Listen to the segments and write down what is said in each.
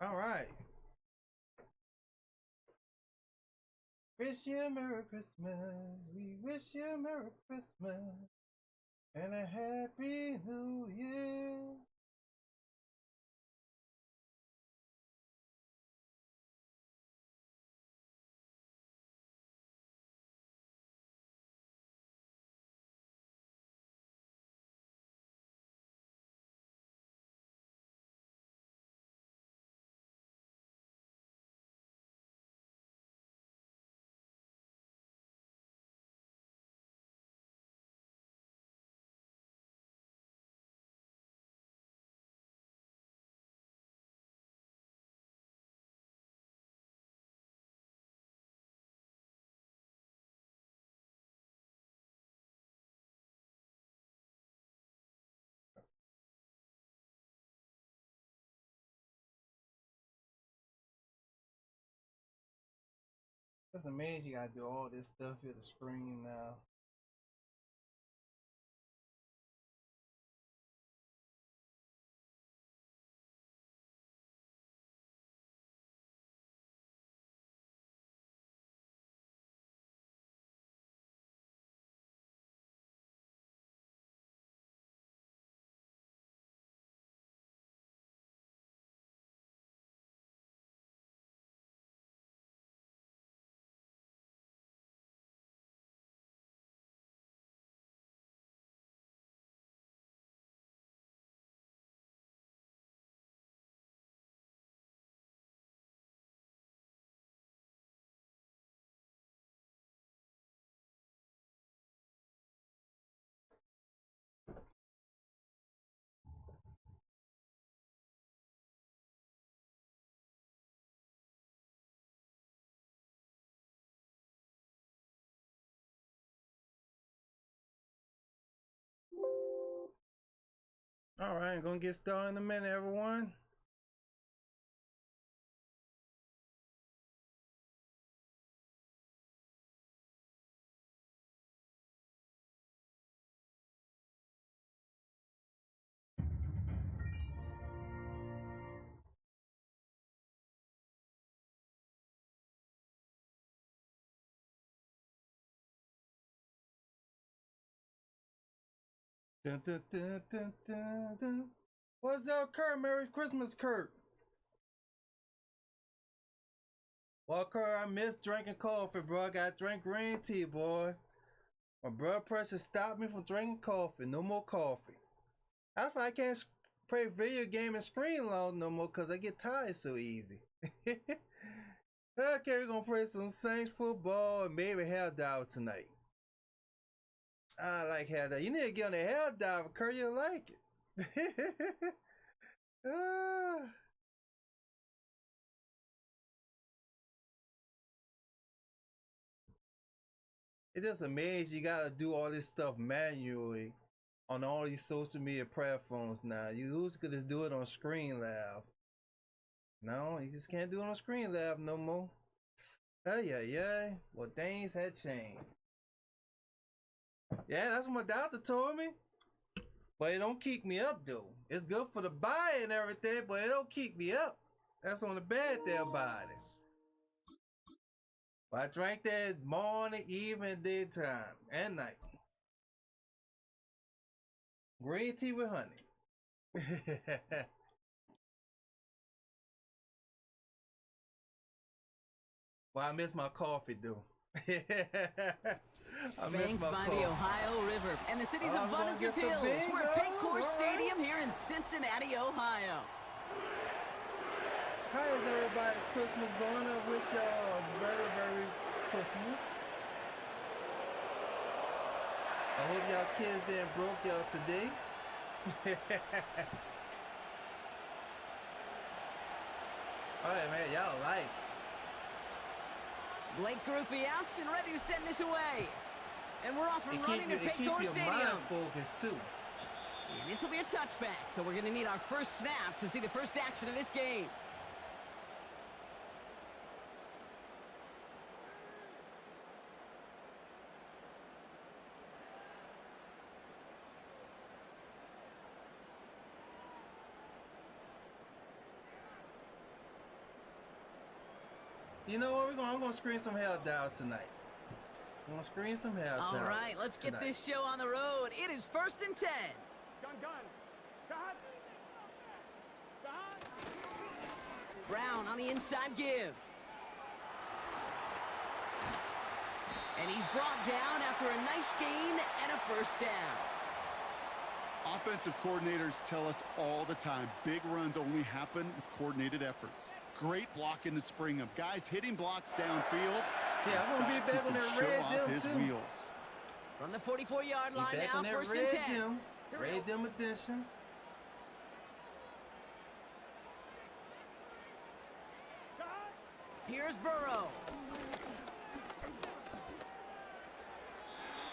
All right. Wish you a Merry Christmas. We wish you a Merry Christmas and a Happy New Year. It's amazing you gotta do all this stuff here the screen now. All right, gonna get started in a minute, everyone. Dun, dun, dun, dun, dun, dun. What's up, Kurt? Merry Christmas, Kurt. Well, Kurt, I miss drinking coffee, bro. I got drink green tea, boy. My blood pressure stopped me from drinking coffee. No more coffee. That's why I can't play video game and screen long no more, because I get tired so easy. Okay, we're gonna play some Saints football and maybe Hell Diver tonight. I like Hell Diver. You need to get on the Hell Diver, Kurt. You'll like it. Ah. It's just amazing you gotta do all this stuff manually on all these social media platforms now. You could just do it on Screen Lab. No, you just can't do it on Screen Lab no more. Yeah. Well, things had changed. Yeah, that's what my doctor told me. But it don't keep me up though. It's good for the body and everything, but it don't keep me up. That's on the bad thing about it. But I drank that morning, evening, daytime, and night. Green tea with honey. Well, I miss my coffee though. I miss Banked my by coffee. the Ohio River and the city's I'm abundance gonna of get the hills. We're at bingo, Paycor right? Stadium here in Cincinnati, Ohio. How is everybody Christmas going? I wish y'all a very, very Christmas. I hope y'all kids didn't broke y'all today. Alright, man, y'all like. Blake Groupie out and ready to send this away. And we're off and running to Keep Paycor your Stadium. mind focused too. And this will be a touchback, so we're going to need our first snap to see the first action of this game. You know what? I'm gonna screen some hell down tonight. I'm gonna screen some hell down. All right, let's get this show on the road. It is 1st and 10. Brown on the inside give. And he's brought down after a nice gain and a first down. Offensive coordinators tell us all the time, big runs only happen with coordinated efforts. Great blocking to spring them. Guys hitting blocks downfield. See, I'm going to be back on that red dim, too. Wheels. From the 44-yard line now, 1st and 10. Red dim edition. Here's Burrow.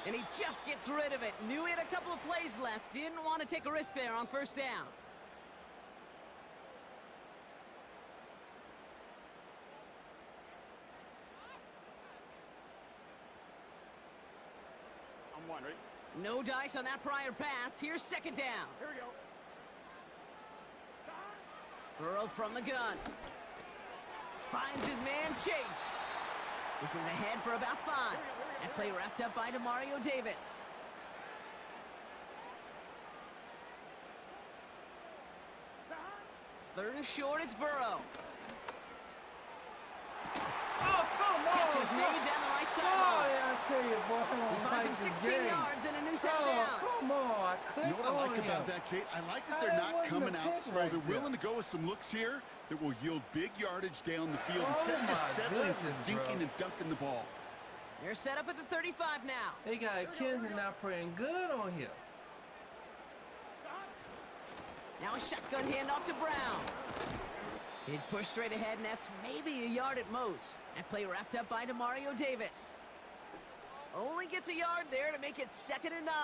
And he just gets rid of it. Knew he had a couple of plays left. Didn't want to take a risk there on 1st down. I'm one, right? No dice on that prior pass. Here's 2nd down. Here we go. Burrow from the gun. Finds his man Chase. This is ahead for about 5. That play wrapped up by Demario Davis. Third and short, it's Burrow. Oh, come on! Catch is made down the right Oh, sideline. yeah, I tell you, boy. He finds him 16 yards and a new set of downs. Come on. You know what I like about that, Kate? I like that they're not coming out slow. They're willing to go with some looks here that will yield big yardage down the field instead of just settling for dinking and dunking the ball. They're set up at the 35 now. They got a Kinsey now praying good on here. Now a shotgun handoff to Brown. He's pushed straight ahead, and that's maybe a yard at most. That play wrapped up by Demario Davis. Only gets a yard there to make it 2nd and 9.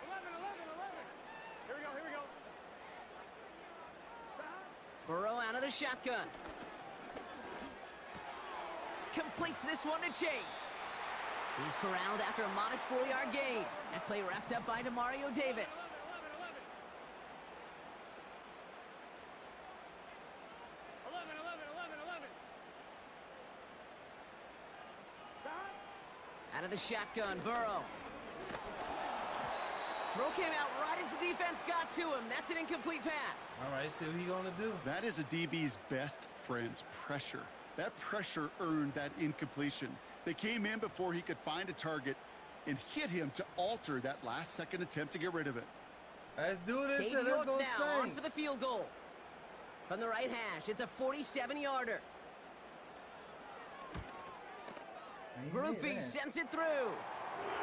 11. Here we go. Burrow out of the shotgun. Completes this one to Chase. He's corralled after a modest 4-yard gain. That play wrapped up by Demario Davis. 11. Out of the shotgun, Burrow. Throw came out right as the defense got to him. That's an incomplete pass. All right, see what he's going to do. That is a DB's best friend, pressure. That pressure earned that incompletion. They came in before he could find a target and hit him to alter that last-second attempt to get rid of it. Let's do this. Cade Let's York go now on sing. for the field goal. From the right hash, it's a 47-yarder. Groupie sends it through.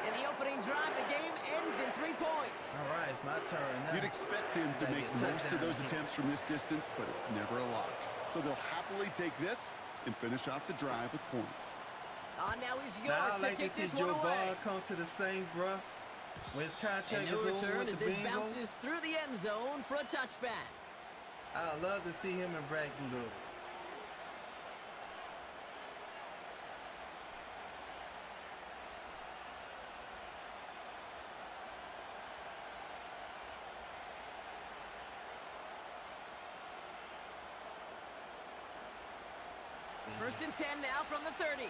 And the opening drive of the game ends in 3 points. All right, it's my turn now. You'd expect him to make most of those attempts from this distance, but it's never a lock. So they'll happily take this and finish off the drive with points. Now he's Now York I to like to kick see this Joe one away. Ball come to the Saints, bro. When his contract And is no over return with as the this Bengals. bounces through the end zone for a touchback. I'd love to see him and Braxton go. First and 10 now from the 30.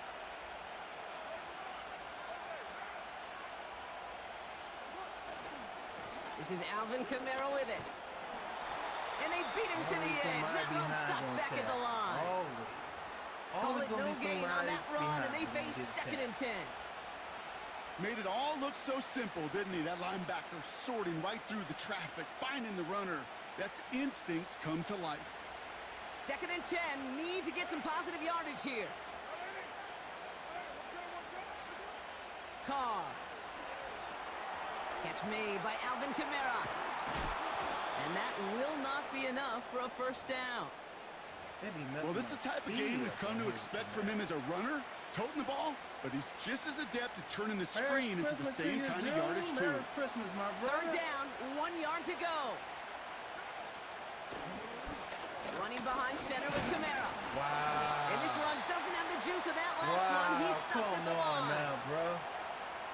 This is Alvin Kamara with it. And they beat him to the edge. That run stopped back at the line. Call it no gain on that run, and they face 2nd and 10. Made it all look so simple, didn't he? That linebacker sorting right through the traffic, finding the runner. That's instincts come to life. 2nd and 10, need to get some positive yardage here. Carr. Catch made by Alvin Kamara. And that will not be enough for a first down. Well, this is the type of game we've come to expect from him as a runner, toting the ball, but he's just as adept at turning the screen into the same kind of yardage, too. Merry Christmas, my brother. 3rd down, 1 yard to go. Running behind center with Kamara. Wow. And this run doesn't have the juice of that last one. He's stopped at the Come on line. now, bro.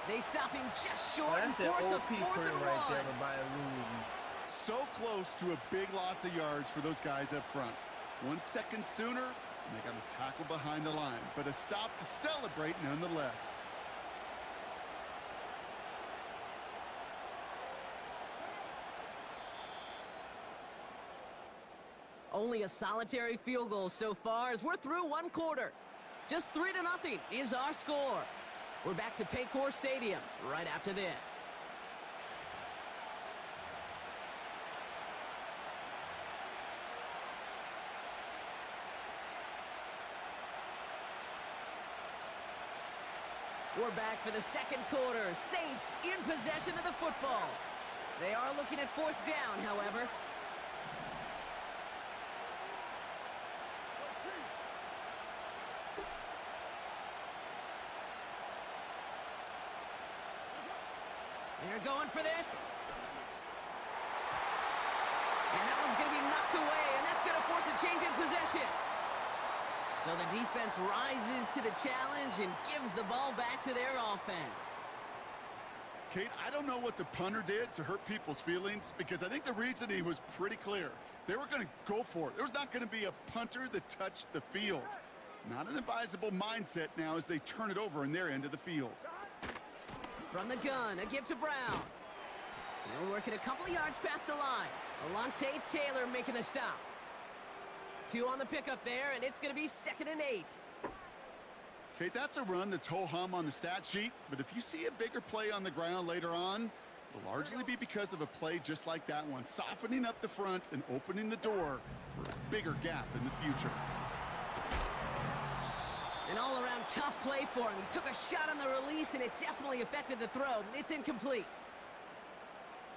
They stop him just short and That's that force a OP 4th print and right 1. there by losing. So close to a big loss of yards for those guys up front. 1 second sooner, and they got a tackle behind the line, but a stop to celebrate nonetheless. Only a solitary field goal so far as we're through one quarter. Just 3-0 is our score. We're back to Paycor Stadium right after this. We're back for the second quarter. Saints in possession of the football. They are looking at 4th down, however. They're going for this. And that one's going to be knocked away, and that's going to force a change in possession. So the defense rises to the challenge and gives the ball back to their offense. Kate, I don't know what the punter did to hurt people's feelings, because I think the reasoning was pretty clear. They were going to go for it. There was not going to be a punter that touched the field. Not an advisable mindset now as they turn it over in their end of the field. From the gun, a give to Brown. They're working a couple of yards past the line. Alontae Taylor making the stop. 2 on the pickup there, and it's going to be 2nd and 8. Kate, that's a run that's ho-hum on the stat sheet, but if you see a bigger play on the ground later on, it'll largely be because of a play just like that one, softening up the front and opening the door for a bigger gap in the future. An all-around tough play for him. He took a shot on the release, and it definitely affected the throw. It's incomplete.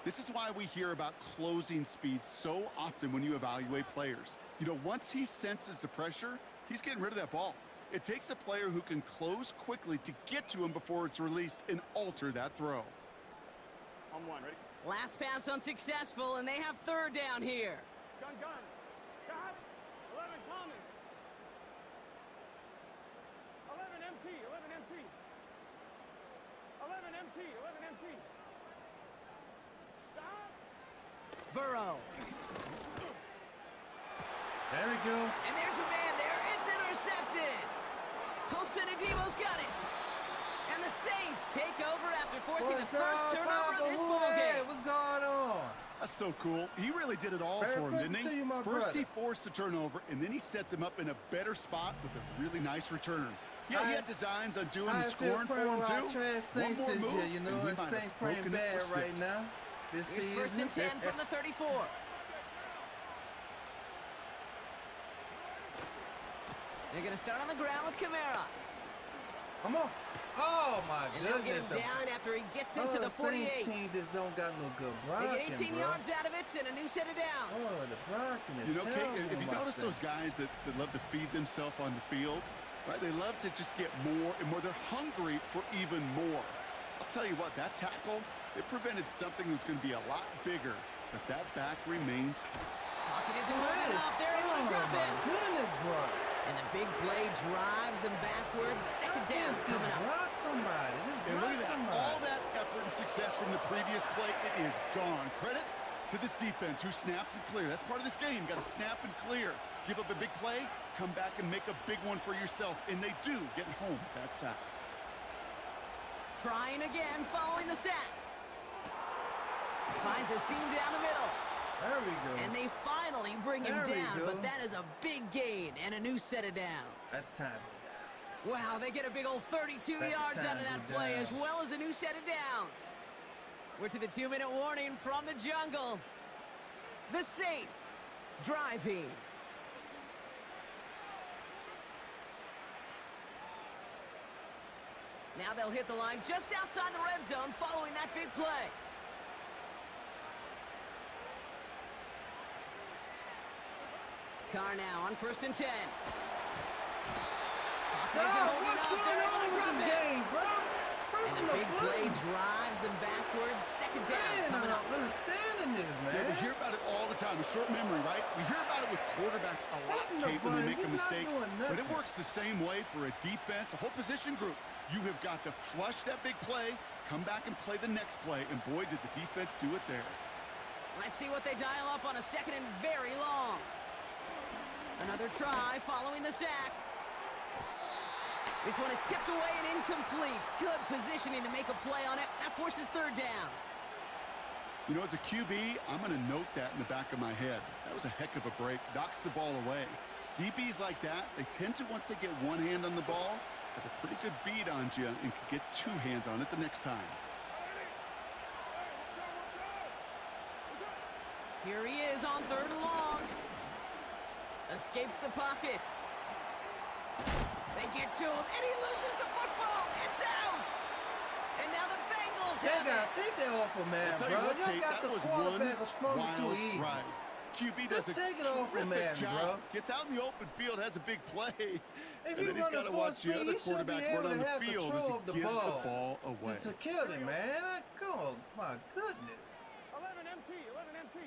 This is why we hear about closing speed so often when you evaluate players. You know, once he senses the pressure, he's getting rid of that ball. It takes a player who can close quickly to get to him before it's released and alter that throw. On 1, ready? Last pass unsuccessful, and they have 3rd down here. Gun. Got 11 common. 11 MT. 11 MT. Stop. Burrow. There we go. And there's a man there. It's intercepted. Colson Adebo's got it. And the Saints take over after forcing the first turnover of this ballgame. What's going on? That's so cool. He really did it all for him, didn't he? First he forced the turnover, and then he set them up in a better spot with a really nice return. Yeah, he had designs on doing the scoring for him, too. One more move, year, you know, and he and might Saints have playing broken it bad for right 6. now. This Here's season. 1st and 10 from the 34. They're going to start on the ground with Kamara. Come on. Oh, my And they'll goodness. get him down after he gets into the 48. Saints team just don't got no good They blocking, get 18 bro. yards out of it and a new set of downs. Oh, the blocking is You know, terrible. Kate, if you notice those guys that love to feed themselves on the field, right? They love to just get more and more. They're hungry for even more. I'll tell you what, that tackle, it prevented something that's going to be a lot bigger, but that back remains hot. Pocket isn't moving up. They're able to drop it. Goodness, bro. And the big play drives them backwards. 2nd down coming Just up. block somebody. Just And look block at that. somebody. All that effort and success from the previous play, it is gone. Credit to this defense who snapped and cleared. That's part of this game. You got to snap and clear. Give up a big play, come back and make a big one for yourself. And they do, getting home with that sack. Trying again following the sack. Finds a seam down the middle. There we go. And they finally bring him There we down, go. but that is a big gain and a new set of downs. That's time. Wow, they get a big old 32 That's yards the out of time that to play, down. as well as a new set of downs. We're to the 2-minute warning from the jungle. The Saints driving. Now they'll hit the line just outside the red zone following that big play. Carr now on 1st and 10. What's going on with this game, bro? And a big play drives them backwards. 2nd down Man, coming I'm up. not understanding this, man. Yeah, we hear about it all the time. A short memory, right? We hear about it with quarterbacks a lot, Listen to Kate, when they Bud. make a He's not mistake. doing But it nothing. works the same way for a defense, a whole position group. You have got to flush that big play, come back and play the next play, and boy, did the defense do it there. Let's see what they dial up on a 2nd and very long. Another try following the sack. This one is tipped away and incomplete. Good positioning to make a play on it. That forces third down. You know, as a QB, I'm going to note that in the back of my head. That was a heck of a break. Knocks the ball away. DBs like that, they tend to, once they get one hand on the ball, have a pretty good beat on you and can get two hands on it the next time. Here he is on third and long. Escapes the pocket. They get to him, and he loses the football. It's out. And now the Bengals They have gotta it. take that off him, man, I'll tell bro. you what, You Kate, got that the was quarterback one was throwing too wild easy. ride. QB Just does a take it off him, terrific man, job. bro. Gets out in the open field, has a big play. If And you then he's run got the to full watch the speed, other he should be quarterback able run on to the have field as control of the he gives ball. the ball away. It's a killing, man. Oh, my goodness. 11 MT, 11 MT.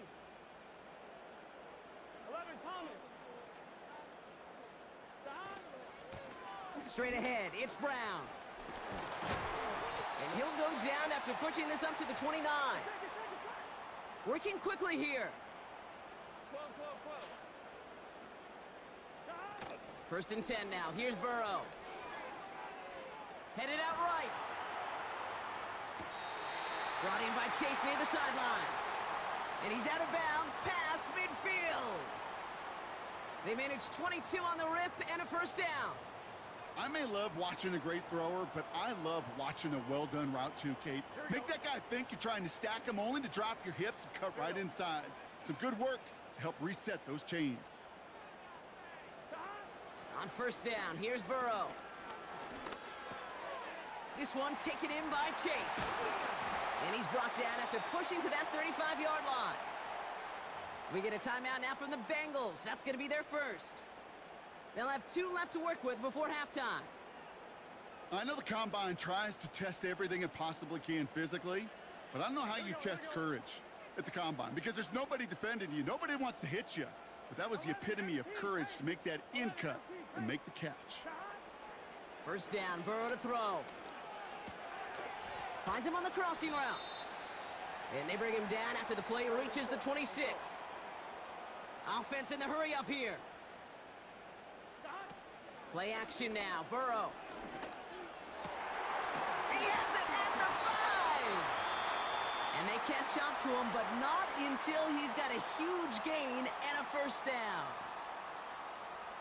11 Thomas. Straight ahead, it's Brown. And he'll go down after pushing this up to the 29. Working quickly here. 12, 12, 12. First and 10 now. Here's Burrow. Headed out right. Brought in by Chase near the sideline. And he's out of bounds past midfield. They managed 22 on the rip and a first down. I may love watching a great thrower, but I love watching a well-done route too, Kate. Make that guy think you're trying to stack him only to drop your hips and cut right inside. Some good work to help reset those chains. On first down, here's Burrow. This one taken in by Chase. And he's brought down after pushing to that 35-yard line. We get a timeout now from the Bengals. That's going to be their first. They'll have 2 left to work with before halftime. I know the Combine tries to test everything it possibly can physically, but I don't know how you test courage at the Combine because there's nobody defending you. Nobody wants to hit you. But that was the epitome of courage to make that in cut and make the catch. First down, Burrow to throw. Finds him on the crossing route. And they bring him down after the play reaches the 26. Offense in the hurry up here. Play action now, Burrow. He has it at the 5! And they catch up to him, but not until he's got a huge gain and a first down.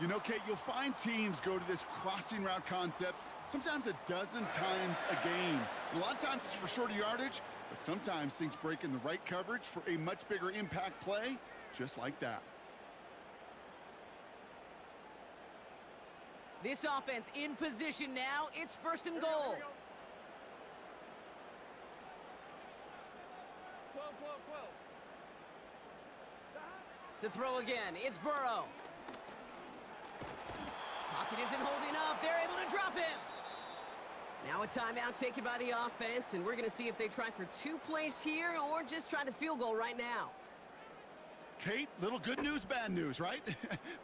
You know, Kate, you'll find teams go to this crossing route concept sometimes a dozen times a game. And a lot of times it's for shorter yardage, but sometimes things break in the right coverage for a much bigger impact play, just like that. This offense in position now. It's first and goal. 12, 12, 12. To throw again, it's Burrow. Pocket isn't holding up. They're able to drop him. Now a timeout taken by the offense, and we're going to see if they try for 2 plays here or just try the field goal right now. Kate, little good news, bad news, right?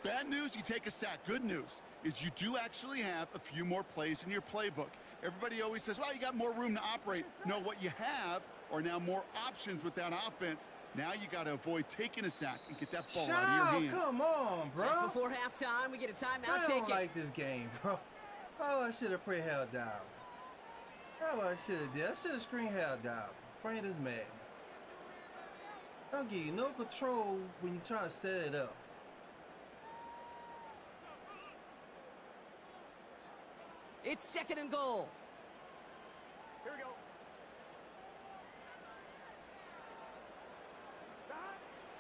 Bad news, you take a sack. Good news is you do actually have a few more plays in your playbook. Everybody always says, well, you got more room to operate. No, what you have are now more options with that offense. Now you got to avoid taking a sack and get that ball out of your hands. Come on, bro. Just before halftime, we get a timeout I don't taken. like this game, bro. Oh, I should have pre-held down. That's what I should have did. I should have screen held down. Praying this man. I'll give you no control when you're trying to set it up. It's second and goal. Here we go.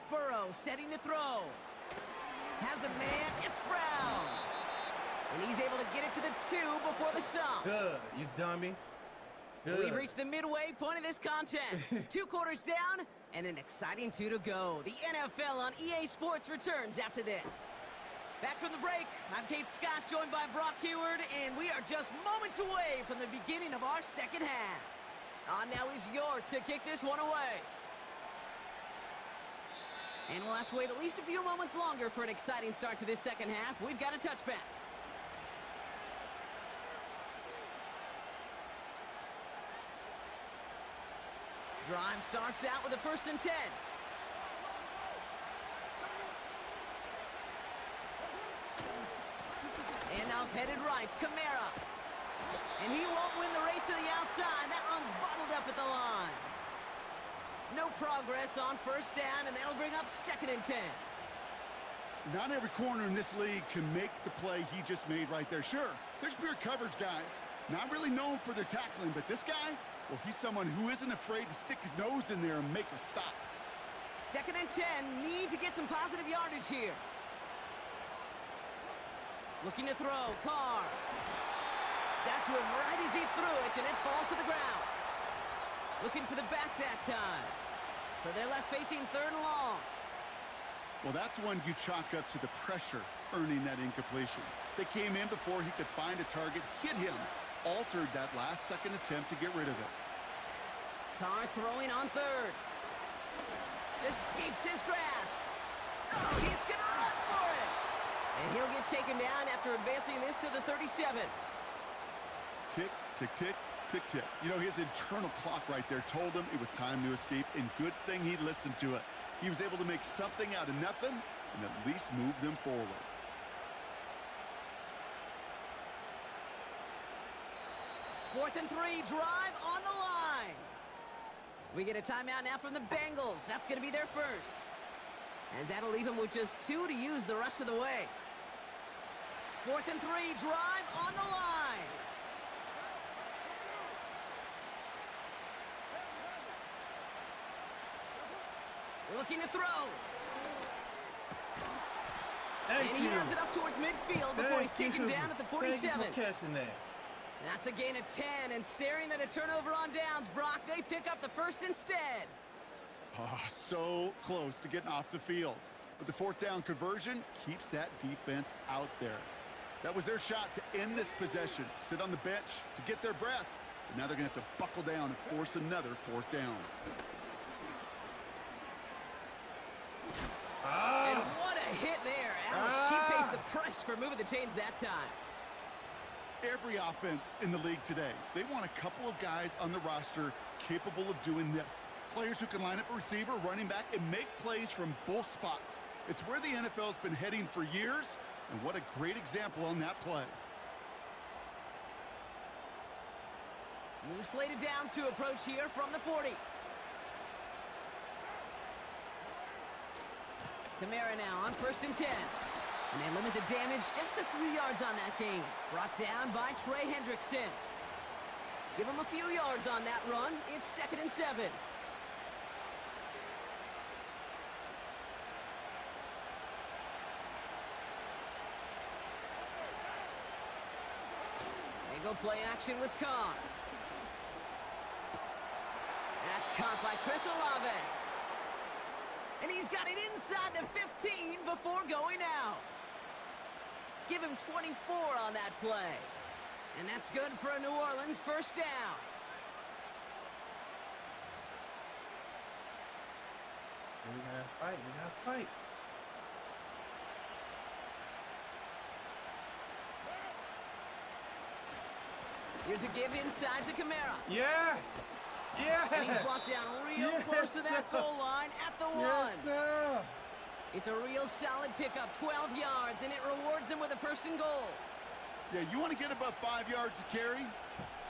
Burrow setting to throw. Has a man. It's Brown. And he's able to get it to the 2 before the stop. Good, you dummy. Good. We've reached the midway point of this contest. 2 quarters down and an exciting 2 to go. The NFL on EA Sports returns after this. Back from the break, I'm Kate Scott, joined by Brock Heward, and we are just moments away from the beginning of our second half. On now is York to kick this one away. And we'll have to wait at least a few moments longer for an exciting start to this second half. We've got a touchback. Drive starts out with a first and 10. Headed right, Kamara. And he won't win the race to the outside. That run's bottled up at the line. No progress on first down, and that'll bring up 2nd and 10. Not every corner in this league can make the play he just made right there. Sure, there's pure coverage guys. Not really known for their tackling, but this guy, well, he's someone who isn't afraid to stick his nose in there and make a stop. 2nd and 10, need to get some positive yardage here. Looking to throw, Carr. Got to him right as he threw it, and it falls to the ground. Looking for the back that time. So they're left facing 3rd and long. Well, that's one you chalk up to the pressure earning that incompletion. They came in before he could find a target, hit him, altered that last second attempt to get rid of it. Carr throwing on 3rd. Escapes his grasp. Oh, he's going to run for it. And he'll get taken down after advancing this to the 37. Tick, tick, tick, tick, tick. You know, his internal clock right there told him it was time to escape, and good thing he listened to it. He was able to make something out of nothing and at least move them forward. Fourth and 3, drive on the line. We get a timeout now from the Bengals. That's going to be their first, as that'll leave them with just 2 to use the rest of the way. 4th and 3, drive on the line. Looking to throw. And he has it up towards midfield before he's taken down at the 47. Thank you for catching that. That's a gain of 10, and staring at a turnover on downs, Brock, they pick up the first instead. Oh, so close to getting off the field. But the 4th down conversion keeps that defense out there. That was their shot to end this possession, sit on the bench, to get their breath. But now they're going to have to buckle down and force another 4th down. And what a hit there. Alex, she pays the price for moving the chains that time. Every offense in the league today, they want a couple of guys on the roster capable of doing this. Players who can line up a receiver, running back, and make plays from both spots. It's where the NFL's been heading for years, and what a great example on that play. New slated downs to approach here from the 40. Kamara now on 1st and 10. And they limit the damage just a few yards on that gain. Brought down by Trey Hendrickson. Give him a few yards on that run. It's 2nd and 7. They go play action with Carr. That's caught by Chris Olave. And he's got it inside the 15 before going out. Give him 24 on that play. And that's good for a New Orleans first down. We gotta fight. We gotta fight. Here's a give inside to Kamara. Yes! Yes! And he's brought down real close to that goal line at the 1. Yes, sir! It's a real solid pickup, 12 yards, and it rewards him with a 1st and goal. Yeah, you want to get above 5 yards to carry?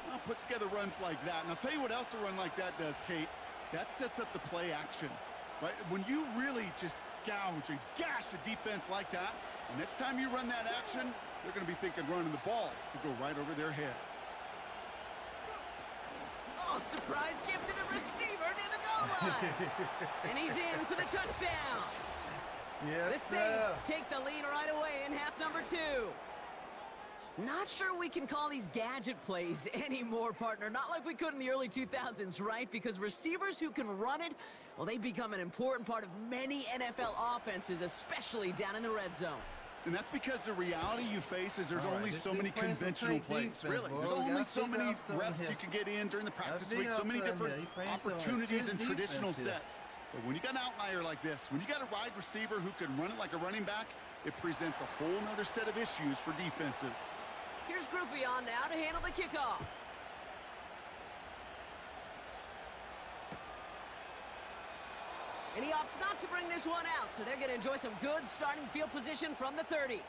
Well, put together runs like that. And I'll tell you what else a run like that does, Kate. That sets up the play action. Right? When you really just gouge and gash a defense like that, the next time you run that action, they're going to be thinking running the ball could go right over their head. Oh, surprise gift to the receiver near the goal line. And he's in for the touchdown. Yes, The Saints take the lead right away in half number 2. Not sure we can call these gadget plays anymore, partner. Not like we could in the early 2000s, right? Because receivers who can run it, well, they become an important part of many NFL offenses, especially down in the red zone. And that's because the reality you face is there's All right, only this so dude many playing some conventional tight plays. defense, Really, bro. there's You only gotta so figure many out something reps here. you can get in during the practice figure week, so out many something different here. He playing some opportunities and intense traditional defense here. sets. But when you got an outlier like this, when you got a wide receiver who can run it like a running back, it presents a whole other set of issues for defenses. Here's Groupion now to handle the kickoff. And he opts not to bring this one out, so they're going to enjoy some good starting field position from the 30.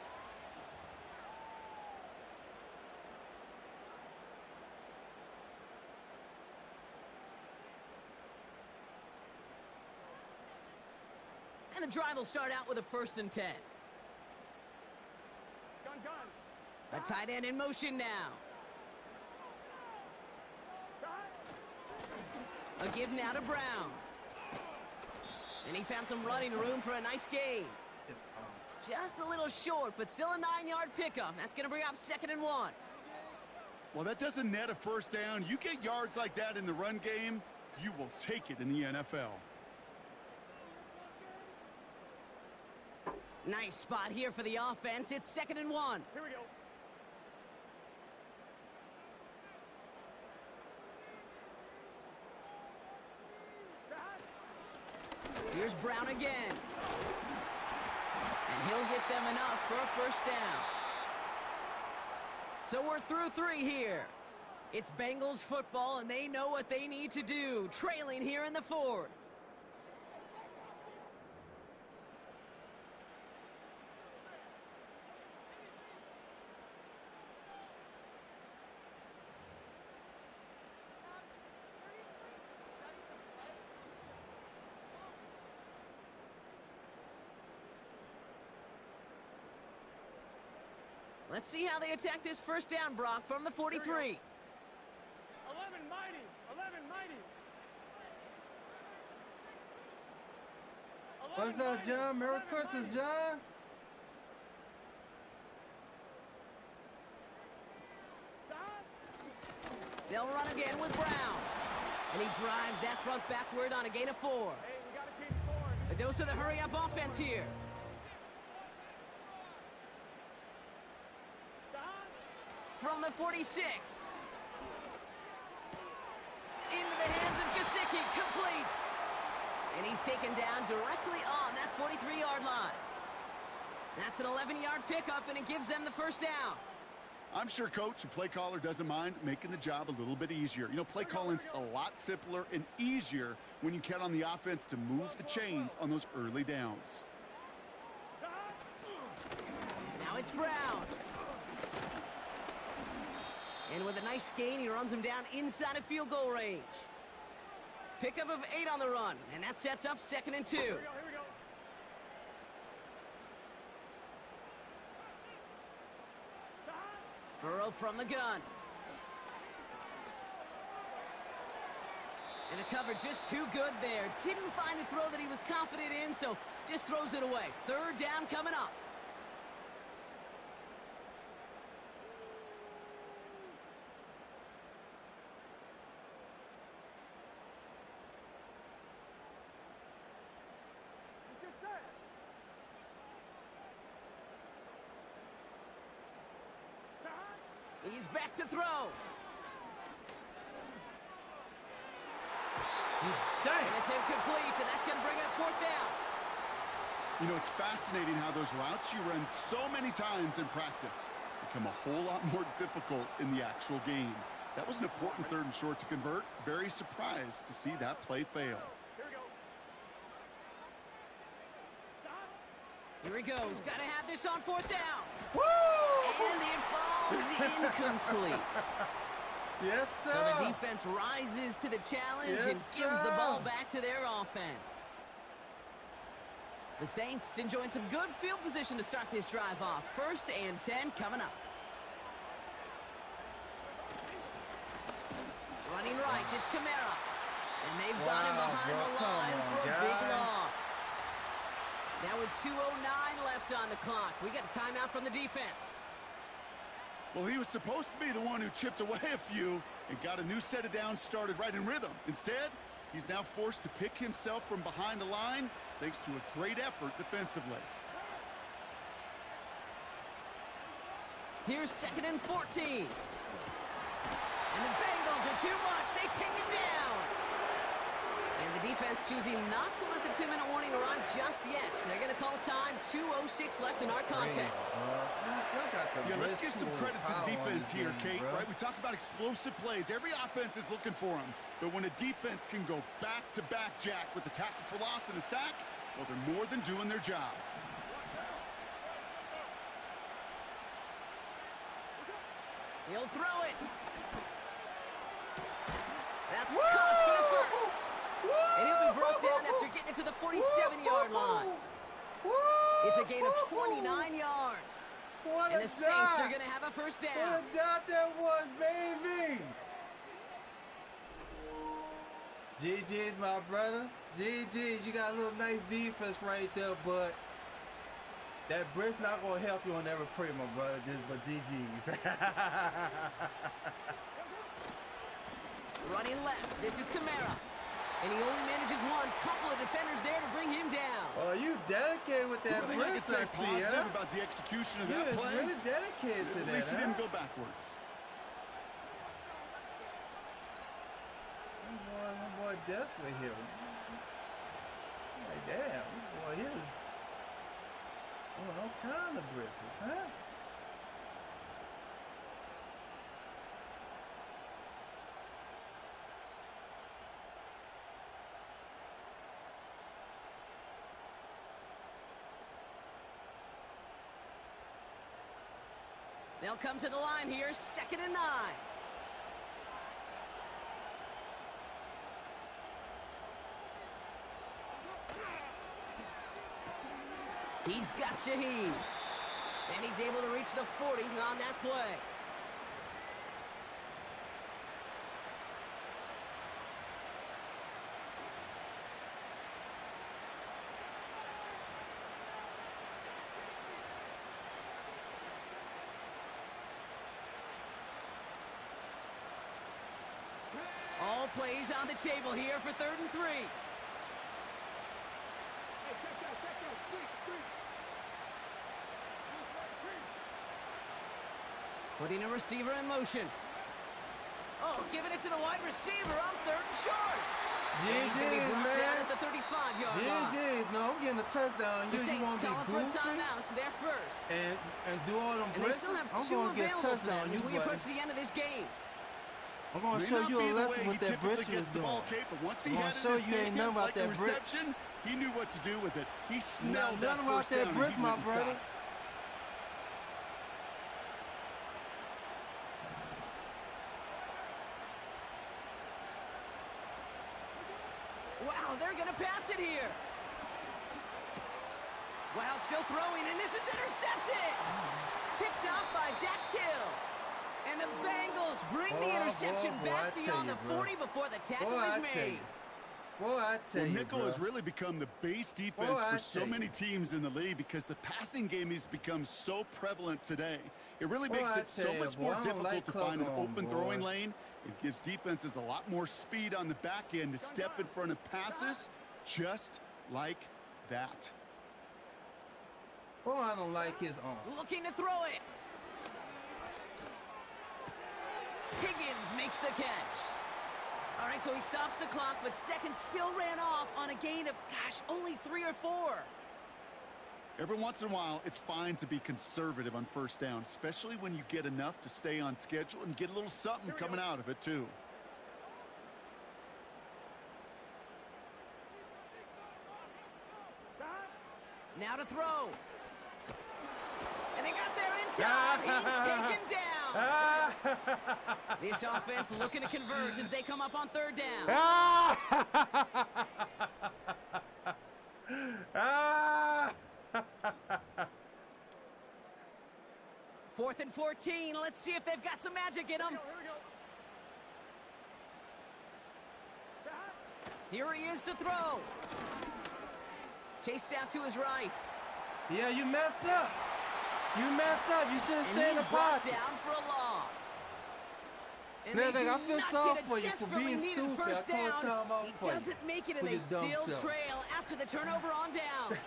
And the drive will start out with a 1st and 10. Gun. A tight end in motion now. A give now to Brown. And he found some running room for a nice gain. Just a little short, but still a 9-yard pickup. That's going to bring up 2nd and 1. Well, that doesn't net a first down. You get yards like that in the run game, you will take it in the NFL. Nice spot here for the offense. It's 2nd and 1. Here we go. Here's Brown again. And he'll get them enough for a 1st down. So we're through 3 here. It's Bengals football, and they know what they need to do, trailing here in the 4th. Let's see how they attack this 1st down, Brock, from the 43. 11 mighty. 11 mighty. What's up, John? Merry Christmas, John. They'll run again with Brown. And he drives that front backward on a gain of 4. Hey, we got to keep scoring. A dose of the hurry-up offense here. From the 46. Into the hands of Gesicki, complete. And he's taken down directly on that 43-yard line. That's an 11-yard pickup, and it gives them the 1st down. I'm sure coach and play caller doesn't mind making the job a little bit easier. You know, play calling's a lot simpler and easier when you count on the offense to move the chains on those early downs. Now it's Brown. And with a nice gain, he runs him down inside of field goal range. Pickup of 8 on the run, and that sets up 2nd and 2. Here we go. Burrow from the gun. And the cover just too good there. Didn't find a throw that he was confident in, so just throws it away. 3rd down coming up. He's back to throw. Dang. And it's incomplete, and that's going to bring up 4th down. You know, it's fascinating how those routes you run so many times in practice become a whole lot more difficult in the actual game. That was an important 3rd and short to convert. Very surprised to see that play fail. Here he goes. Got to have this on 4th down. Woo! And it falls incomplete. Yes, sir. So the defense rises to the challenge and gives the ball back to their offense. The Saints enjoying some good field position to start this drive off. 1st and 10 coming up. Running right, it's Kamara. And they've got him behind the line for a big loss. Now with 2:09 left on the clock, we got a timeout from the defense. Well, he was supposed to be the one who chipped away a few and got a new set of downs started right in rhythm. Instead, he's now forced to pick himself from behind the line thanks to a great effort defensively. Here's 2nd and 14. And the Bengals are too much. They take him down. And the defense choosing not to let the 2-minute warning run just yet. So they're going to call time. 2:06 left in our contest. Yeah, let's give some credit to the defense here, Kate, right? We talk about explosive plays. Every offense is looking for them. But when a defense can go back-to-back, Jack, with a tackle for loss and a sack, well, they're more than doing their job. He'll throw it. That's caught for the 1st. And he'll be brought down after getting it to the 47-yard line. It's a gain of 29 yards. What And a the Saints are dot! going to have a first What down. a dot that was, baby! GG's, my brother. GG's, you got a little nice defense right there, but that Brit's not going to help you on every play, my brother. But GG's. Running left, this is Kamara. And he only manages one. Couple of defenders there to bring him down. Oh, you dedicated with that One thing I Brit, can say I see, positive huh? about the execution of You that is play. really dedicated is to at that, least he huh? didn't go backwards. My boy desperate here. Like, damn, this boy here is doing all kind of brisses, huh? They'll come to the line here, 2nd and 9. He's got Shaheed. And he's able to reach the 40 on that play. All plays on the table here for 3rd and 3. Hey, check that, street. Putting a receiver in motion. Oh, giving it to the wide receiver on 3rd and short. And he's going to be GG's, brought down man. at the 35-yard line. GG's. No, I'm getting a touchdown. The You Saints want to be calling for a goofy timeout, so they're first. and do all them And they brisses? still have I'm two going to get a available for touchdown. them You as we buddy. approach the end of this game. I'm going to May show not you be a the lesson way with he that typically bris you was gets the doing. ball, Kate, but once he I'm gonna had it show in his you ain't nothing hands, about like a that Brits. reception, he knew what to do with it. He Not smelled that nothing about first that down, and Brits, he my went and brother. got it. Wow, they're going to pass it here. Wow, still throwing, and this is intercepted. Picked off by Dax Hill. And the Bengals bring the interception back I tell beyond you, the bro. 40 before the tackle Boy, I is tell made. you. Boy, I tell Well, you, nickel bro. has really become the base defense Boy, I for so tell you. many teams in the league because the passing game has become so prevalent today. It really Boy, makes I it so tell you, much boy, more I don't difficult like to find an Cloak on, open boy. throwing lane. It gives defenses a lot more speed on the back end to step in front of passes just like that. Boy, I don't like his arm. Looking to throw it. Higgins makes the catch. All right, so he stops the clock, but seconds still ran off on a gain of, gosh, only 3 or 4. Every once in a while, it's fine to be conservative on first down, especially when you get enough to stay on schedule and get a little something coming out of it, too. Now to throw. And they got there in time. He's taken down. This offense looking to converge as they come up on 3rd down. 4th and 14. Let's see if they've got some magic in them. Here we go. Here he is to throw. Chased out to his right. Yeah, you messed up. You messed up. You should have And stayed in he's the brought pocket. down for a loss. And Man, they do I feel not sorry get a for you for desperately being needed stupid. first I called down. timeout He for you. doesn't make it, and For they your dumb still self. trail after the turnover on downs.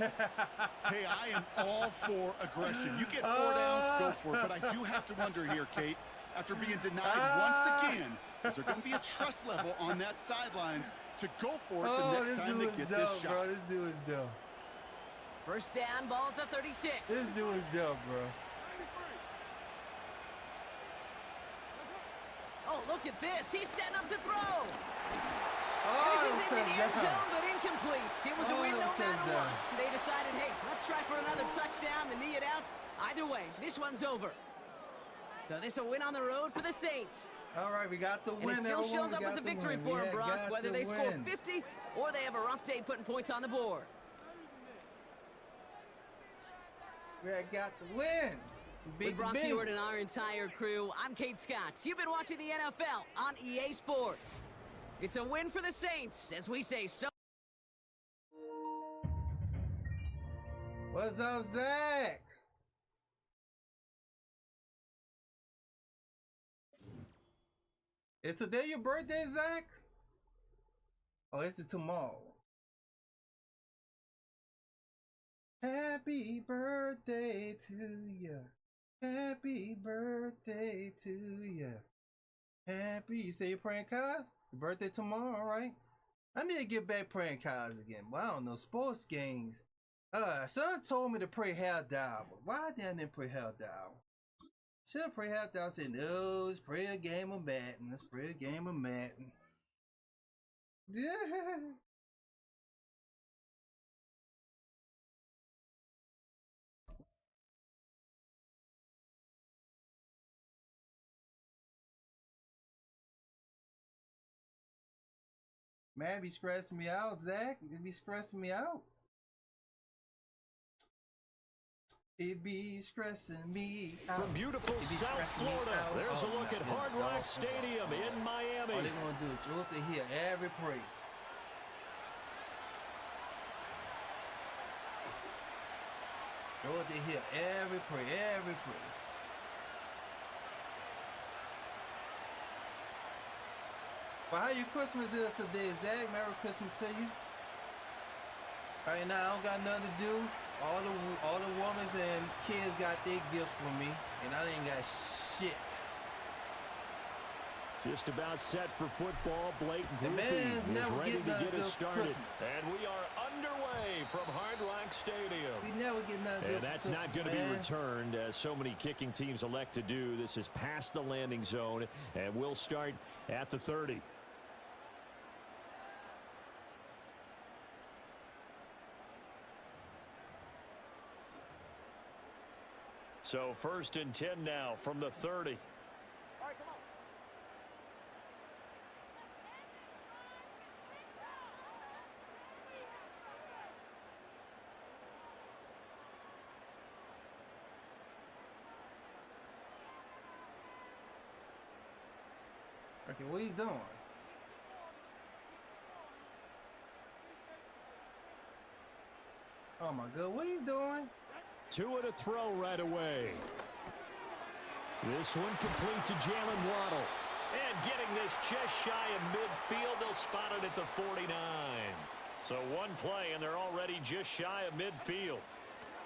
Hey, I am all for aggression. You get 4 downs, go for it. But I do have to wonder here, Kate, after being denied once again, is there going to be a trust level on that sidelines to go for it the next time they get dumb, this shot? bro. This dude is dumb. First down, ball at the 36. This dude is dumb, bro. Oh, look at this. He's setting up to throw. Oh, This is into the end touchdown. zone, but incomplete. It was a Oh, win no matter touchdown. what. So they decided, hey, let's try for another touchdown to knee it out. Either way, this one's over. So this a win on the road for the Saints. All right, we got the And win. it still everyone. shows We up got as a the victory win. for Yeah, them, Brock, got whether the they score win. 50 or they have a rough day putting points on the board. We got the win. We With beat the Brock Bengals. Heward and our entire crew, I'm Kate Scott. You've been watching the NFL on EA Sports. It's a win for the Saints, as we say so. What's up, Zach? Is today your birthday, Zach? Oh, it's tomorrow. Happy birthday to you. Happy birthday to you. Happy. You say you're praying cards? Your birthday tomorrow, right? I need to get back praying cards again. But I don't know. Sports games. Someone told me to pray Hell Down. Why didn't I pray Hell Down? Should have prayed Hell Down. I said, no, let's pray a game of Madden. Let's pray a game of Madden. Yeah. Man, be stressing me out, Zach. It be stressing me out. It be stressing me out. From beautiful South Florida, there's a look at Hard Rock Stadium in Miami. All they're going to do is go to hear every prayer. Go to hear every prayer, every prayer. But how your Christmas is today, Zach? Merry Christmas to you. Right now, I don't got nothing to do. All the women and kids got their gifts for me, and I ain't got shit. Just about set for football. Blake Grupe man's is never ready get to nothing get good us for started. Christmas. And we are underway from Hard Rock Stadium. We never get nothing good And for that's Christmas, not going to be man. returned, as so many kicking teams elect to do. This is past the landing zone, and we'll start at the 30. So 1st and 10 now from the 30. All right, come on. Okay, what he's doing? Oh my God, what he's doing? Tua to throw right away. This one complete to Jalen Waddle. And getting this just shy of midfield, they'll spot it at the 49. So one play, and they're already just shy of midfield.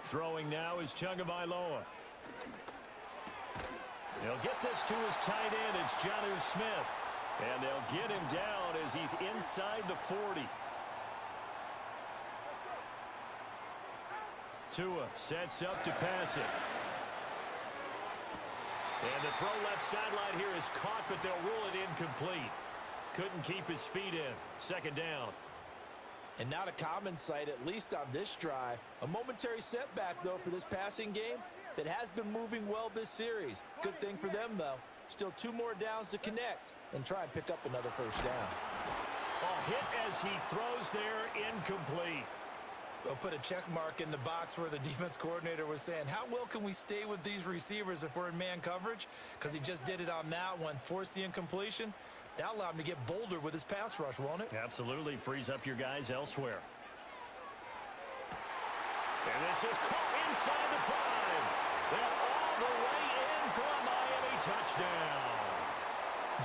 Throwing now is Tagovailoa. They'll get this to his tight end. It's Jonnu Smith. And they'll get him down as he's inside the 40. Tua sets up to pass it. And the throw left sideline here is caught, but they'll rule it incomplete. Couldn't keep his feet in. 2nd down. And not a common sight, at least on this drive. A momentary setback, though, for this passing game that has been moving well this series. Good thing for them, though. Still 2 more downs to connect and try and pick up another 1st down. A hit as he throws there, incomplete. They'll put a check mark in the box where the defense coordinator was saying, how well can we stay with these receivers if we're in man coverage? Because he just did it on that one, forced the incompletion. That'll allow him to get bolder with his pass rush, won't it? Absolutely. Frees up your guys elsewhere. And this is caught inside the 5. They're all the way in for a Miami touchdown.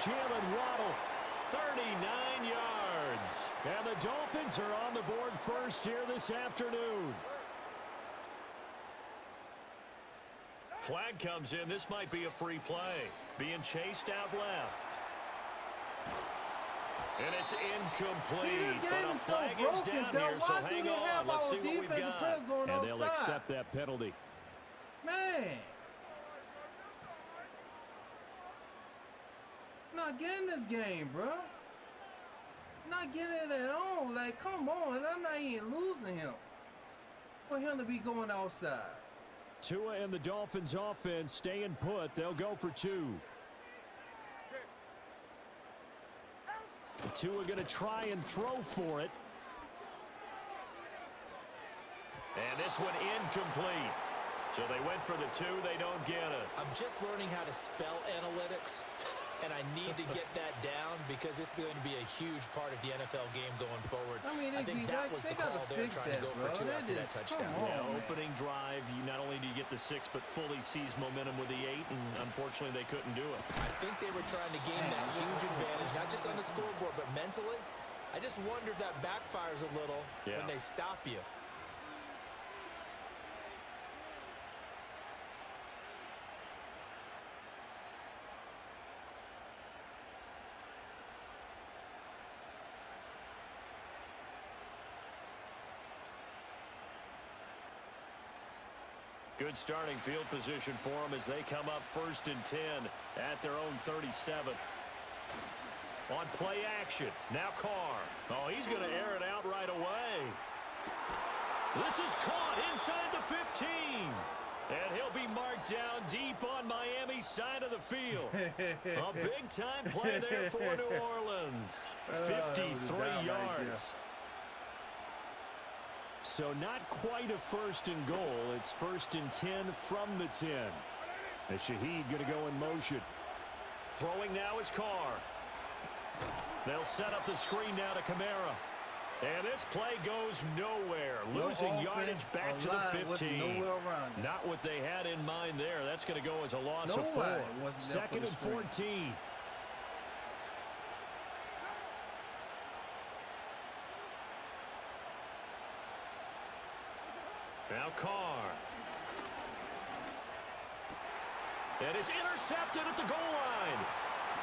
Jalen Waddle, 39 yards. And the Dolphins are on the board first here this afternoon. Flag comes in. This might be a free play. Being chased out left. And it's incomplete. See, this game but a is so flag is broken, down though. here, so Why do hang they have on. Let's our see what we've defensive got. players going And they'll offside? accept that penalty. Man. Not getting this game, bro. Not getting it at all. Like, come on. I'm not even losing him. For him to be going outside. Tua and the Dolphins offense staying put. They'll go for 2. Tua going to try and throw for it. And this one incomplete. So they went for the 2. They don't get it. I'm just learning how to spell analytics, and I need to get that down because it's going to be a huge part of the NFL game going forward. I mean, I think that was the call there, trying to go for 2 after that touchdown. Opening drive, not only do you get the 6, but fully seized momentum with the 8, and unfortunately they couldn't do it. I think they were trying to gain that huge advantage, not just on the scoreboard, but mentally. I just wonder if that backfires a little when they stop you. Good starting field position for them as they come up 1st and 10 at their own 37. On play action, now Carr. Oh, he's going to air it out right away. This is caught inside the 15. And he'll be marked down deep on Miami's side of the field. A big-time play there for New Orleans. 53 yards. So not quite a 1st and goal. It's 1st and 10 from the 10. As Shaheed going to go in motion. Throwing now is Carr. They'll set up the screen now to Kamara. And this play goes nowhere. Losing yardage back to the 15. Not what they had in mind there. That's going to go as a loss of 4. 2nd and 14. Now Carr. And it's intercepted at the goal line.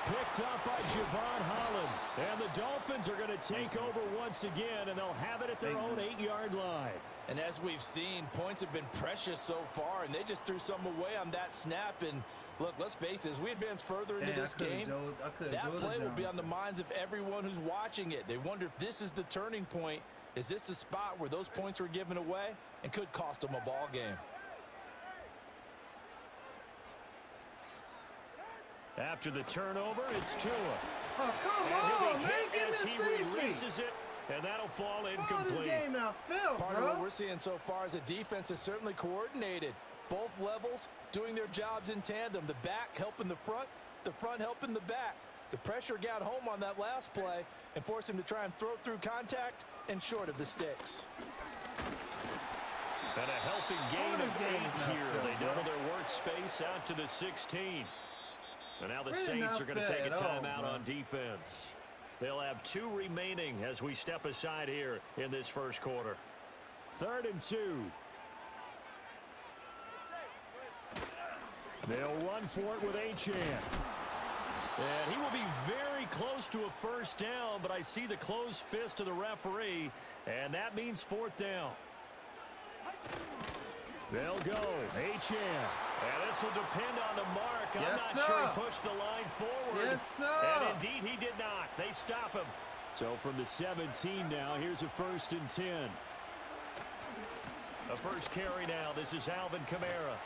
Picked up by Javon Holland. And the Dolphins are going to take over once again, and they'll have it at their own 8-yard line. And as we've seen, points have been precious so far, and they just threw some away on that snap. And look, let's face it, as we advance further into this game, that play will be on the minds of everyone who's watching it. They wonder if this is the turning point. Is this the spot where those points were given away and could cost them a ball game? After the turnover, it's Tua. Oh, come on, man. Give me a safety. He releases it, and that'll fall incomplete. This game now fell, Part of what we're seeing so far is a defense is certainly coordinated. Both levels doing their jobs in tandem. The back helping the front helping the back. The pressure got home on that last play and forced him to try and throw through contact and short of the sticks. And a healthy gain of 8 here. They double their workspace out to the 16. And now the Saints are going to take a timeout on defense. They'll have 2 remaining as we step aside here in this first quarter. 3rd and 2. They'll run for it with Achane. And he will be very close to a 1st down, but I see the closed fist of the referee, and that means 4th down. They'll go. Achane. And this will depend on the mark. I'm not sure he pushed the line forward. Yes, sir. And indeed he did not. They stop him. So from the 17 now, here's a 1st and 10. The first carry now. This is Alvin Kamara.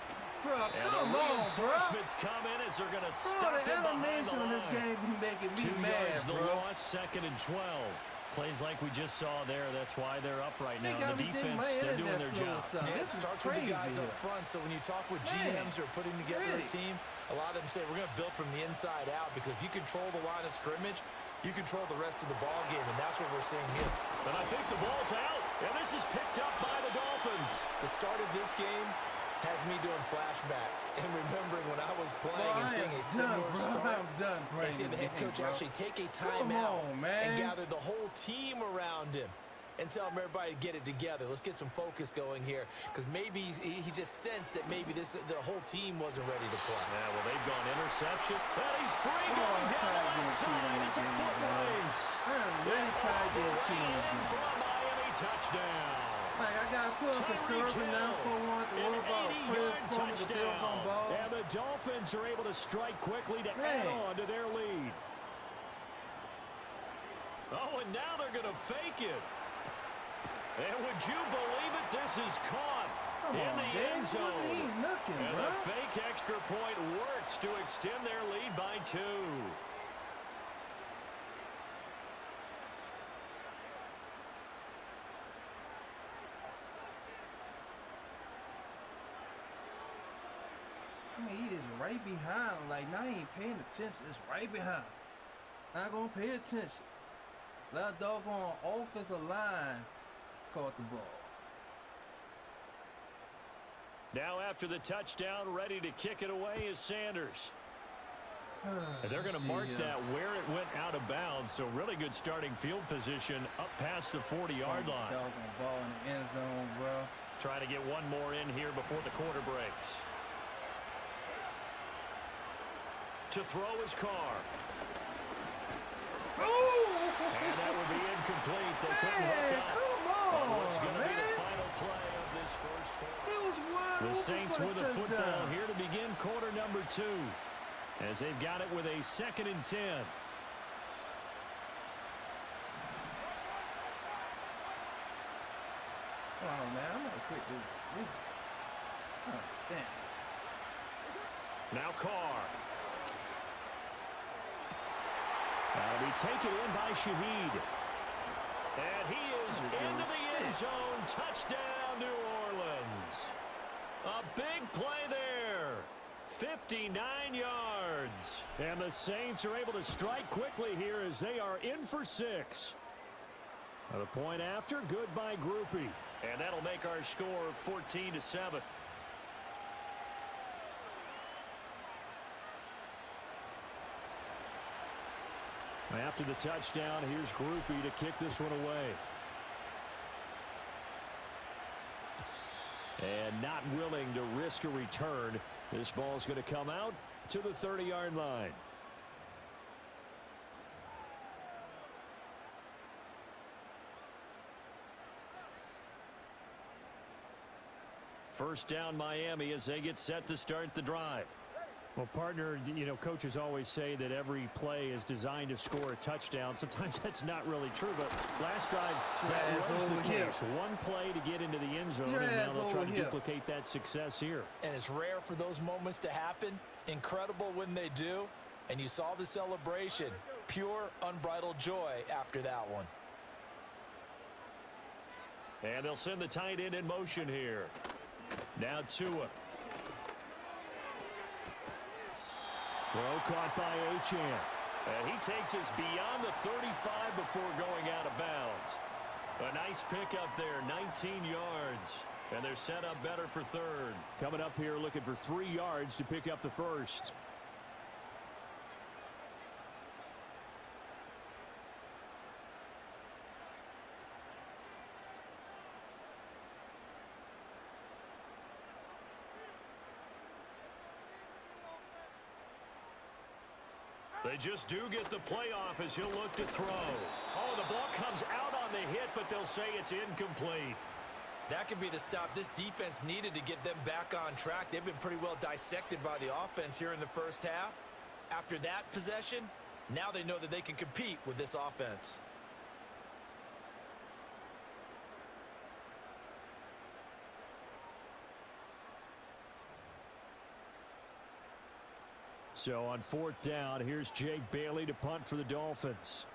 Bro, and come the on, reinforcements come in as they're going to stop him behind the line. In this game be making me 2 mad, yards the bro. loss, 2nd and 12. Plays like we just saw there. That's why they're up right now. The defense, they're doing their job. Yeah, it starts with the guys up front. So when you talk with GMs who are putting together a team, a lot of them say we're going to build from the inside out, because if you control the line of scrimmage, you control the rest of the ball game, and that's what we're seeing here. And I think the ball's out, and this is picked up by the Dolphins. The start of this game has me doing flashbacks and remembering when I was playing and seeing a similar start. And seeing the head coach actually take a timeout and gather the whole team around him and tell him everybody to get it together. Let's get some focus going here, because maybe he just sensed that maybe the whole team wasn't ready to play. Yeah, well, they've gone interception. And he's free going down the left side. It's a foot race. I'm really tired of getting cheese. For a Miami touchdown. Like, I got to put up a serving now for one to worry about touchdown. And the Dolphins are able to strike quickly to add on to their lead. Oh, and now they're going to fake it. And would you believe it? This is caught in the end zone. And the fake extra point works to extend their lead by 2. Shaheed is right behind. Like, now he ain't paying attention. It's right behind. Not gonna pay attention. That doggone offensive line caught the ball. Now after the touchdown, ready to kick it away is Sanders. And they're going to mark that where it went out of bounds. So really good starting field position up past the 40-yard line. Doggone ball in the end zone, bro. Trying to get one more in here before the quarter breaks. To throw his car. And that will be incomplete. They couldn't hook up. Come on, What's going to be the man. final play of this first quarter? It was wide The open Saints for the with a football touchdown. here to begin quarter number 2. As they've got it with a 2nd and 10. Oh, man, I'm going to quit this business. I don't understand this. Now Carr. That'll be taken in by Shaheed. And he is into the end zone. Touchdown, New Orleans. A big play there. 59 yards. And the Saints are able to strike quickly here as they are in for 6. The point after, good by Groupie. And that'll make our score 14-7. After the touchdown, here's Groupie to kick this one away. And not willing to risk a return. This ball's going to come out to the 30-yard line. First down, Miami, as they get set to start the drive. Well, partner, you know, coaches always say that every play is designed to score a touchdown. Sometimes that's not really true, but last time that was the case. One play to get into the end zone, and now they'll try to duplicate that success here. And it's rare for those moments to happen. Incredible when they do. And you saw the celebration. Pure, unbridled joy after that one. And they'll send the tight end in motion here. Now Tua. Throw caught by Achane. And he takes us beyond the 35 before going out of bounds. A nice pickup there, 19 yards. And they're set up better for third. Coming up here looking for 3 yards to pick up the first. They just do get the playoff as he'll look to throw. Oh, the ball comes out on the hit, but they'll say it's incomplete. That could be the stop this defense needed to get them back on track. They've been pretty well dissected by the offense here in the first half. After that possession, now they know that they can compete with this offense. So on 4th down, here's Jake Bailey to punt for the Dolphins.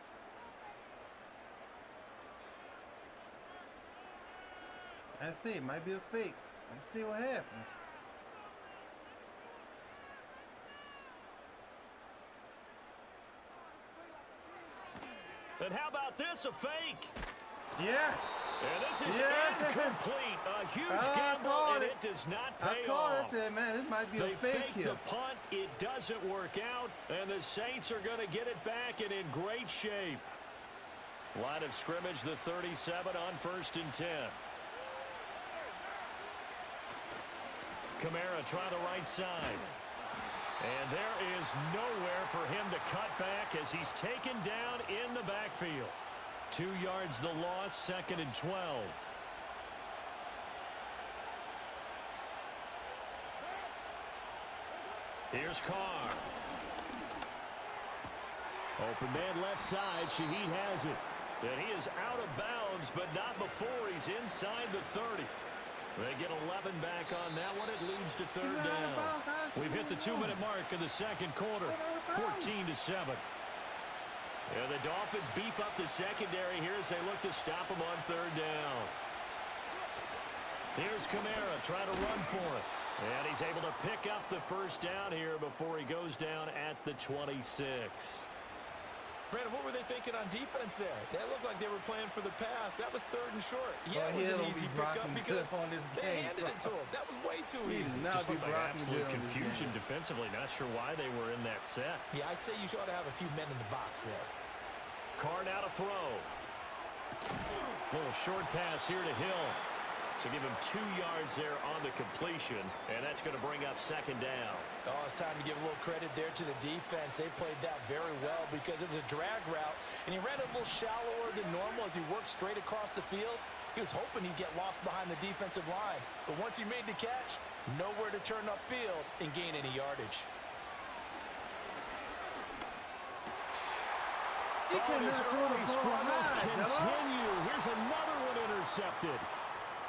Let's see. It might be a fake. Let's see what happens. And how about this, a fake? Yes. And this is Yeah. incomplete. A huge I gamble, called and it. it does not I pay called it. I off. said, man, this might be They a fake fake here. the punt. It doesn't work out, and the Saints are going to get it back and in great shape. Line of scrimmage, the 37 on 1st and 10. Kamara try the right side. And there is nowhere for him to cut back as he's taken down in the backfield. 2 yards the loss, 2nd and 12. Here's Carr. Open man left side. Shaheed has it. And he is out of bounds, but not before he's inside the 30. They get 11 back on that one. It leads to 3rd down. We've hit the 2-minute mark of the 2nd quarter. 14-7. And the Dolphins beef up the secondary here as they look to stop him on 3rd down. Here's Kamara trying to run for it. And he's able to pick up the first down here before he goes down at the 26. Brandon, what were they thinking on defense there? They looked like they were playing for the pass. That was 3rd and short. Yeah, it was an easy pickup because they handed it to him. That was way too easy. Just looked like absolute confusion defensively. Not sure why they were in that set. Yeah, I'd say you ought to have a few men in the box there. Carr now to throw. Little short pass here to Hill. So give him 2 yards there on the completion, and that's going to bring up 2nd down. Oh, it's time to give a little credit there to the defense. They played that very well because it was a drag route, and he ran a little shallower than normal as he worked straight across the field. He was hoping he'd get lost behind the defensive line, but once he made the catch, nowhere to turn upfield and gain any yardage. His early struggles continue. Here's another one intercepted.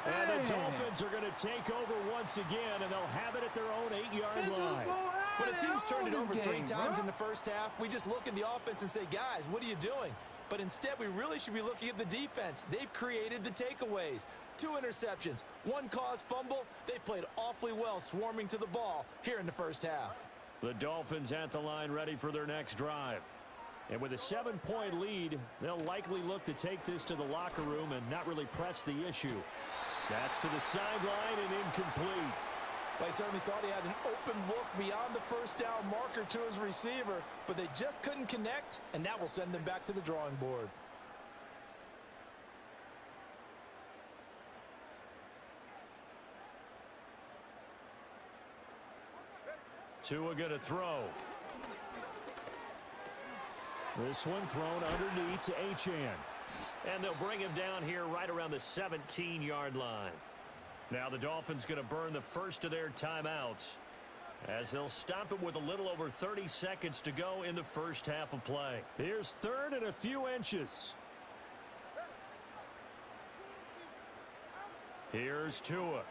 And the Dolphins are going to take over once again, and they'll have it at their own 8-yard line. When a team's turned it over 3 times in the first half, we just look at the offense and say, guys, what are you doing? But instead, we really should be looking at the defense. They've created the takeaways. 2 interceptions, 1 caused fumble. They played awfully well swarming to the ball here in the first half. The Dolphins at the line ready for their next drive. And with a 7-point lead, they'll likely look to take this to the locker room and not really press the issue. That's to the sideline and incomplete. I certainly thought he had an open look beyond the first down marker to his receiver, but they just couldn't connect, and that will send them back to the drawing board. Tua going to throw. This one thrown underneath to Achane. And they'll bring him down here right around the 17-yard line. Now the Dolphins going to burn the first of their timeouts as they'll stop it with a little over 30 seconds to go in the first half of play. Here's 3rd and a few inches. Here's Tua.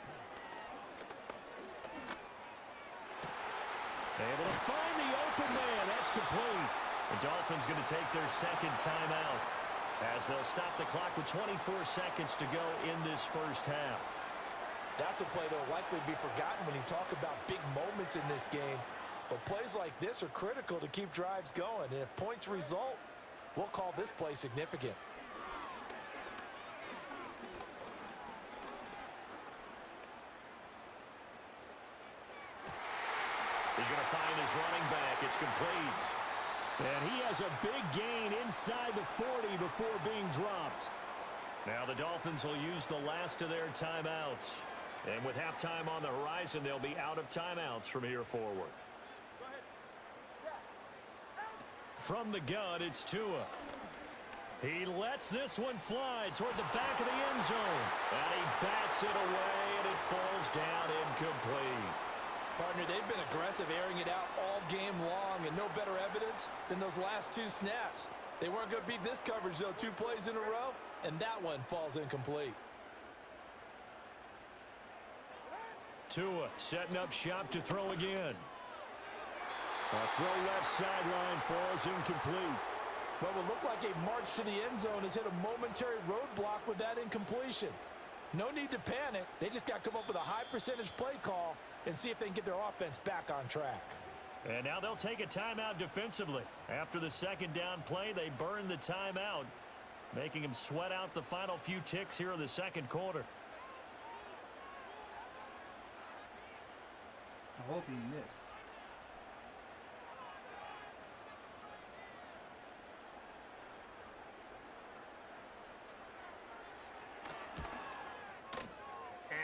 Able to find the open man. That's complete. The Dolphins going to take their 2nd timeout as they'll stop the clock with 24 seconds to go in this first half. That's a play that will likely be forgotten when you talk about big moments in this game. But plays like this are critical to keep drives going. And if points result, we'll call this play significant. He's going to find his running back. It's complete. And he has a big gain inside the 40 before being dropped. Now the Dolphins will use the last of their timeouts. And with halftime on the horizon, they'll be out of timeouts from here forward. From the gun, it's Tua. He lets this one fly toward the back of the end zone. And he bats it away, and it falls down incomplete. Partner, they've been aggressive, airing it out all game long, and no better evidence than those last 2 snaps. They weren't going to beat this coverage, though, 2 plays in a row, and that one falls incomplete. Tua setting up shop to throw again. A throw left sideline falls incomplete. What would look like a march to the end zone has hit a momentary roadblock with that incompletion. No need to panic. They just got to come up with a high percentage play call and see if they can get their offense back on track. And now they'll take a timeout defensively. After the 2nd down play, they burn the timeout, making them sweat out the final few ticks here in the 2nd quarter. I hope you miss.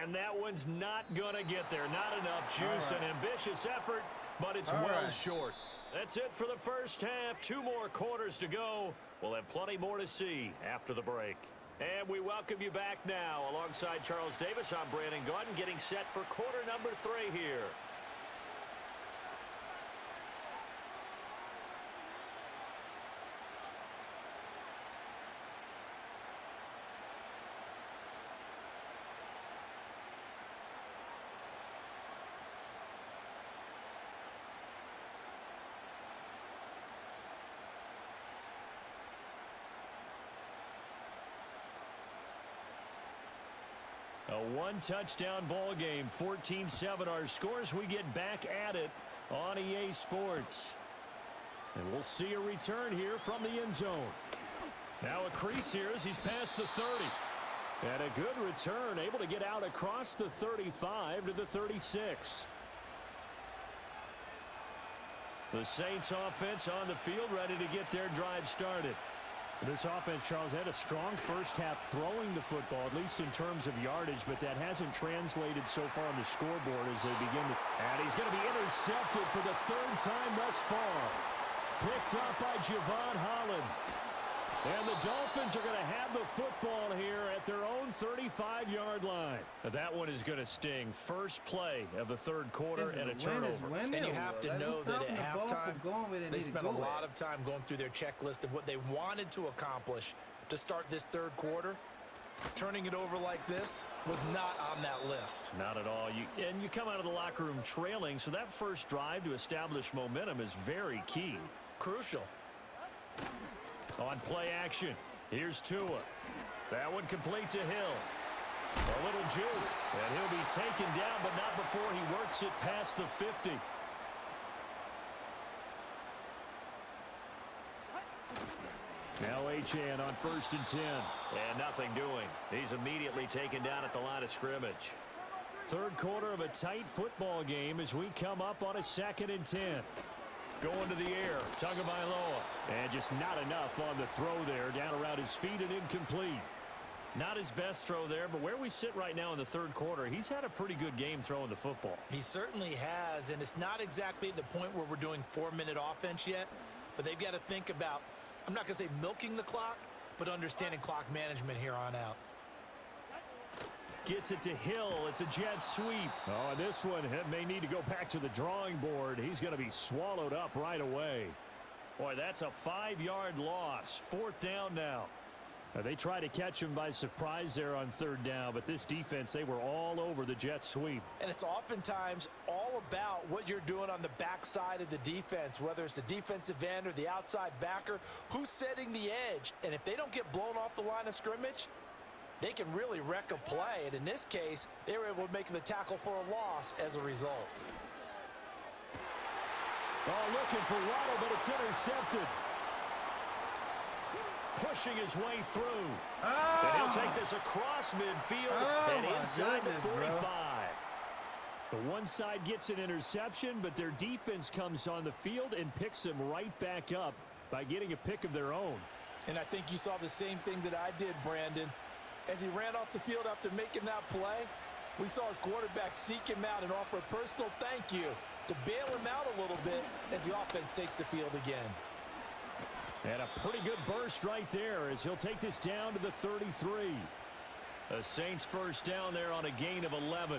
And that one's not going to get there. Not enough juice. An ambitious effort, but it's well short. That's it for the first half. 2 more quarters to go. We'll have plenty more to see after the break. And we welcome you back now. Alongside Charles Davis, I'm Brandon Gordon, getting set for quarter number 3 here. A one-touchdown ball game, 14-7 our scores. We get back at it on EA Sports. And we'll see a return here from the end zone. Now a crease here as he's past the 30. And a good return, able to get out across the 35 to the 36. The Saints offense on the field, ready to get their drive started. This offense, Charles, had a strong first half throwing the football, at least in terms of yardage, but that hasn't translated so far on the scoreboard as they begin to. And he's going to be intercepted for the third time thus far. Picked up by Javon Holland. And the Dolphins are going to have the football here at their own 35-yard line. Now that one is going to sting. First play of the third quarter and a turnover. And you have to know that at halftime, they spent a lot of time going through their checklist of what they wanted to accomplish to start this third quarter. Turning it over like this was not on that list. Not at all. You come out of the locker room trailing, so that first drive to establish momentum is very key. Crucial. On play action, here's Tua. That one complete to Hill. A little juke, and he'll be taken down, but not before he works it past the 50. Now Achane on 1st and 10. And nothing doing. He's immediately taken down at the line of scrimmage. Third quarter of a tight football game as we come up on a 2nd and 10. Going to the air, Tagovailoa. And just not enough on the throw there. Down around his feet and incomplete. Not his best throw there, but where we sit right now in the third quarter, he's had a pretty good game throwing the football. He certainly has, and it's not exactly at the point where we're doing 4-minute offense yet, but they've got to think about, I'm not going to say milking the clock, but understanding clock management here on out. Gets it to Hill. It's a jet sweep. Oh, this one may need to go back to the drawing board. He's going to be swallowed up right away. Boy, that's a 5-yard loss. 4th down now. They try to catch him by surprise there on 3rd down, but this defense, they were all over the jet sweep. And it's oftentimes all about what you're doing on the backside of the defense, whether it's the defensive end or the outside backer, who's setting the edge. And if they don't get blown off the line of scrimmage, they can really wreck a play. And in this case, they were able to make the tackle for a loss as a result. Oh, looking for Waddle, but it's intercepted. Pushing his way through. And he'll take this across midfield and inside the 45. The one side gets an interception, but their defense comes on the field and picks them right back up by getting a pick of their own. And I think you saw the same thing that I did, Brandon. As he ran off the field after making that play, we saw his quarterback seek him out and offer a personal thank you to bail him out a little bit as the offense takes the field again. And a pretty good burst right there as he'll take this down to the 33. The Saints first down there on a gain of 11.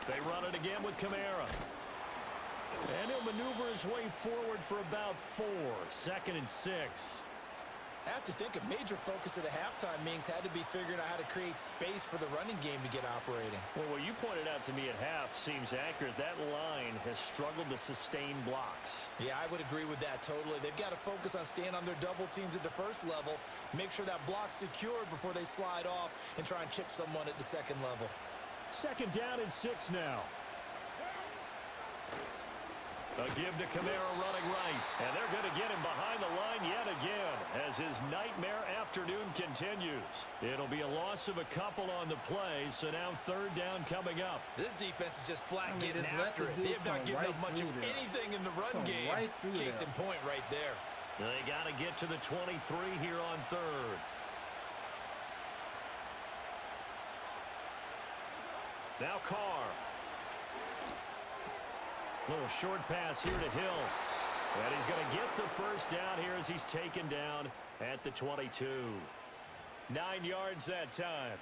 They run it again with Kamara. And he'll maneuver his way forward for about 4. 2nd and 6. I have to think a major focus at the halftime meetings had to be figuring out how to create space for the running game to get operating. Well, what you pointed out to me at half seems accurate. That line has struggled to sustain blocks. Yeah, I would agree with that totally. They've got to focus on staying on their double teams at the first level, make sure that block's secured before they slide off and try and chip someone at the second level. 2nd down and 6 now. A give to Kamara running right. And they're going to get him behind the line yet again as his nightmare afternoon continues. It'll be a loss of a couple on the play, so now 3rd down coming up. This defense is just flat getting after it. They have not given up much of anything in the run game. Case in point right there. They got to get to the 23 here on 3rd. Now Carr. Little short pass here to Hill. And he's going to get the first down here as he's taken down at the 22. 9 yards that time.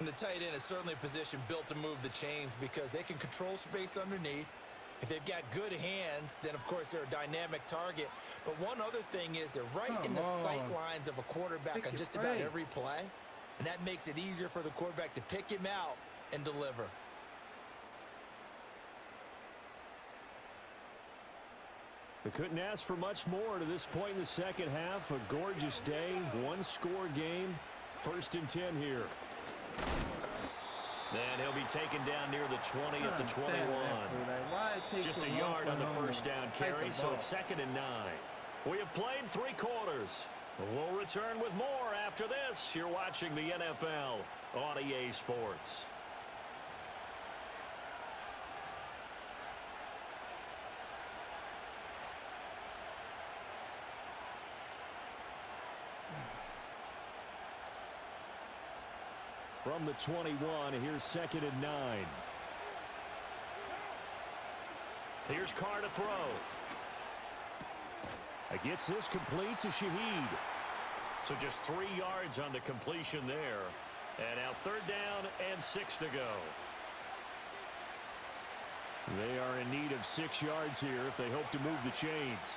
And the tight end is certainly a position built to move the chains because they can control space underneath. If they've got good hands, then of course they're a dynamic target. But one other thing is they're right in the sight lines of a quarterback on just about every play. And that makes it easier for the quarterback to pick him out and deliver. We couldn't ask for much more to this point in the second half. A gorgeous day, one-score game. 1st and 10 here. Then he'll be taken down near the 20 at the 21. Just a yard on the first down carry, so it's 2nd and 9. We have played 3 quarters. We'll return with more after this. You're watching the NFL on EA Sports. From the 21, here's 2nd and 9. Here's Carr to throw. Gets this complete to Shaheed. So just 3 yards on the completion there. And now 3rd down and 6 to go. They are in need of 6 yards here if they hope to move the chains.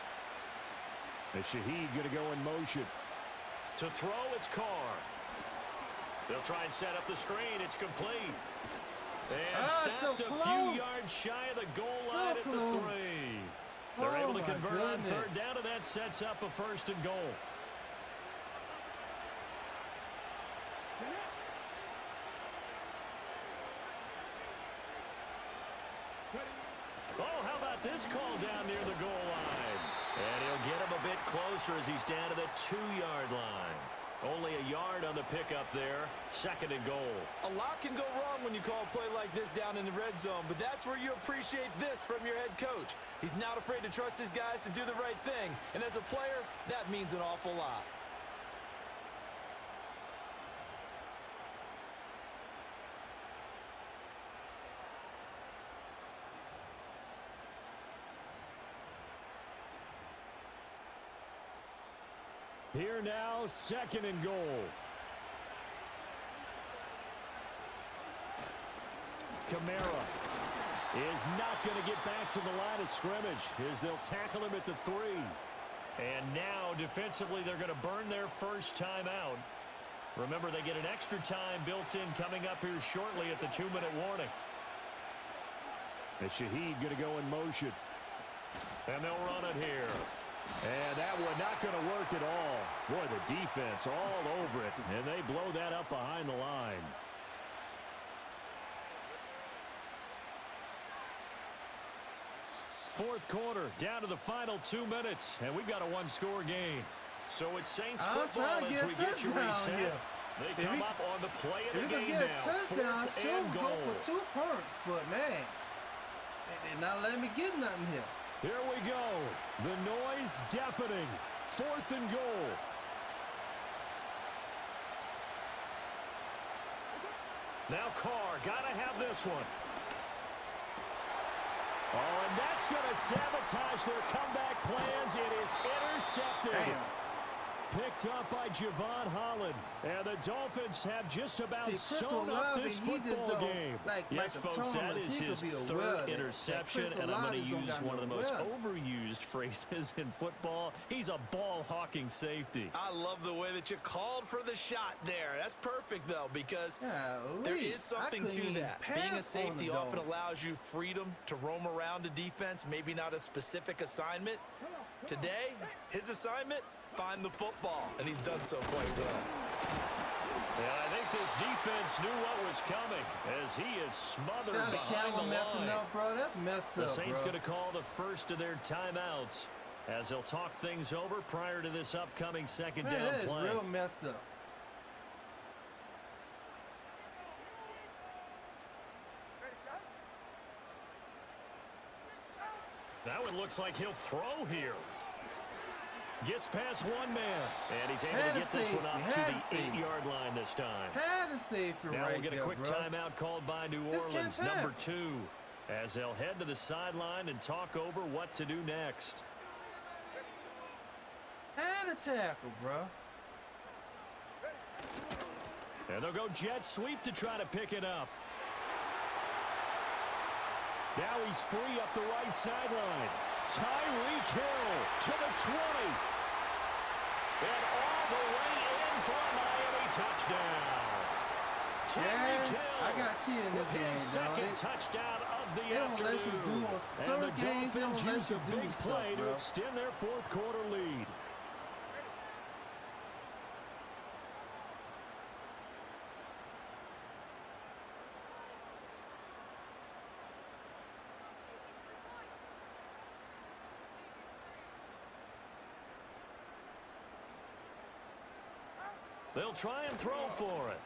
As Shaheed going to go in motion. To throw, it's Carr. They'll try and set up the screen. It's complete. And stopped so a few yards shy of the goal line at the 3. They're able to convert on 3rd down, and that sets up a 1st and goal. Oh, how about this call down near the goal line? And he'll get him a bit closer as he's down to the 2-yard line. Only a yard on the pickup there. 2nd and goal. A lot can go wrong when you call a play like this down in the red zone, but that's where you appreciate this from your head coach. He's not afraid to trust his guys to do the right thing, and as a player, that means an awful lot. Here now, 2nd and goal. Kamara is not going to get back to the line of scrimmage as they'll tackle him at the 3. And now, defensively, they're going to burn their first timeout. Remember, they get an extra time built in coming up here shortly at the 2-minute warning. And Shaheed going to go in motion. And they'll run it here. And that one not going to work at all. Boy, the defense all over it. And they blow that up behind the line. Fourth quarter, down to the final 2 minutes. And we've got a one-score game. So it's Saints football as we get you reset. Here. They come up on the play of the game now. now. If you can get a touchdown, 4th sure, and go goal. for 2 points. But, man, they're not letting me get nothing here. Here we go. The noise deafening. 4th and goal. Now Carr, gotta have this one. Oh, and that's gonna sabotage their comeback plans. It is intercepted. Damn. Picked up by Javon Holland. And the Dolphins have just about sewn up this football game. Yes, folks, that is his 3rd interception, and I'm going to use one of the most overused phrases in football. He's a ball-hawking safety. I love the way that you called for the shot there. That's perfect, though, because there is something to that. Being a safety often allows you freedom to roam around a defense, maybe not a specific assignment. Today, his assignment, find the football, and he's done so quite well. Yeah, I think this defense knew what was coming as he is smothered behind the line. Messing up, bro. That's messed up, The Saints bro. going to call the first of their timeouts as they'll talk things over prior to this upcoming 2nd down that play. That is real messed up. That one looks like he'll throw here. Gets past one man, and he's able to get this one up to the 8-yard line this time. Had a safety now right we'll get a quick timeout called by New Orleans, number 2, as they'll head to the sideline and talk over what to do next. Had a tackle, bro. And they'll go jet sweep to try to pick it up. Now he's free up the right sideline. Tyreek Hill to the 20. And all the way in for a Miami touchdown. Tyreek Hill. I got Chi in this with his game, dog. second touchdown of the They don't let you do afternoon. on And the certain games. They Dolphins don't let use you the do big stuff, play to bro. extend their fourth quarter lead. They'll try and throw for it.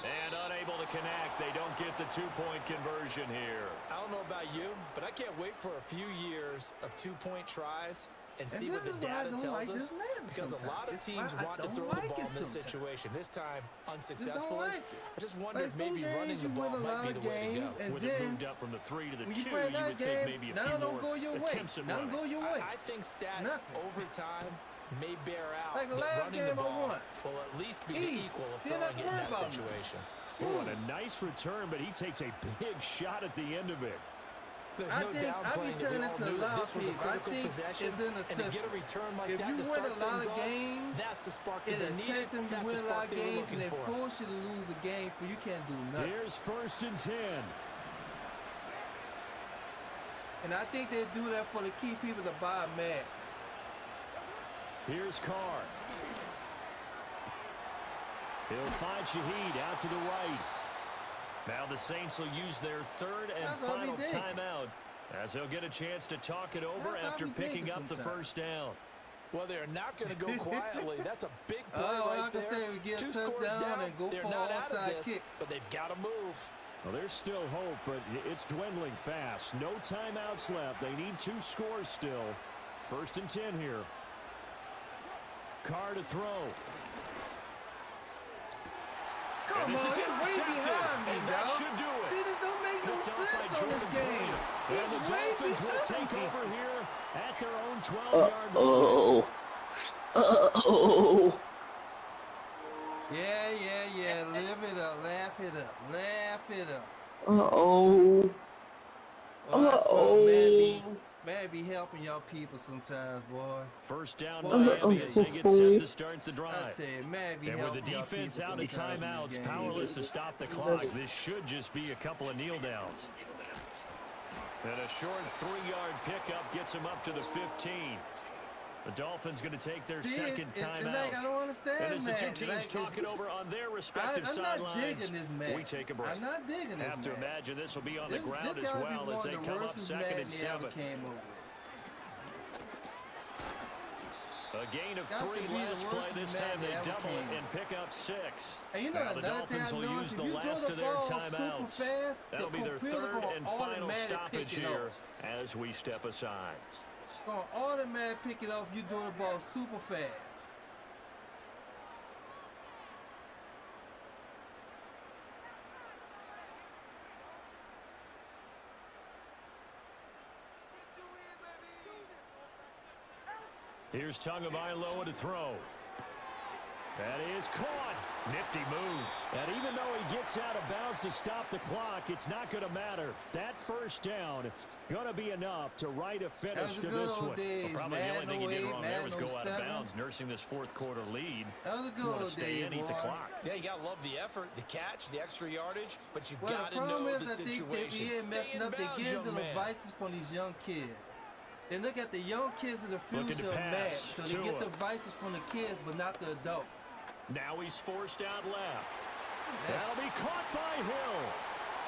And unable to connect. They don't get the two-point conversion here. I don't know about you, but I can't wait for a few years of two-point tries and see what the data tells us. Because a lot of teams want to throw the ball in this situation. This time, unsuccessfully. I just wonder if maybe running the ball might be the way to go. With it moved up from the 3 to the 2, you would think maybe a few more attempts at running. I think stats over time may bear out like the that last running game the ball I won. will at least be the equal of throwing it in that situation. Oh, and a nice return, but he takes a big shot at the end of it. There's no downplaying that we all knew that this was a critical possession, and to get a return like that to start things off, that's the spark that they needed. That's the spark they were looking for. And they force you to lose a game, for you can't do nothing. Here's 1st and 10. And I think they do that for to keep people to buy mad. Here's Carr. He'll find Shaheed out to the right. Now the Saints will use their 3rd and final timeout as they'll get a chance to talk it over after picking up the first down. Well, they're not going to go quietly. That's a big play right there. Say we get 2 a scores touchdown down, and go they're for not an out of onside this, kick. but they've got to move. Well, there's still hope, but it's dwindling fast. No timeouts left. They need 2 scores still. 1st and 10 here. Carr to throw. Come on, he's he's way behind me, and that should do it. See, this don't make no sense on this game. And the He's way Dolphins will take behind me. over here at their own 12-yard line. Yeah. Live it up. Laugh it up. Laugh it up. Man be helping y'all people sometimes, boy. First down, Boy, Miami as they get set to start the I drive. tell you, man be And with helping the y'all defense people out of sometimes in timeouts, this game. powerless to stop the clock, this should just be a couple of kneel downs. And a short 3-yard pickup gets him up to the 15. The Dolphins going to take their second timeout. Like, I don't understand, and as the two teams like, talking over on their respective sidelines, we take a break. I'm not digging this, Have to imagine this will be on the ground as well as they come up 2nd and 7. A gain of 3 last play. This time they double it and pick up 6. And you know, now the Dolphins will use the last of their timeouts. That'll be their 3rd and final stoppage here as we step aside. Gonna automatically pick it up if you do the ball super fast. Here's Tagovailoa to throw. That is caught. Nifty move. And even though he gets out of bounds to stop the clock, it's not going to matter. That first down going to be enough to write a finish to this one. Days, well, probably the only thing he did wrong there was go out of bounds, nursing this 4th quarter lead. That was a good you want to stay in, eat the clock. Yeah, you got to love the effort, the catch, the extra yardage, but you got to know the situation. Stay in bounds, they give the young man. advices from these young kids. They look at the young kids of the future of match, so they get the advices from the kids, but not the adults. Now he's forced out left. That'll be caught by Hill.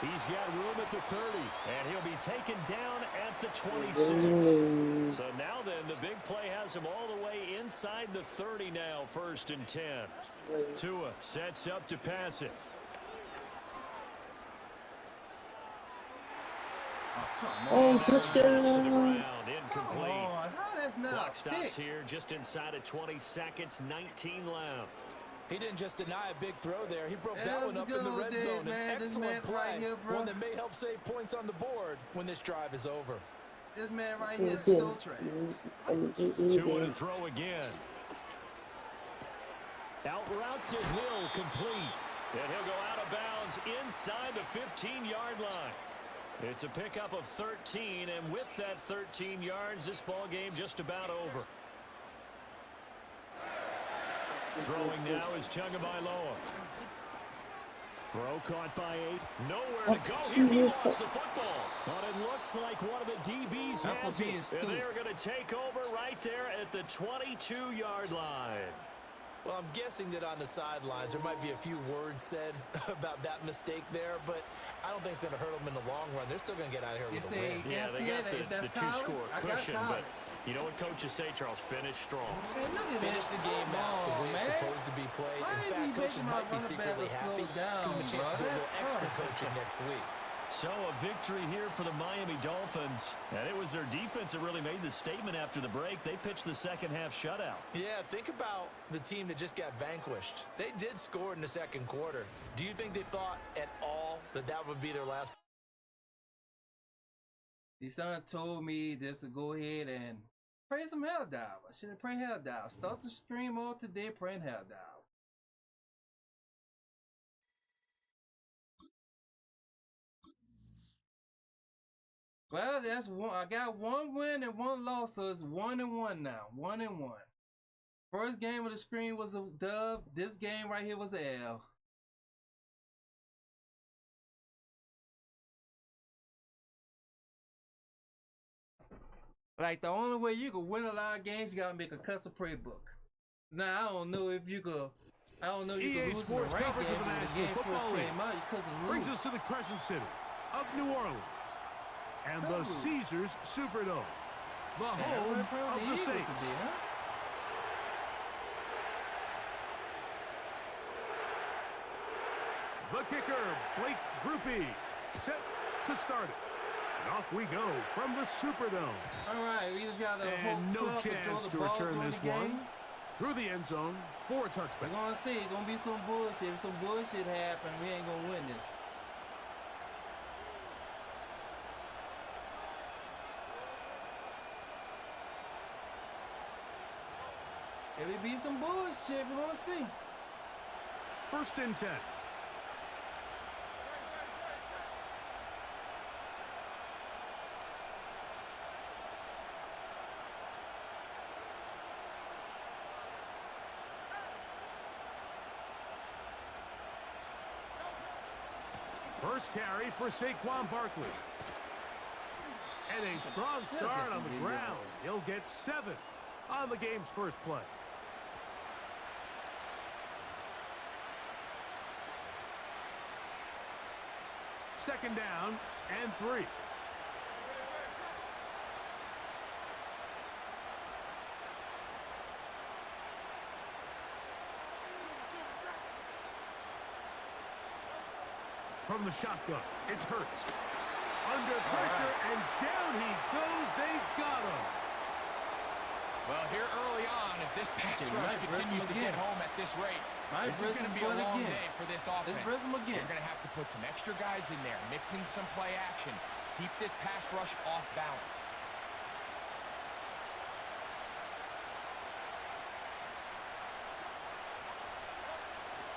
He's got room at the 30, and he'll be taken down at the 26. So now then, the big play has him all the way inside the 30 now, 1st and 10. Tua sets up to pass it. Touchdown! To the ground, incomplete. How that's not Clock stops here just inside of 20 seconds, 19 left. He didn't just deny a big throw there. He broke that one up in the red zone. An excellent play. Right here, one that may help save points on the board when this drive is over. This man right here is so trash. Tua to throw again. Out route to Hill, complete. And he'll go out of bounds inside the 15-yard line. It's a pickup of 13, and with that 13 yards, this ball game just about over. Throwing now is Tagovailoa. Throw caught by 8. Nowhere to go. He lost the football. But it looks like one of the DBs has it. And they're going to take over right there at the 22-yard line. Well, I'm guessing that on the sidelines there might be a few words said about that mistake there, but I don't think it's going to hurt them in the long run. They're still going to get out of here with a win. Yeah, they got the two-score cushion, but you know what coaches say, Charles? Finish strong. Finish the game out the way it's supposed to be played. In fact, coaches might be secretly happy. Gives them a chance to do a little extra coaching next week. So a victory here for the Miami Dolphins. And it was their defense that really made the statement after the break. They pitched the second-half shutout. Yeah, think about the team that just got vanquished. They did score in the second quarter. Do you think they thought at all that that would be their last? The son told me just to go ahead and pray some hell down. I should have prayed hell down. Start the stream all today praying hell down. Well, that's one. I got one win and one loss, so it's 1-1 now. 1-1. First game of the screen was a dub. This game right here was an L. Like, the only way you can win a lot of games, you gotta make a cuss and pray book. Now, I don't know if you could. I don't know if you could lose in the ranked games when the game first came out. You couldn't lose. Brings us to the Crescent City of New Orleans and the Caesars Superdome, the home of the Saints. Today, huh? The kicker, Blake Groupie, set to start it. And off we go from the Superdome. All right, we just got a And no chance to return this one. Through the end zone for a touchback. We're going to see. It's going to be some bullshit. If some bullshit happen, we ain't going to win this. If it be some bullshit, we're going to see. 1st and 10. First carry for Saquon Barkley. And a strong start on the ground. He'll get 7 on the game's first play. Second down and 3. From the shotgun, it's Hurts. Under pressure, and down he goes. They got him. Well, here early on, if this pass rush continues to get home at this rate, this is going to be a long day for this offense. They're going to have to put some extra guys in there, mixing some play action, keep this pass rush off balance.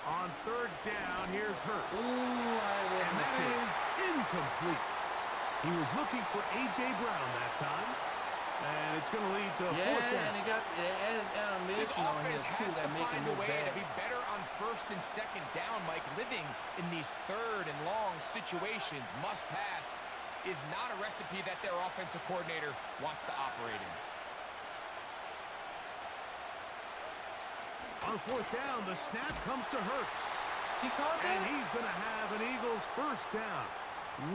On 3rd down, here's Hurts. And that is incomplete. He was looking for A.J. Brown that time. And it's going to lead to a 4th down. And it adds animation on here, too, that make it look bad. To be better on 1st and 2nd down, Mike. Living in these 3rd and long situations, must pass, is not a recipe that their offensive coordinator wants to operate in. On 4th down, the snap comes to Hurts. He caught that? And he's going to have an Eagles 1st down.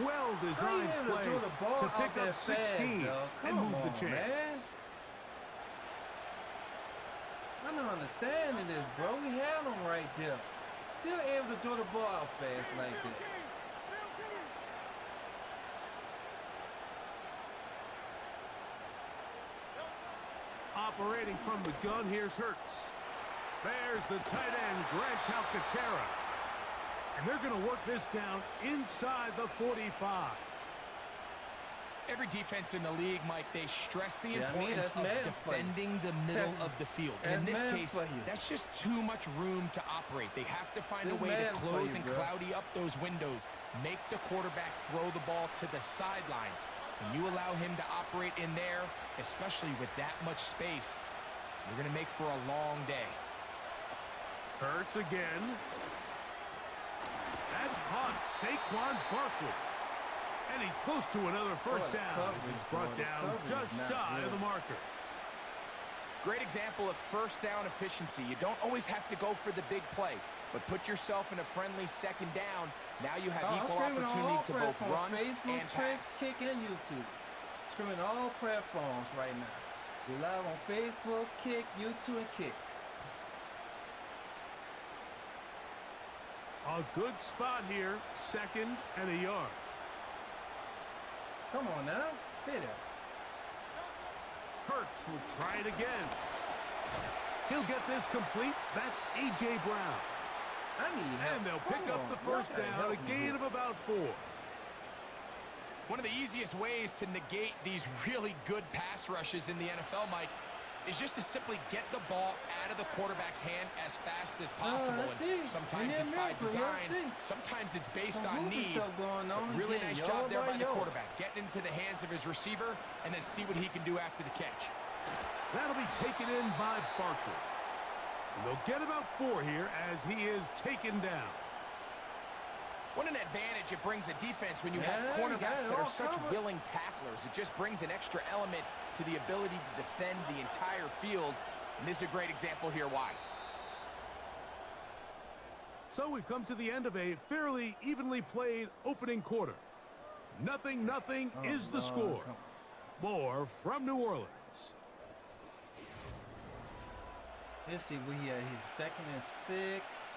Well-designed play to pick up 16 and move the chains. Man. I'm not understanding this, bro. We had him right there. Still able to throw the ball out fast like that. Operating from the gun, here's Hurts. There's the tight end, Grant Calcaterra. And they're going to work this down inside the 45. Every defense in the league, Mike, they stress the importance of defending the middle of the field. And in this case, that's just too much room to operate. They have to find a way to close and cloudy up those windows, make the quarterback throw the ball to the sidelines. When you allow him to operate in there, especially with that much space, you're going to make for a long day. Hurts again. That's caught. Saquon Barkley. And he's close to another first down. This is brought down just shy of the marker. Great example of first down efficiency. You don't always have to go for the big play, but put yourself in a friendly second down. Now you have equal opportunity to both run Facebook, and Twitch, pass. Kick, and YouTube. Screaming all platforms right now. We're live on Facebook, Kick, YouTube, and Kick. A good spot here. 2nd and a yard. Come on now. Stay there. Hurts will try it again. He'll get this complete. That's A.J. Brown. I need help. And they'll pick up the first down, a gain of about 4. One of the easiest ways to negate these really good pass rushes in the NFL, Mike, is just to simply get the ball out of the quarterback's hand as fast as possible. And sometimes it's by design, sometimes it's based on need. But really nice job there by the quarterback, getting into the hands of his receiver and then see what he can do after the catch. That'll be taken in by Barkley. And they'll get about 4 here as he is taken down. What an advantage it brings a defense when you have cornerbacks that are such willing tacklers. It just brings an extra element to the ability to defend the entire field. And this is a great example here why. So we've come to the end of a fairly evenly played opening quarter. 0-0 is the score. More from New Orleans. Let's see where he at. He's 2nd and 6.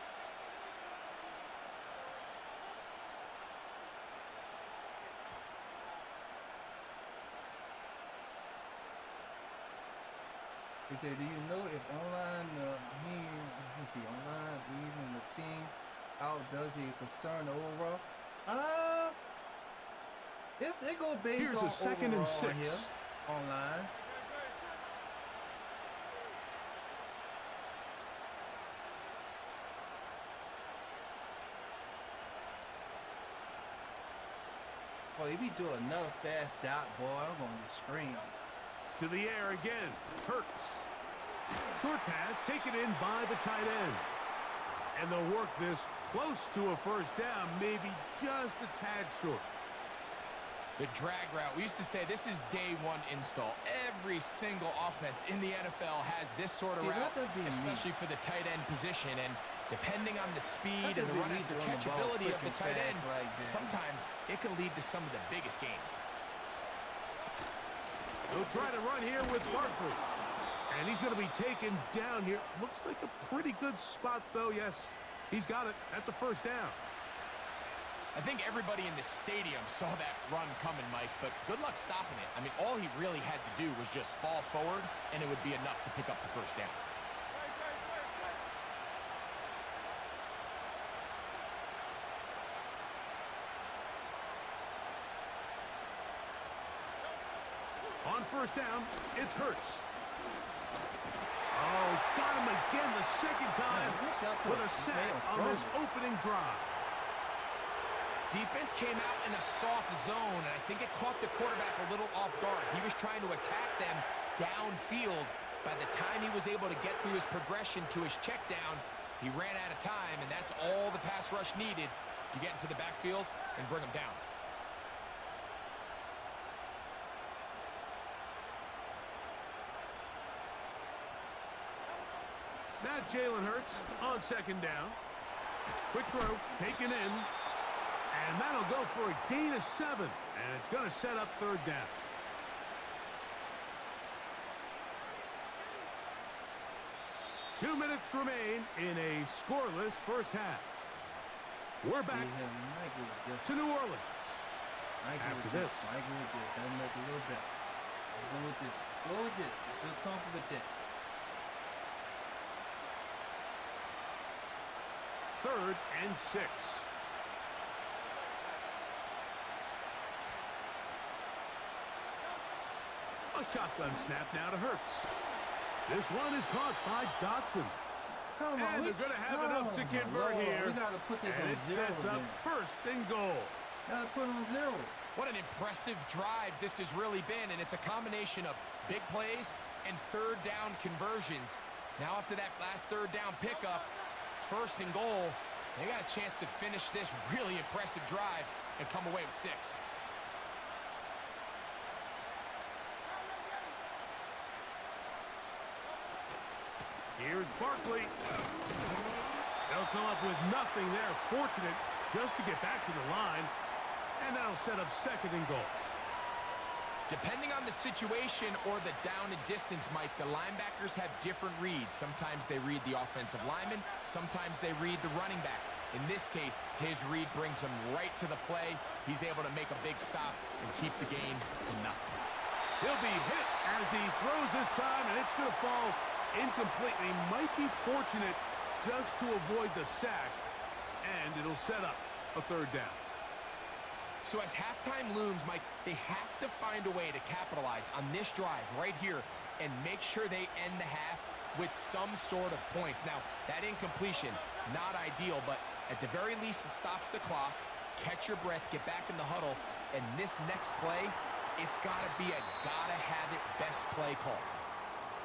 He said, do you know if online, online, even the team out does it concern the overall? It go based Here's on a 2nd and 6 here, online. Oh, if you do another fast dot, boy, I'm gonna get screamed. To the air again. Hurts. Short pass taken in by the tight end. And they'll work this close to a first down, maybe just a tad short. The drag route. We used to say this is day one install. Every single offense in the NFL has this sort of route, especially for the tight end position. And depending on the speed and the run after catchability of the tight end, sometimes it can lead to some of the biggest gains. They'll try to run here with Barkley. And he's going to be taken down here. Looks like a pretty good spot, though. Yes, he's got it. That's a first down. I think everybody in the stadium saw that run coming, Mike, but good luck stopping it. I mean, all he really had to do was just fall forward, and it would be enough to pick up the first down. On first down, it's Hurts. Oh, got him again the second time with a sack on this opening drive. Defense came out in a soft zone, and I think it caught the quarterback a little off guard. He was trying to attack them downfield. By the time he was able to get through his progression to his check down, he ran out of time, and that's all the pass rush needed to get into the backfield and bring him down. Now Jalen Hurts on second down. Quick throw, taken in. And that'll go for a gain of 7. And it's going to set up third down. Two minutes remain in a scoreless first half. We're back to New Orleans. After this. I agree with this. That'll make a little better. Let's go with this. Let's go with this. I feel comfortable with that. 3rd and 6. A shotgun snap now to Hurts. This one is caught by Dotson. Come on, and they're going to have enough to convert here. We got to put this and on it zero. Sets up first and goal. Got to put it on 0. What an impressive drive this has really been, and it's a combination of big plays and third down conversions. Now after that last third down pickup, it's 1st and goal, They got a chance to finish this really impressive drive and come away with 6. Here's Barkley. They'll come up with nothing there. Fortunate just to get back to the line. And that'll set up 2nd and goal. Depending on the situation or the down and distance, Mike, the linebackers have different reads. Sometimes they read the offensive lineman. Sometimes they read the running back. In this case, his read brings him right to the play. He's able to make a big stop and keep the game to nothing. He'll be hit as he throws this time, and it's going to fall incomplete. He might be fortunate just to avoid the sack, and it'll set up a 3rd down. So as halftime looms, Mike, they have to find a way to capitalize on this drive right here and make sure they end the half with some sort of points. Now, that incompletion, not ideal, but at the very least, it stops the clock. Catch your breath, get back in the huddle, and this next play, it's got to be a gotta-have-it best play call.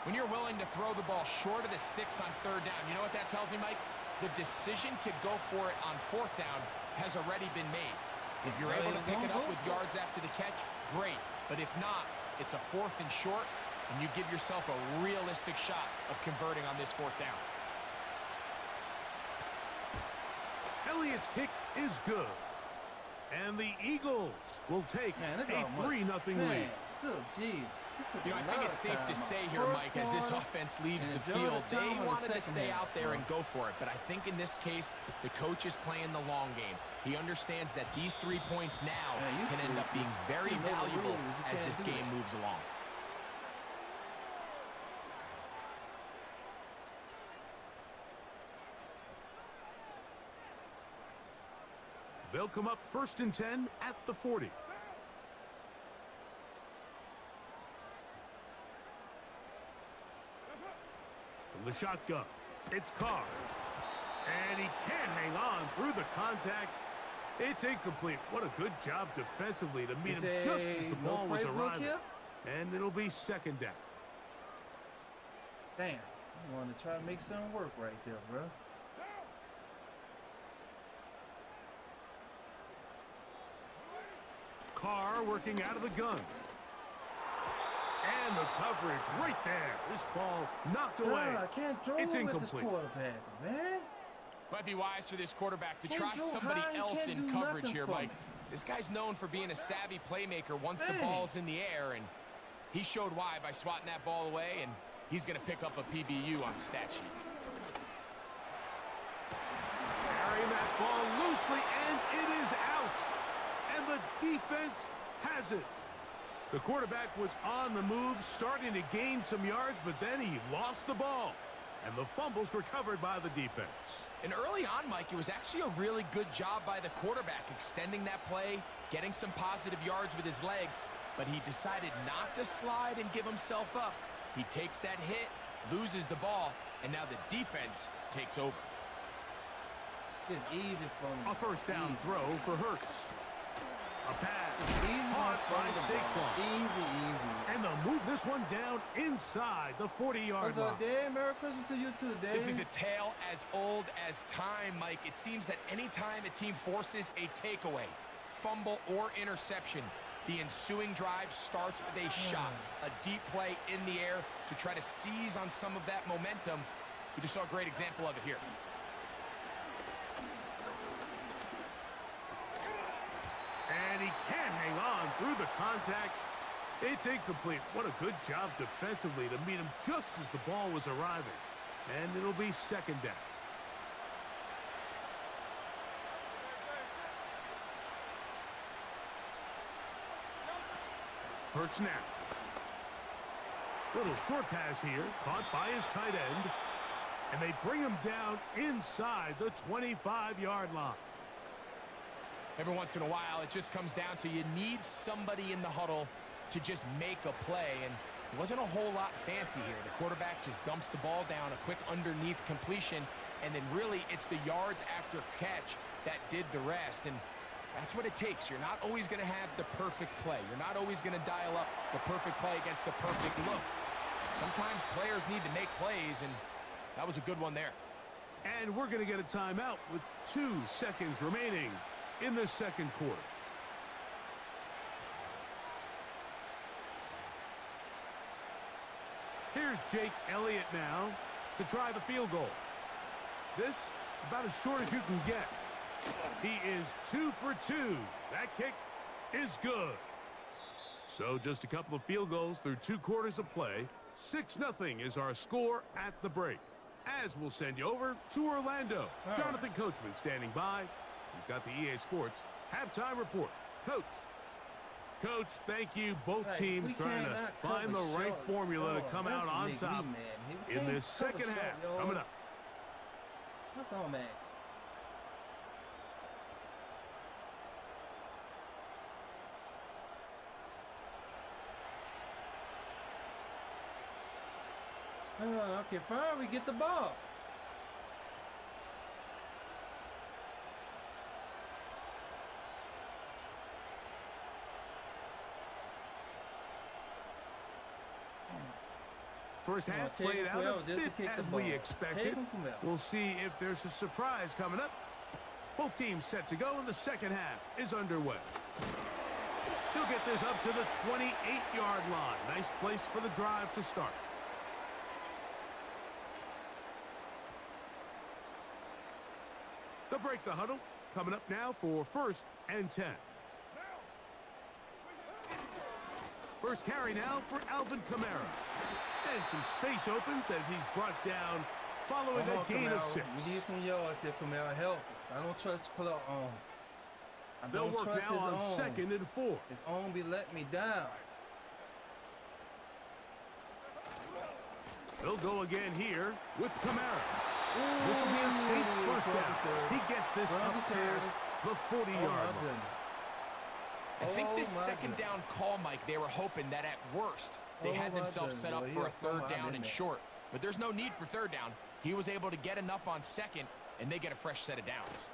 When you're willing to throw the ball short of the sticks on 3rd down, you know what that tells me, Mike? The decision to go for it on 4th down has already been made. If you're able to pick it up with yards after the catch, great. But if not, it's a 4th and short, and you give yourself a realistic shot of converting on this 4th down. Elliott's kick is good. And the Eagles will take a 3-0 lead. Oh, jeez. You know, I think it's safe to say here, Mike, as this offense leaves the field, they wanted to stay out there and go for it. But I think in this case, the coach is playing the long game. He understands that these 3 points now can end up being very valuable as this game moves along. They'll come up 1st and 10 at the 40. From the shotgun, it's Carr. And he can't hang on through the contact. It's incomplete. What a good job defensively to meet him just as the ball was arriving. And it'll be 2nd down. Damn. I want to try to make something work right there, bro. Carr working out of the gun. And the coverage right there. This ball knocked away. I can't throw it's it incomplete. with this quarterback, man. Might be wise for this quarterback to try somebody else in coverage here, Mike. This guy's known for being a savvy playmaker once the ball's in the air, and he showed why by swatting that ball away, and he's going to pick up a PBU on the stat sheet. Carrying that ball loosely, and it is out. And the defense has it. The quarterback was on the move, starting to gain some yards, but then he lost the ball. And the fumble's recovered by the defense. And early on, Mike, it was actually a really good job by the quarterback, extending that play, getting some positive yards with his legs, but he decided not to slide and give himself up. He takes that hit, loses the ball, and now the defense takes over. It's easy for him. A 1st down throw for Hurts. A pass. Easy caught by Saquon. Easy. And they'll move this one down inside the 40-yard line. Dan? Merry Christmas to you too, Dan. This is a tale as old as time, Mike. It seems that any time a team forces a takeaway, fumble, or interception, the ensuing drive starts with a shot, a deep play in the air to try to seize on some of that momentum. We just saw a great example of it here. And he can't hang on through the contact. It's incomplete. What a good job defensively to meet him just as the ball was arriving. And it'll be 2nd down. Hurts now. Little short pass here, caught by his tight end. And they bring him down inside the 25-yard line. Every once in a while, it just comes down to you need somebody in the huddle to just make a play, and it wasn't a whole lot fancy here. The quarterback just dumps the ball down, a quick underneath completion, and then really it's the yards after catch that did the rest, and that's what it takes. You're not always going to have the perfect play. You're not always going to dial up the perfect play against the perfect look. Sometimes players need to make plays, and that was a good one there. And we're going to get a timeout with 2 seconds remaining in the second quarter. Here's Jake Elliott now to try the field goal. This about as short as you can get. He is 2 for 2. That kick is good. So just a couple of field goals through 2 quarters of play. 6-0 is our score at the break. As we'll send you over to Orlando. Jonathan Coachman standing by. He's got the EA Sports halftime report. Coach, thank you. Both teams trying to find the right formula to come out on top in this second half. Coming up. What's on, Max? Okay, fine. We get the ball. First half played out a bit as we expected. We'll see if there's a surprise coming up. Both teams set to go, and the second half is underway. He'll get this up to the 28-yard line. Nice place for the drive to start. They'll break the huddle. Coming up now for 1st and 10. First carry now for Alvin Kamara. And some space opens as he's brought down following a gain of 6. We need some yards here, Kamara. Help us. I don't trust Clark. They'll work now on 2nd and 4. His own be letting me down. They'll go again here with Kamara. This will be a Saints first down. He gets this up past the 40-yard line. I think this second down call, Mike, they were hoping that at worst they had themselves set up for a 3rd down and short. But there's no need for 3rd down. He was able to get enough on 2nd, and they get a fresh set of downs.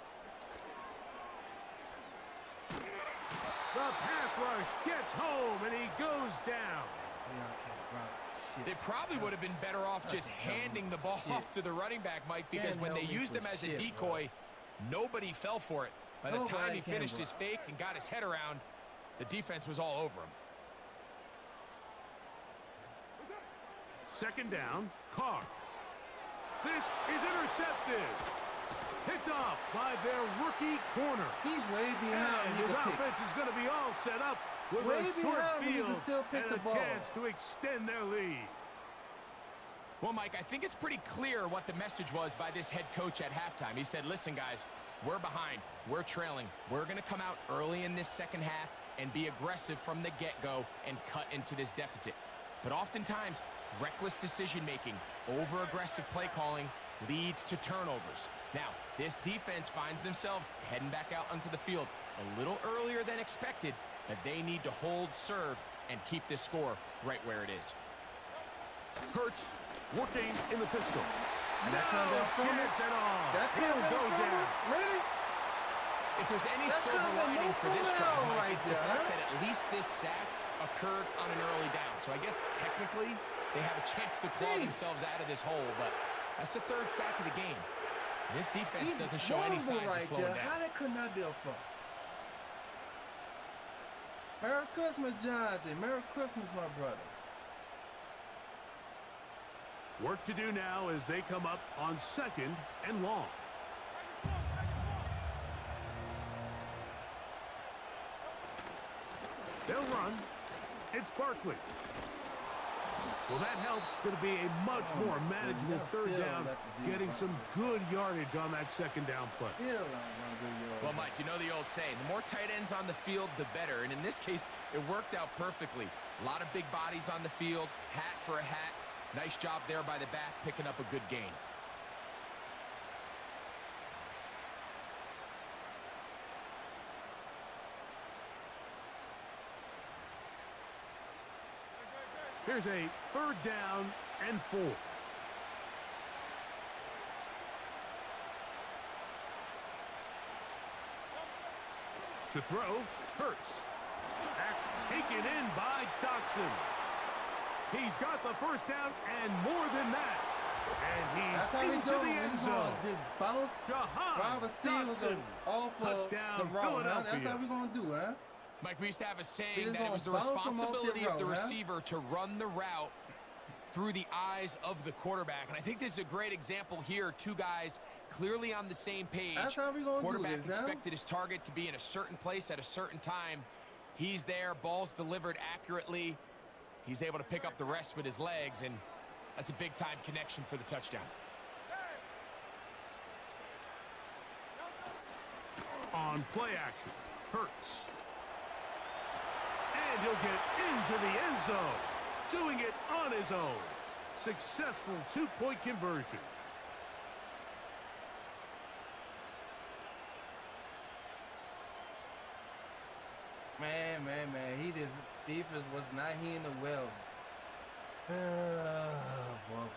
The pass rush gets home, and he goes down. They probably would have been better off just handing the ball off to the running back, Mike, because when they used him as a decoy, nobody fell for it. By the time he finished his fake and got his head around, the defense was all over him. 2nd down, Carr. This is intercepted. Picked off by their rookie corner. He's way behind. And his offense is going to be all set up with a short field and a chance to extend their lead. Well, Mike, I think it's pretty clear what the message was by this head coach at halftime. He said, listen, guys, we're behind. We're trailing. We're going to come out early in this second half and be aggressive from the get-go and cut into this deficit. But oftentimes, reckless decision-making, over-aggressive play calling leads to turnovers. Now, this defense finds themselves heading back out onto the field a little earlier than expected, but they need to hold serve and keep this score right where it is. Hurts working in the pistol. No chance at all. He'll go down. Really? If there's any silver lining for this drive, Mike, it's the fact that at least this sack occurred on an early down. So I guess technically they have a chance to claw themselves out of this hole, but that's the 3rd sack of the game. And this defense doesn't show any signs of slowing down. How that could not be a fault? Merry Christmas, Jonathan. Merry Christmas, my brother. Work to do now as they come up on 2nd and long. They'll run. It's Barkley. Well, that helps. It's going to be a much more manageable 3rd down, getting some good yardage on that 2nd down play. Well, Mike, you know the old saying, the more tight ends on the field, the better. And in this case, it worked out perfectly. A lot of big bodies on the field, hat for a hat. Nice job there by the back, picking up a good gain. Here's a 3rd down and 4. To throw, Hurts. That's taken in by Dotson. He's got the 1st down and more than that. And That's how we he's do into the it. end He's zone. gonna just bounce wide receivers Dotson. off of Touchdown, the route, huh? That's Philadelphia. how we gonna do, huh? Mike, we used to have a We saying just that it gonna was the bounce 'em off the responsibility of the route, huh? receiver to run the route through the eyes of the quarterback. And I think this is a great example here. Two guys clearly on the same page. That's how we gonna do Quarterback this, huh? expected his target to be in a certain place at a certain time. He's there, ball's delivered accurately. He's able to pick up the rest with his legs, and that's a big-time connection for the touchdown. On play action, Hurts. And he'll get into the end zone. Doing it on his own. Successful two-point conversion. Man. He just defense was not hitting the well. Boy.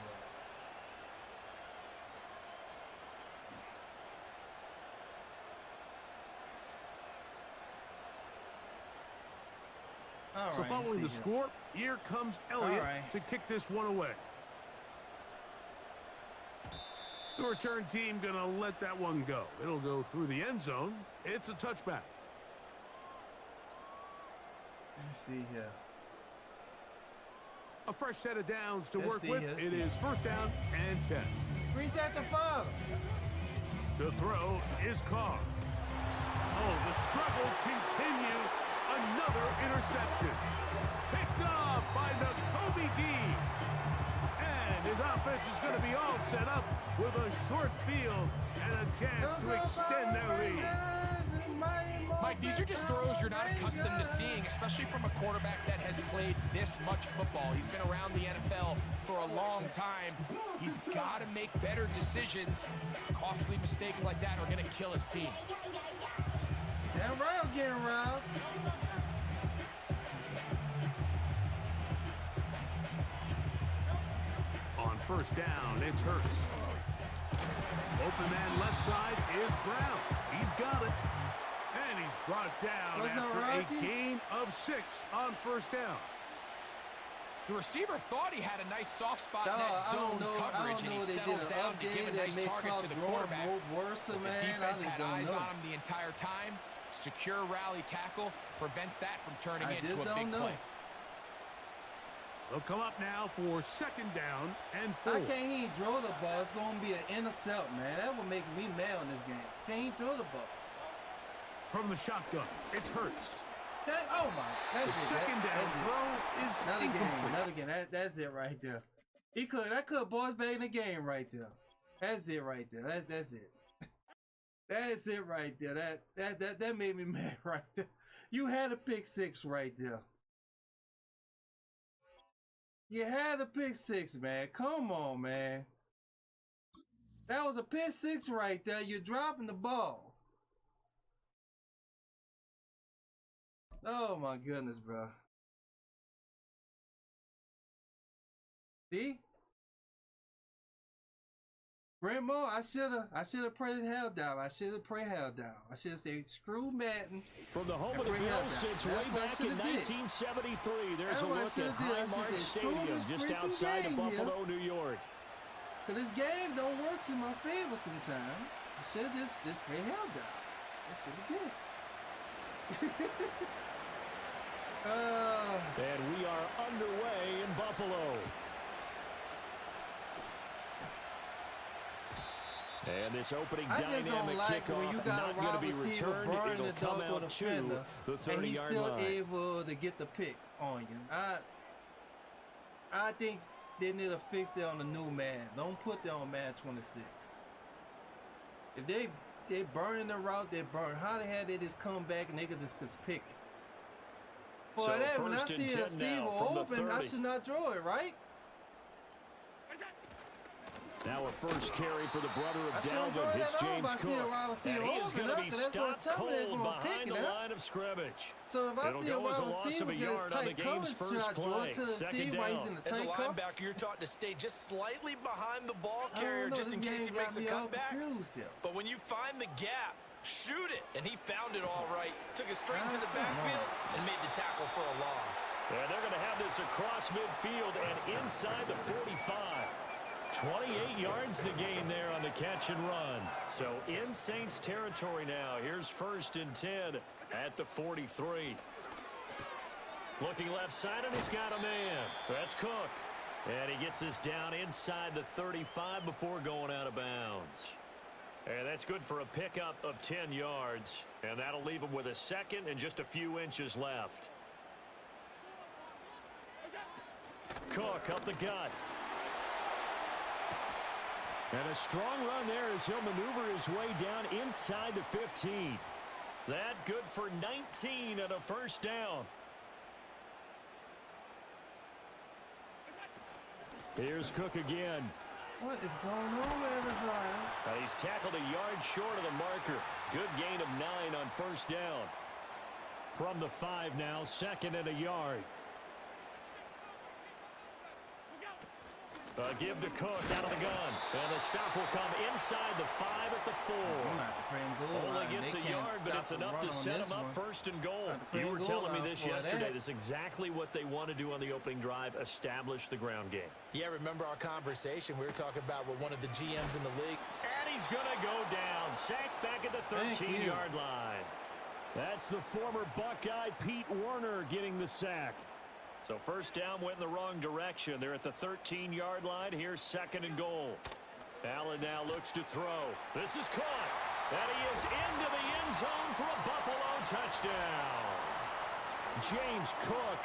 All So right, following the let's see score, here comes Elliott right. to kick this one away. The return team gonna let that one go. It'll go through the end zone. It's a touchback. Let me see here. A fresh set of downs to Let's work see, with. let's It see. is first down and 10. Reset the father. To throw is Carr. Oh, the struggles continue. Another interception. Picked off by Nakobe Dean. And his offense is going to be all set up with a short field and a chance to extend their lead. Mike, these are just throws you're not accustomed to seeing, especially from a quarterback that has played this much football. He's been around the NFL for a long time. He's got to make better decisions. Costly mistakes like that are going to kill his team. Damn right I'm getting robbed. On first down, it's Hurts. Open man left side is Brown. He's got it. And he's brought down What's up, after Rocky? a gain of 6 on first down. The receiver thought he had a nice soft spot in Dog, that zone coverage, and he they did settles an down to give update a that nice make target to the quarterback. worse, But man. the I defense just had don't eyes know. on him the entire time. Secure rally tackle prevents that from turning I into just a don't big know. play. They'll come up now for second down and 4. I can't even throw the ball. It's gonna be an intercept, man. That would make me mad on this game. Can't even throw the ball. From the shotgun, it's Hurts. Oh my! The That's it. second down That's it. throw is Another incomplete. game. Another game. That's it right there. That could boys back in the game right there. That's it right there. That's it. That's it right there. That made me mad right there. You had a pick 6 right there. You had a pick 6, man. Come on, man. That was a pick 6 right there. You're dropping the ball. Oh my goodness, bro. See? Bremo, I should have prayed hell down. I should have prayed hell down. I should have said, screw Madden. From the home of the Bills since way back in 1973, there's a look at Highmark Stadium just outside of Buffalo, New York. Cause this game don't work in my favor sometimes. I should have just prayed hell down. I should have did. And we are underway in Buffalo. And this opening dynamic kickoff not going to be returned. It'll come out to the 30-yard line. And he's still able to get the pick on you. I think they need to fix that on the new man. Don't put that on man 26. If they burning the route, they burn. How the hell they just come back and they could just pick it? For So that, when I first and see a 10 receiver now from the open, I 30. should not throw it, right? Now a first carry for the brother of I shouldn't throw Dalvin. it It's at all if James I see a Cook. wide receiver And he is open, going to be because that's gonna stopped tell me they're cold gonna pick behind it, the huh? line of scrimmage. So if I It'll see a go as a wide loss of receiver a gets yard on the tight game's coverage, should I first draw play. it to the Second receiver while he's in down. the As a tight cover? linebacker, you're taught to stay just slightly behind the ball I don't carrier know, just in this case he game makes a got me all cutback. confused here. But when you find the gap, shoot it. And he found it all right. Took it straight into the backfield and made the tackle for a loss. And they're going to have this across midfield and inside the 45. 28 yards the gain there on the catch and run. So in Saints territory now. Here's 1st and 10 at the 43. Looking left side, and he's got a man. That's Cook. And he gets us down inside the 35 before going out of bounds. And that's good for a pickup of 10 yards. And that'll leave him with a second and just a few inches left. Cook up the gut. And a strong run there as he'll maneuver his way down inside the 15. That good for 19 and a 1st down. Here's Cook again. What is going on with everybody? He's tackled a yard short of the marker. Good gain of 9 on 1st down. From the 5 now, 2nd and a yard. Give to Cook out of the gun. And the stop will come inside the 5 at the 4. Only gets a yard, but it's enough to set him up 1st and goal. You were telling me this yesterday. This is exactly what they want to do on the opening drive, establish the ground game. Yeah, remember our conversation? We were talking about with one of the GMs in the league. And he's going to go down. Sacked back at the 13-yard line. That's the former Buckeye Pete Werner getting the sack. So 1st down went in the wrong direction. They're at the 13-yard line. Here's 2nd and goal. Allen now looks to throw. This is caught. And he is into the end zone for a Buffalo touchdown. James Cook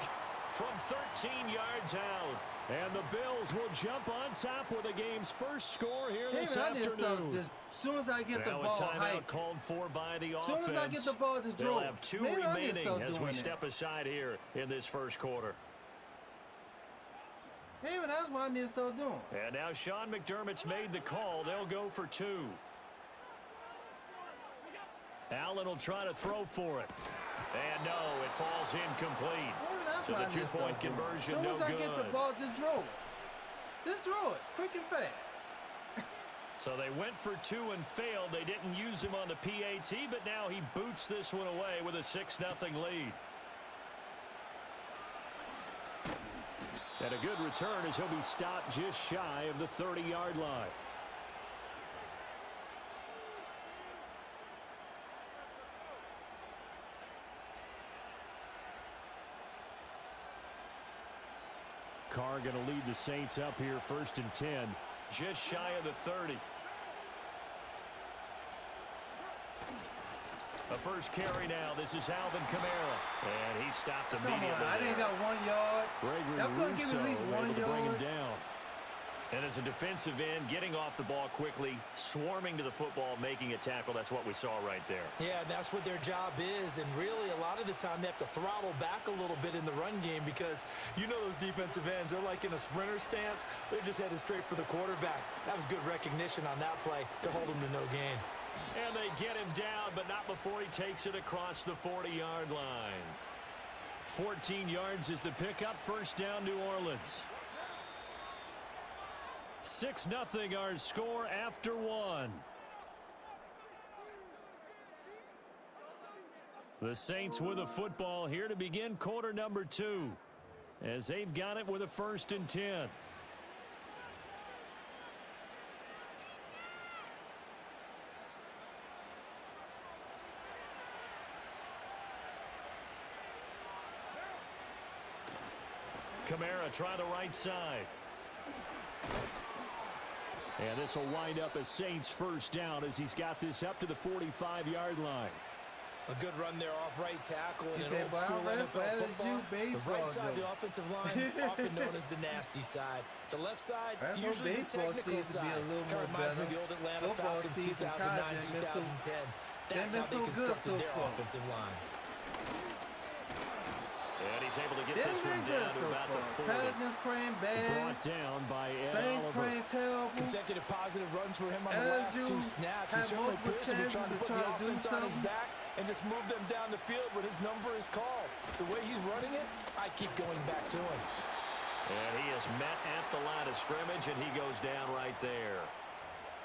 from 13 yards out. And the Bills will jump on top with the game's first score here this afternoon. As soon as I get the ball, a timeout called for by the offense. As soon as I get the ball, just drove. They'll have 2 remaining as we step aside here in this 1st quarter. Maybe that's what I need to start doing. And now Sean McDermott's made the call. They'll go for 2. Allen will try to throw for it. And no, it falls incomplete. So the 2-point conversion, no good. As soon as I get the ball, just draw it. Just draw it, quick and fast. So they went for 2 and failed. They didn't use him on the PAT, but now he boots this one away with a 6-0 lead. And a good return as he'll be stopped just shy of the 30-yard line. Carr going to lead the Saints up here 1st and 10. Just shy of the 30. The first carry now. This is Alvin Kamara. And he stopped immediately. Come on, I didn't got 1 yard. Y'all couldn't give him at least 1 yard. Bring him down. And as a defensive end, getting off the ball quickly, swarming to the football, making a tackle. That's what we saw right there. Yeah, that's what their job is. And really, a lot of the time, they have to throttle back a little bit in the run game because you know those defensive ends, they're like in a sprinter stance. They're just headed straight for the quarterback. That was good recognition on that play to hold him to no gain. And they get him down, but not before he takes it across the 40-yard line. 14 yards is the pickup. 1st down, New Orleans. 6-0 our score after 1. The Saints with a football here to begin quarter number 2 as they've got it with a 1st and 10. Kamara try the right side. And this will wind up a Saints 1st down as he's got this up to the 45-yard line. A good run there off right tackle in an old school NFL football. The right side of the offensive line, often known as the nasty side. The left side, usually the technical side. Kind of reminds me of the old Atlanta Falcons 2009-2010. That's how they constructed their offensive line. And he's able to get this one down to about the 40. Pelicans playing bad. Brought down by Ed Saints Oliver. playing terrible. Consecutive positive runs for him on the last 2 snaps. He certainly appears to be trying to put the offense on his back and just move them down the field when his number is called. The way he's running it, I keep going back to him. And he is met at the line of scrimmage, and he goes down right there.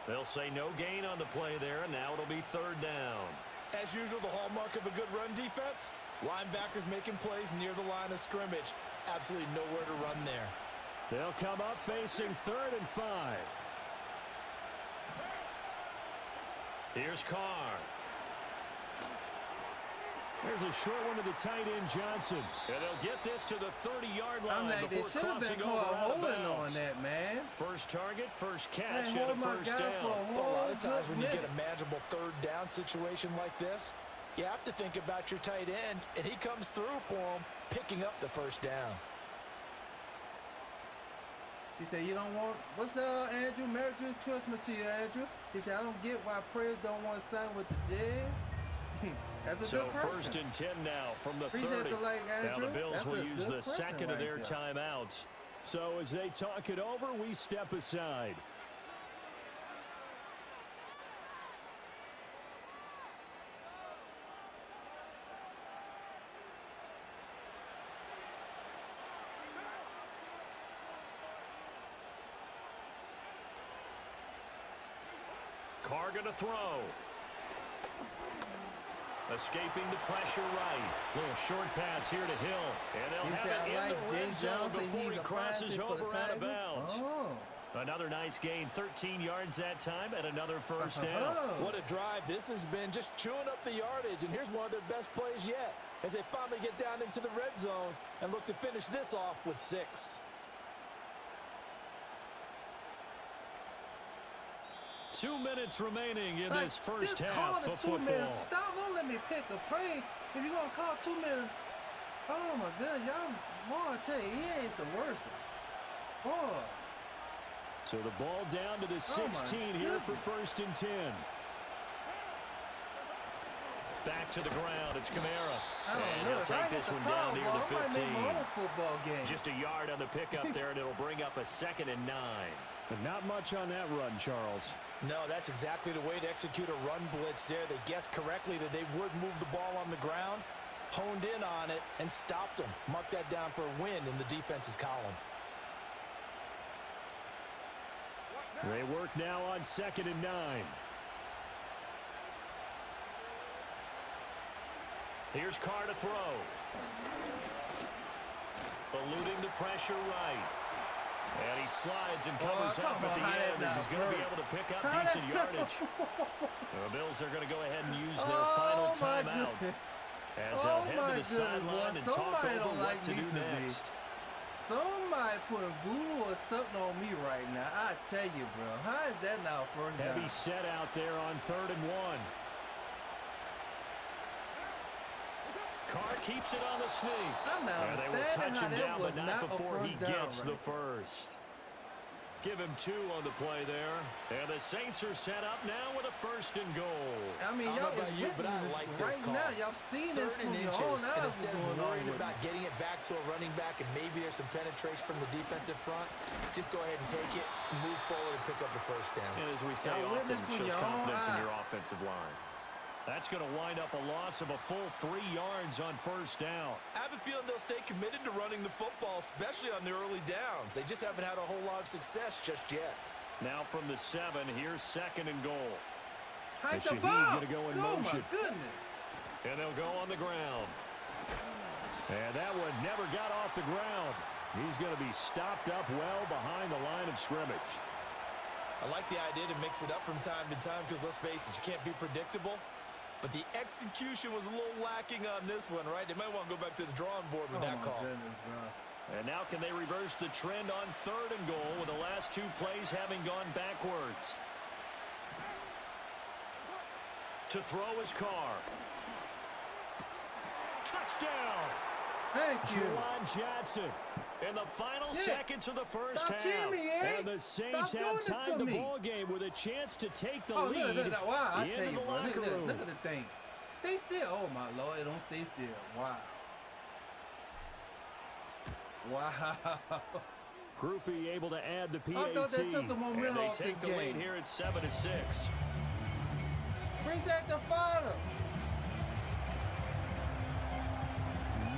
They'll say no gain on the play there, and now it'll be 3rd down. As usual, the hallmark of a good run defense, linebackers making plays near the line of scrimmage. Absolutely nowhere to run there. They'll come up facing 3rd and 5. Here's Carr. There's a short one to the tight end, Johnson. And they'll get this to the 30-yard line I'm like, they before should have been crossing over out of holding on bounds. that, man. First target, first catch, Man, and a hold my first guy down. for a A lot of times when you minute. get a manageable third down situation like this, you have to think about your tight end, and he comes through for him, picking up the first down. He said, you don't want, what's up, Andrew? Merry Christmas to you, Andrew. He said, I don't get why players don't want to sign with the Jazz. That's a good person. So 1st and 10 now from the Appreciate 30. the like, Now Andrew. the Bills That's will a use good the person second of right their there. timeouts. So as they talk it over, we step aside. Carr gonna throw. Escaping the pressure right. Little short pass here to Hill. And they'll He have said, it in I like the red Jay zone Johnson. before He's he a crosses for the over out of Tigers. bounds. Oh. Another nice gain, 13 yards that time, and another first down. What a drive this has been, just chewing up the yardage, and here's one of their best plays yet as they finally get down into the red zone and look to finish this off with 6. 2 minutes remaining in Like, this first just call half the of 2 football. minutes. Stop, don't let me pick a play. If you're going to call 2 minutes, oh my God, y'all, boy, I tell you, he is the worst. Boy. So the ball down to the 16 here for 1st and 10. Back to the ground. It's Kamara. And he'll take this one down near the 15. Football game. Just a yard on the pickup there, and it'll bring up a 2nd and 9. But not much on that run, Charles. No, that's exactly the way to execute a run blitz there. They guessed correctly that they would move the ball on the ground, honed in on it, and stopped them. Mark that down for a win in the defense's column. They work now on 2nd and 9. Here's Carr to throw. Eluding the pressure right. And he slides and covers up at the end as he's going to be able to pick up decent yardage. The Bills are going to go ahead and use their final timeout as they'll head to the sideline and talk over what to do next. Somebody putting voodoo or something on me right now. I tell you, bro. How is that now first down? Heavy set out there on 3rd and 1. Carr keeps it on the sneak. I'm not They will touch him down, but not before he gets the right first. Give him 2 on the play there. And the Saints are set up now with a 1st and goal. I mean, y'all is but I like this right call. now. Y'all seen this 3rd from and your inches, own and eyes instead going of on worrying with about getting it back to a running back and maybe there's some penetration from the defensive front, just go ahead and take it, move forward, and pick up the first down. And as we say Y'all often, witness it from shows your own confidence in your eyes. offensive line. That's going to wind up a loss of a full 3 yards on 1st down. I have a feeling they'll stay committed to running the football, especially on the early downs. They just haven't had a whole lot of success just yet. Now from the 7, here's 2nd and goal. Hike the Shaheed ball. going to go in Oh motion. my goodness. And they'll go on the ground. And that one never got off the ground. He's going to be stopped up well behind the line of scrimmage. I like the idea to mix it up from time to time because, let's face it, you can't be predictable. But the execution was a little lacking on this one, right? They might want to go back to the drawing board with that call. Goodness, bro. And now can they reverse the trend on 3rd and goal with the last 2 plays having gone backwards? To throw his Carr. Touchdown! Thank you. Juwan Johnson in the final seconds of the first half. cheating me, eh? And the Saints Stop doing have this tied to the me. ball game with a chance to take the Oh, lead look. Wow, I tell into you, the bro. locker room. Look at the thing. Stay still. Oh, my Lord. It don't stay still. Wow. Wow. Groupie able to add the PAT. I thought they took the momentum and they off take this the lead game. here at 7-6. Reset the father.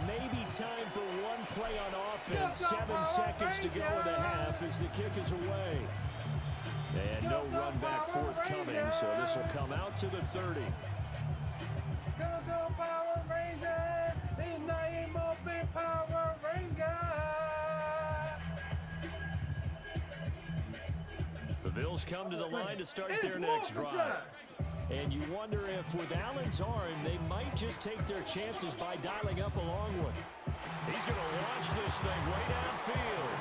Maybe time for one play on offense. Go, 7 Power seconds to go in the Ranger! half as the kick is away. And no Go, run back Power forthcoming, Ranger! so this will come out to the 30. Go, Power Ranger. His name open Power Ranger. The Bills come to the line to start their next drive. And you wonder if with Allen's arm, they might just take their chances by dialing up a long one. He's going to launch this thing way downfield.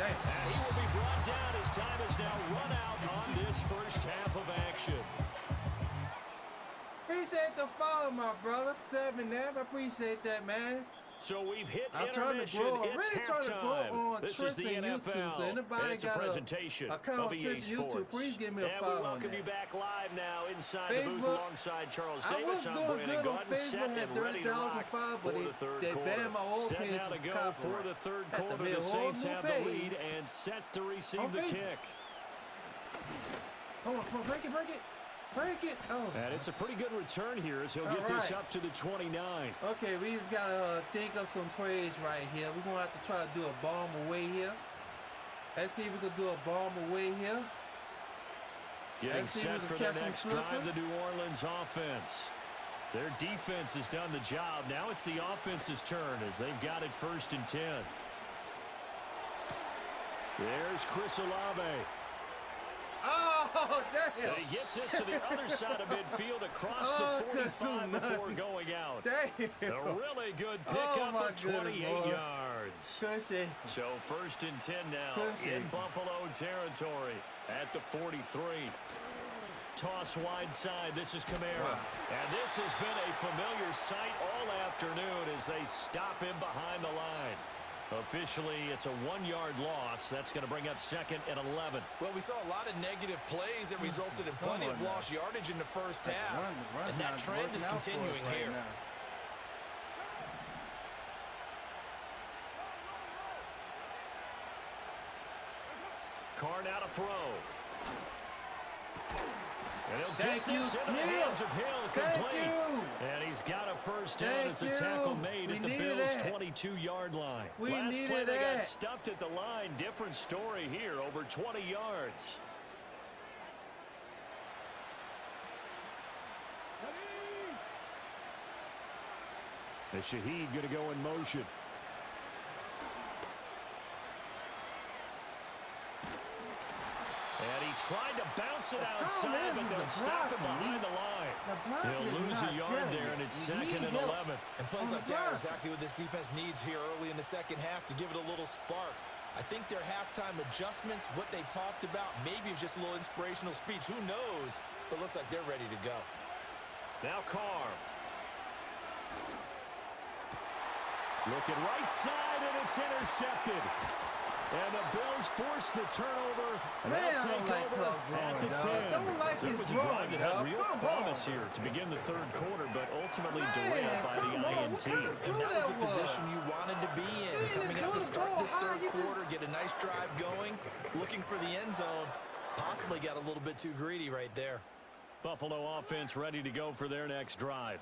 And he will be brought down as time is now run out on this first half of action. Appreciate the follow, my brother. 7 I appreciate that, man. So we've hit I'm trying to grow. I'm it's really trying to grow on this Tris is the and NFL. YouTube. So anybody it's got a presentation a account of on EA Tris and YouTube, Sports. please give me a and follow we welcome on you that. back live now inside Facebook, the booth alongside Charles I Davis. was I'm doing Brandon good on Gautin, set Facebook, had and ready to 30,000 rock followers, for but the third they quarter. banned my old Set page now to from go copyright. for the third Had to quarter. make The a whole Saints new have the lead page. and set to receive On the Facebook. kick. Come on, break it, break it. Break it. Oh. And it's a pretty good return here as he'll get this up to the 29. Okay, we just got to think of some praise right here. We're going to have to try to do a bomb away here. Let's see if we can do a bomb away here. Getting set for the next drive, the New Orleans offense. Their defense has done the job. Now it's the offense's turn as they've got it 1st and 10. There's Chris Olave. Oh, damn. And he gets this to the other side of midfield across the 45 before going out. Damn. A really good pickup of 28 yards. Cushy. So 1st and 10 now Cushy. in Buffalo territory at the 43. Toss wide side. This is Kamara. Wow. And this has been a familiar sight all afternoon as they stop him behind the line. Officially, it's a 1-yard loss. That's going to bring up 2nd and 11. Well, we saw a lot of negative plays that resulted in plenty of lost yardage in the first half. And that trend is continuing here. Carr now to throw. And he'll get this into the hands of Hill complete. And he's got a first down as a tackle made at the Bills' 22-yard line. Last play they got stuffed at the line. Different story here, over 20 yards. And Shaheed going to go in motion. And he tried to bounce it outside, but they'll stop him behind the line. He'll lose a yard there, and it's 2nd and 11. And plays like that are exactly what this defense needs here early in the second half to give it a little spark. I think their halftime adjustments, what they talked about, maybe it's just a little inspirational speech. Who knows? But looks like they're ready to go. Now Carr. Looking right side, and it's intercepted. And the Bills force the turnover. And Man, they'll take over at the 10. Don't like There was a drive that had real promise here to begin the third quarter, but ultimately derailed by the INT. And that was the position you wanted to be in. Coming out to start this third quarter, get a nice drive going, looking for the end zone. Possibly got a little bit too greedy right there. Buffalo offense ready to go for their next drive.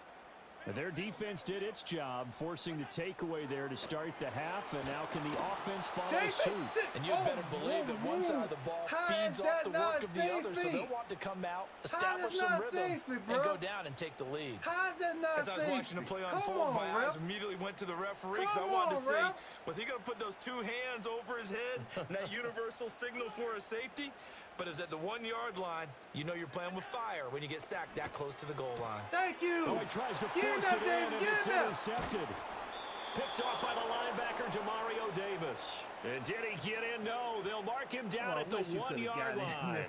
And their defense did its job, forcing the takeaway there to start the half, and now can the offense follow suit? And you better believe that one side of the ball feeds off the work of the other, so they'll want to come out, establish some rhythm, and go down and take the lead. How is that not As I was watching the play unfold, my eyes immediately went to the referee because I wanted to see, was he going to put those 2 hands over his head and that universal signal for a safety? But it's at the 1-yard line. You know you're playing with fire when you get sacked that close to the goal line. Thank you. Oh, he tries to force it in, and it's intercepted. Picked off by the linebacker, Demario Davis. And did he get in? No, they'll mark him down at the 1-yard line.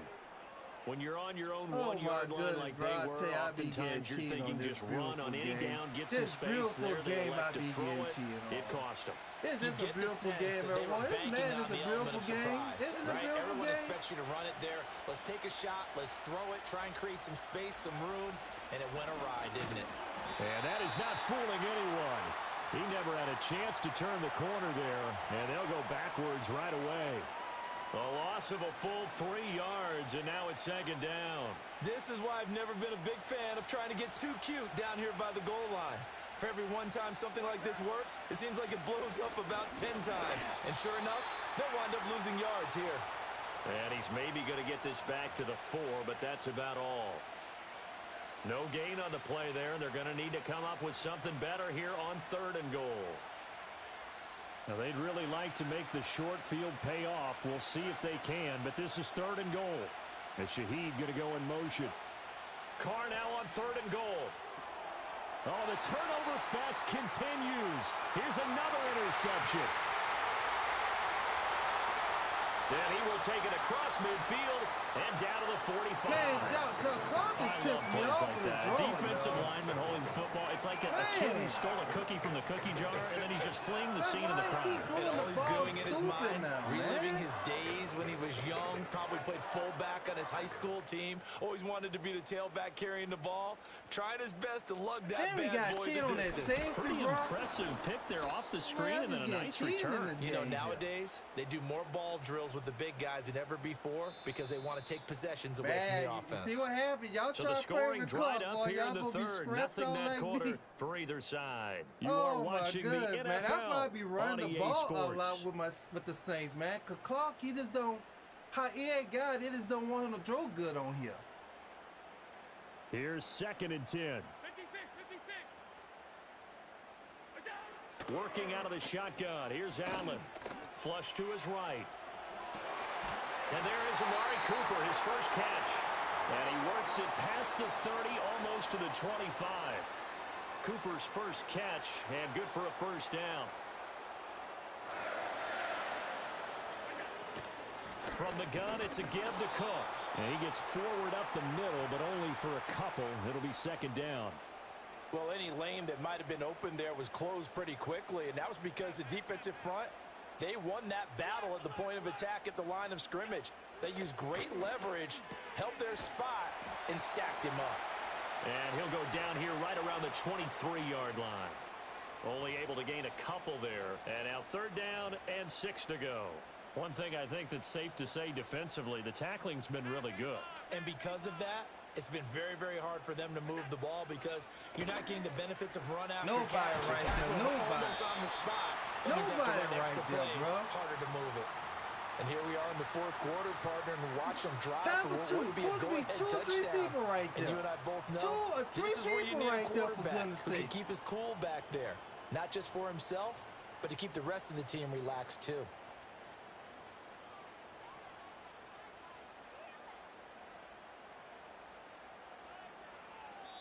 When you're on your own 1-yard line like they were, oftentimes you're thinking just run on any down, get some space there. They elect to throw it. It cost them. Is this a beautiful game, everyone? This man is a beautiful game. Isn't it a beautiful Everyone game? expects you to run it there. Let's take a shot. Let's throw it. Try and create some space, some room. And it went awry, didn't it? And that is not fooling anyone. He never had a chance to turn the corner there. And they'll go backwards right away. A loss of a full 3 yards, and now it's 2nd down. This is why I've never been a big fan of trying to get too cute down here by the goal line. For every one time something like this works, it seems like it blows up about 10 times. And sure enough, they'll wind up losing yards here. And he's maybe going to get this back to the 4, but that's about all. No gain on the play there. They're going to need to come up with something better here on 3rd and goal. Now, they'd really like to make the short field pay off. We'll see if they can, but this is 3rd and goal. And Shaheed going to go in motion. Carr now on 3rd and goal. Oh, the turnover fest continues. Here's another interception. And he will take it across midfield and down to the 45. Man, the clock is pissing me off with his drawing, defensive dog. lineman holding the football. It's like a kid who stole a cookie from the cookie jar, and then he's just fleeing the scene of the crime. And all he's doing in his mind, now, reliving man. his days when he was young, probably played fullback on his high school team, always wanted to be the tailback carrying the ball, trying his best to lug that Then we bad got boy cheated the on that distance. safety, Pretty bro. impressive pick there off the screen, and then a nice return. You know, nowadays, they do more ball drills with the big guys than ever before because they want to take possessions away Man, from the you offense. see what happened? Y'all So try the to play scoring the dried clock, up boy. here Y'all in the gonna be 3rd. stressed Nothing on that like quarter me. for either side. You Oh, are watching my the goodness, NFL man. That's why I be on running the EA ball Sports. a lot with the Saints, man. Cause Clark, he just don't. How EA got, they just don't want him to throw good on here. Here's 2nd and 10. Working out of the shotgun. Here's Allen. Flush to his right. And there is Amari Cooper, his first catch. And he works it past the 30, almost to the 25. Cooper's first catch, and good for a first down. From the gun, it's a give to Cook. And he gets forward up the middle, but only for a couple. It'll be 2nd down. Well, any lane that might have been open there was closed pretty quickly, and that was because the defensive front, they won that battle at the point of attack at the line of scrimmage. They used great leverage, held their spot, and stacked him up. And he'll go down here right around the 23-yard line. Only able to gain a couple there. And now 3rd down and 6 to go. One thing I think that's safe to say defensively, the tackling's been really good. And because of that, it's been very, very hard for them to move the ball because you're not getting the benefits of run after Nobody catch. right there, nobody. Almost on the spot. That means after Nobody that extra right there, play, bro. it's harder to move it. And here we are in the 4th quarter, partner, and watch them drive Time for for what two. would be a Supposed to be go-ahead 2 or 3 touchdown. people right And there. you and I both know 2 or 3 this is where you people need right a there, for quarterback goodness who can sakes. keep his cool back there, not just for himself, but to keep the rest of the team relaxed too.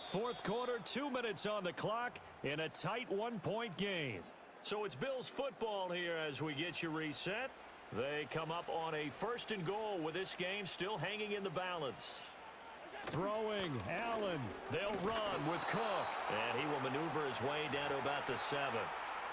Fourth quarter, 2 minutes on the clock in a tight 1-point game. So it's Bills football here as we get you reset. They come up on a 1st and goal with this game still hanging in the balance. Throwing, Allen. They'll run with Cook. And he will maneuver his way down to about the 7.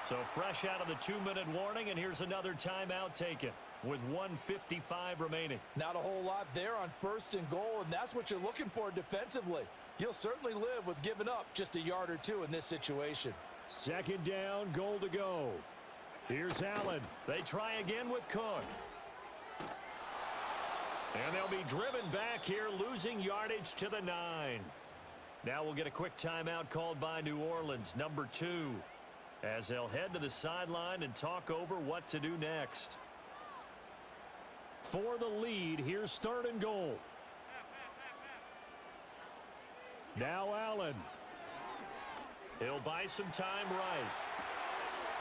So fresh out of the 2-minute warning, and here's another timeout taken with 1:55 remaining. Not a whole lot there on 1st and goal, and that's what you're looking for defensively. You'll certainly live with giving up just a yard or 2 in this situation. 2nd down, goal to go. Here's Allen. They try again with Cook. And they'll be driven back here, losing yardage to the 9. Now we'll get a quick timeout called by New Orleans, number 2, as they'll head to the sideline and talk over what to do next. For the lead, here's 3rd and goal. Now Allen. He'll buy some time right.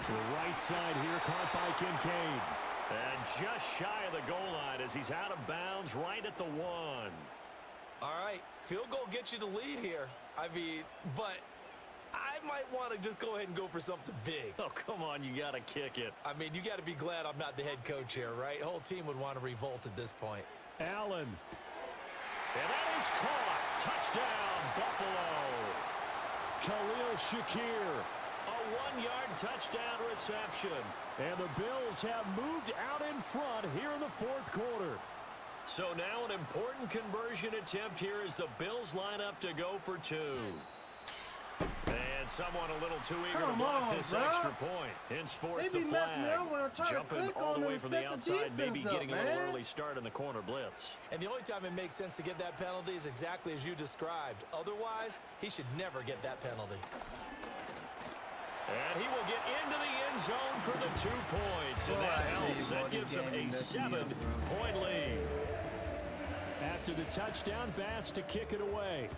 The right side here caught by Kincaid. And just shy of the goal line as he's out of bounds right at the 1. All right, field goal gets you the lead here. I mean, but I might want to just go ahead and go for something big. Oh, come on, you got to kick it. I mean, you got to be glad I'm not the head coach here, right? The whole team would want to revolt at this point. Allen. And that is caught. Touchdown, Buffalo. Khalil Shakir. A 1-yard touchdown reception. And the Bills have moved out in front here in the 4th quarter. So now an important conversion attempt here as the Bills line up to go for 2. And someone a little too eager to block this extra point. Hence 4th They be the messing me flag. up when I try to Jumping click all on the them way and from the set the outside, maybe defense getting up, a little man. early start in the corner blitz. And the only time it makes sense to get that penalty is exactly as you described. Otherwise, he should never get that penalty. And he will get into the end zone for the 2 points. And Boy, that I tell you, helps. boy, That this gives them game a messed me up, bro. 7-point lead. After the touchdown, Bass to kick it away.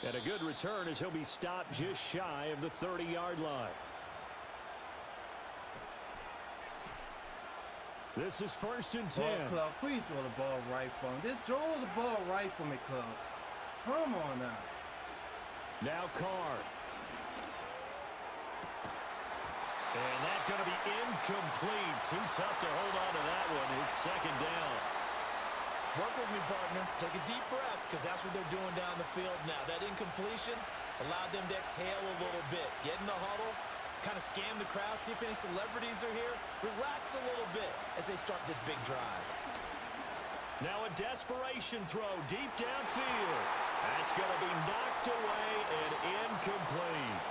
And a good return as he'll be stopped just shy of the 30-yard line. This is 1st and 10. Oh, Club, please throw the ball right for him. Just throw the ball right for me, Club. Come on now. Now Carr. And that's going to be incomplete. Too tough to hold on to that one. It's 2nd down. Work with me, partner. Take a deep breath, because that's what they're doing down the field now. That incompletion allowed them to exhale a little bit. Get in the huddle, kind of scan the crowd, see if any celebrities are here. Relax a little bit as they start this big drive. Now a desperation throw deep downfield. That's going to be knocked away and incomplete.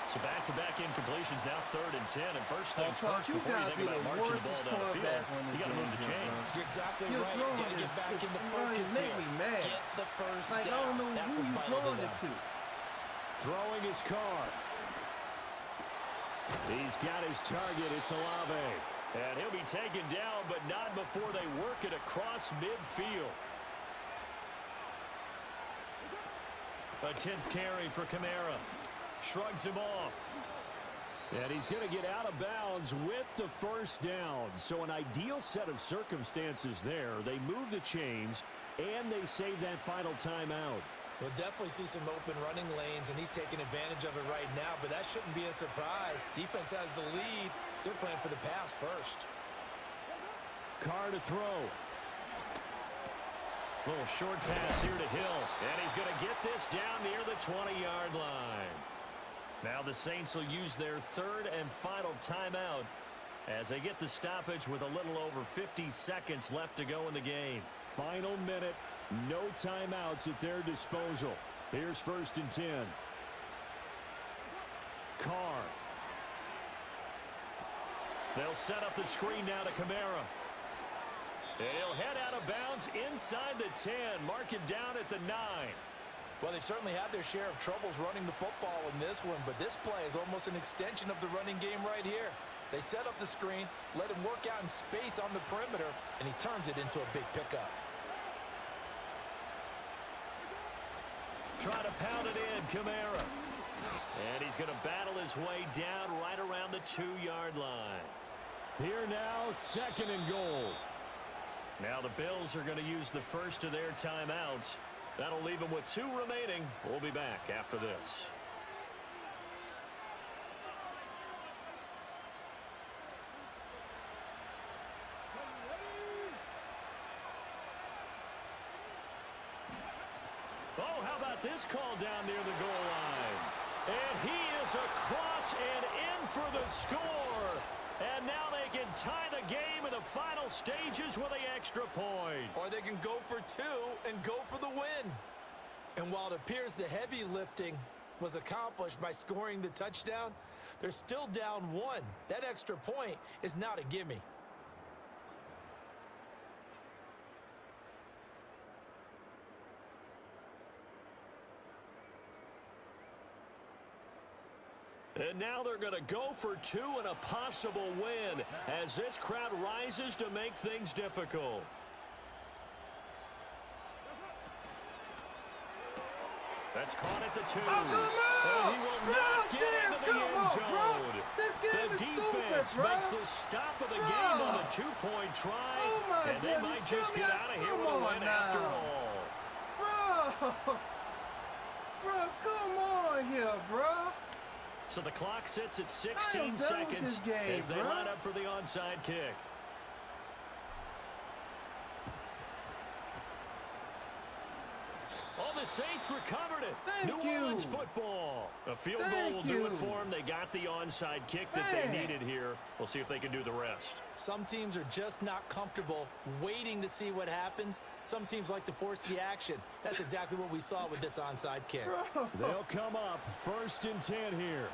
So back-to-back incompletions, now 3rd and 10. And first things first, before you think about marching the ball down the field, you got to move the chains. You're exactly right. Got to get back into focus here. Me mad. Get the first down. I don't know That's who you throwing it to. Throwing his Carr. He's got his target. It's Olave. And he'll be taken down, but not before they work it across midfield. A 10th carry for Kamara. Shrugs him off. And he's going to get out of bounds with the 1st down. So an ideal set of circumstances there. They move the chains, and they save that final timeout. We'll definitely see some open running lanes, and he's taking advantage of it right now, but that shouldn't be a surprise. Defense has the lead. They're playing for the pass first. Carr to throw. Little short pass here to Hill, and he's going to get this down near the 20-yard line. Now the Saints will use their 3rd and final timeout as they get the stoppage with a little over 50 seconds left to go in the game. Final minute, no timeouts at their disposal. Here's 1st and 10. Carr. They'll set up the screen now to Kamara. And he'll head out of bounds inside the 10. Mark it down at the 9. Well, they've certainly had their share of troubles running the football in this one, but this play is almost an extension of the running game right here. They set up the screen, let him work out in space on the perimeter, and he turns it into a big pickup. Try to pound it in, Kamara. And he's going to battle his way down right around the 2-yard line. Here now, 2nd and goal. Now the Bills are going to use the first of their timeouts. That'll leave them with 2 remaining. We'll be back after this. Oh, how about this call down near the goal line? And he is across and in for the score. And now they can tie the game in the final stages with the extra point. Or they can go for 2 and go for the win. And while it appears the heavy lifting was accomplished by scoring the touchdown, they're still down 1. That extra point is not a gimme. And now they're going to go for 2 and a possible win as this crowd rises to make things difficult. That's caught at the 2. Oh, come on! And he will not get into the end zone. Bro. This game is defense stupid, bro. makes the stop of the game on the 2-point try. Oh my and they might just get out of here with a win after all. Bro! Bro, come on here, bro. So the clock sits at 16 seconds as they line up for the onside kick. Oh, the Saints recovered it. New Orleans football. A field goal will do it for them. They got the onside kick that they needed here. We'll see if they can do the rest. Some teams are just not comfortable waiting to see what happens. Some teams like to force the action. That's exactly what we saw with this onside kick. They'll come up 1st and 10 here.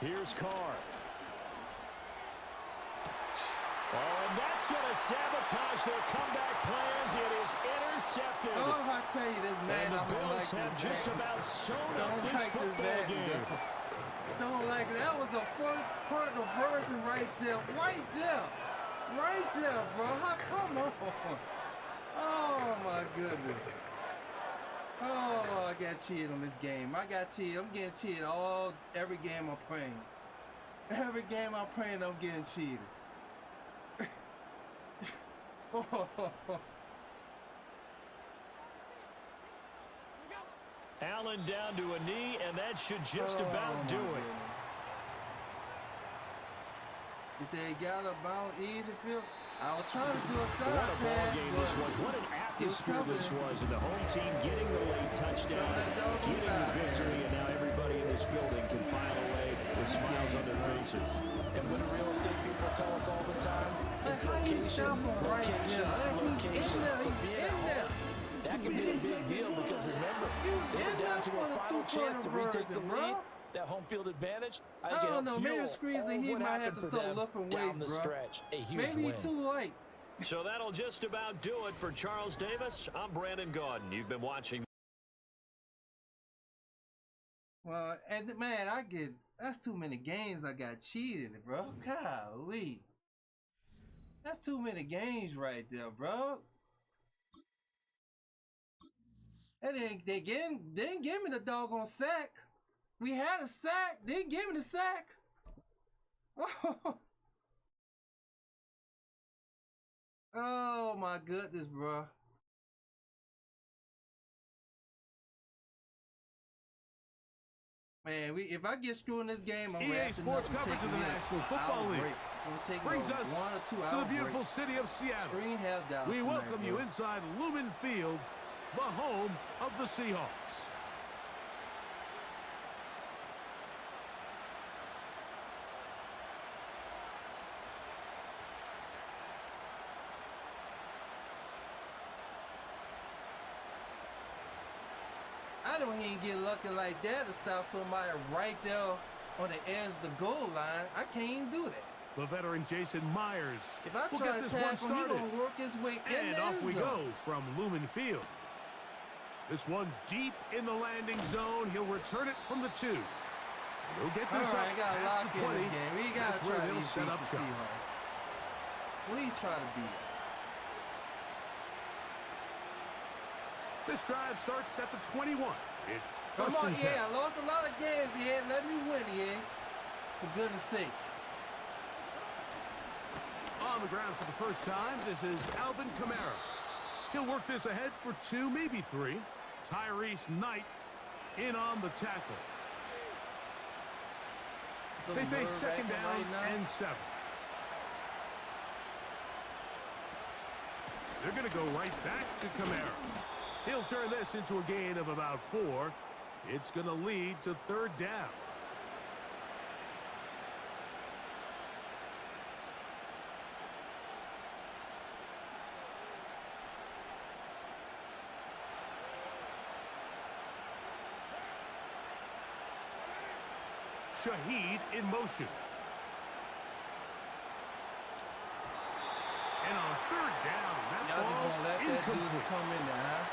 Here's Carr. Oh, and that's going to sabotage their comeback plans. It is intercepted. Oh, I tell you this, man. And the I don't Bills like have this just man. about sewn up Don't this like this football man. game. Don't like it. That was a punt version right there. Right there. Right there, bro. How come on? Oh, goodness. Oh, I got cheated on this game. I got cheated. I'm getting cheated every game I'm playing. Every game I'm playing, I'm getting cheated. Allen down to a knee, and that should just about do it. He said he got a bounce easy field. I was trying to do a side What a ball pass, game this was. What an atmosphere this was. And the home team getting the late touchdown, getting the victory, and now everybody in this building can file away with smiles on their faces. And what do real estate people tell us all the time? It's location, location, location. So being at home, that can be a big deal because remember, they were down to a final chance to retake the lead. That home field advantage, I don't know. Maybe Screens and he might have to start lifting weights, bro. Stretch, a huge maybe win. He's too light. So that'll just about do it for Charles Davis. I'm Brandon Gordon. You've been watching. Well, and man, that's too many games I got cheated, bro. Golly. That's too many games right there, bro. And they didn't give me the doggone sack. We had a sack. They didn't give me the sack. Oh my goodness, bro. Man, if I get screwed in this game, I'm EA Sports coverage of the National Football League brings us to the beautiful city of Seattle. We welcome you inside Lumen Field, the home of the Seahawks. I don't even get lucky like that to stop somebody right there on the edge of the goal line. I can't even do that. The veteran Jason Myers if I will try get to this one tackle him, started. He gonna work his way in And the off end we zone. go from Lumen Field. This one deep in the landing zone. He'll return it from the 2. And he'll get this All up right, got past locked the in 20. this game. We gotta That's where try to they'll beat set up the shop. Seahawks. Please try to beat it. This drive starts at the 21. It's Come first on, and 10. I lost a lot of games, Let me win, For goodness sakes. On the ground for the first time, this is Alvin Kamara. He'll work this ahead for 2, maybe 3. Tyrese Knight in on the tackle. So They face second down right and 7. They're going to go right back to Kamara. He'll turn this into a gain of about 4. It's going to lead to 3rd down. Shaheed in motion. And on 3rd down, that Y'all just ball gonna let that incomplete. dude come in there, huh?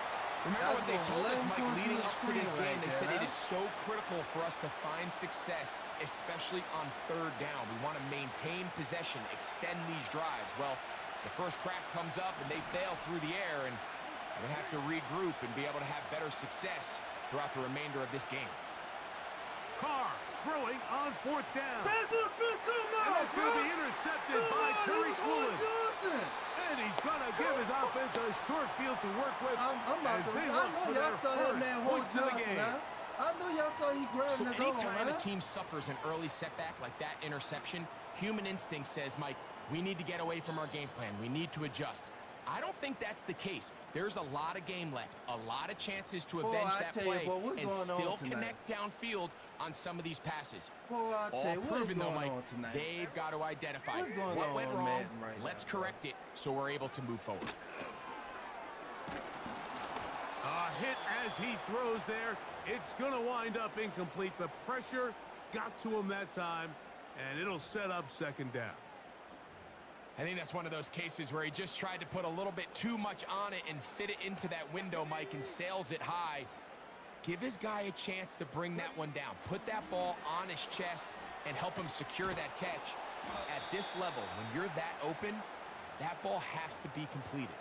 Remember what they told us, Mike, leading up to this game? Like They said that, it is so critical for us to find success, especially on 3rd down. We want to maintain possession, extend these drives. Well, the first crack comes up and they fail through the air, and we're going to have to regroup and be able to have better success throughout the remainder of this game. Carr throwing on 4th down. Pass to the fist, come And on, it's going to be intercepted by Tariq Woolen. Johnson. And he's going to give his offense a short field to work with I'm about as to. they I look know for y'all their saw that first man hold points of the Johnson, game. huh? I know y'all saw he grabbed So his own, anytime huh? a team suffers an early setback like that interception, human instinct says, Mike, we need to get away from our game plan. We need to adjust. I don't think that's the case. There's a lot of game left, a lot of chances to avenge that play and still connect downfield on some of these passes. Well, I'll tell you, what is going on tonight? They've got to identify What's going what on went on wrong. Madden right Let's now, correct it so we're able to move forward. A hit as he throws there. It's going to wind up incomplete. The pressure got to him that time, and it'll set up 2nd down. I think that's one of those cases where he just tried to put a little bit too much on it and fit it into that window, Mike, and sails it high. Give his guy a chance to bring that one down. Put that ball on his chest and help him secure that catch. At this level, when you're that open, that ball has to be completed.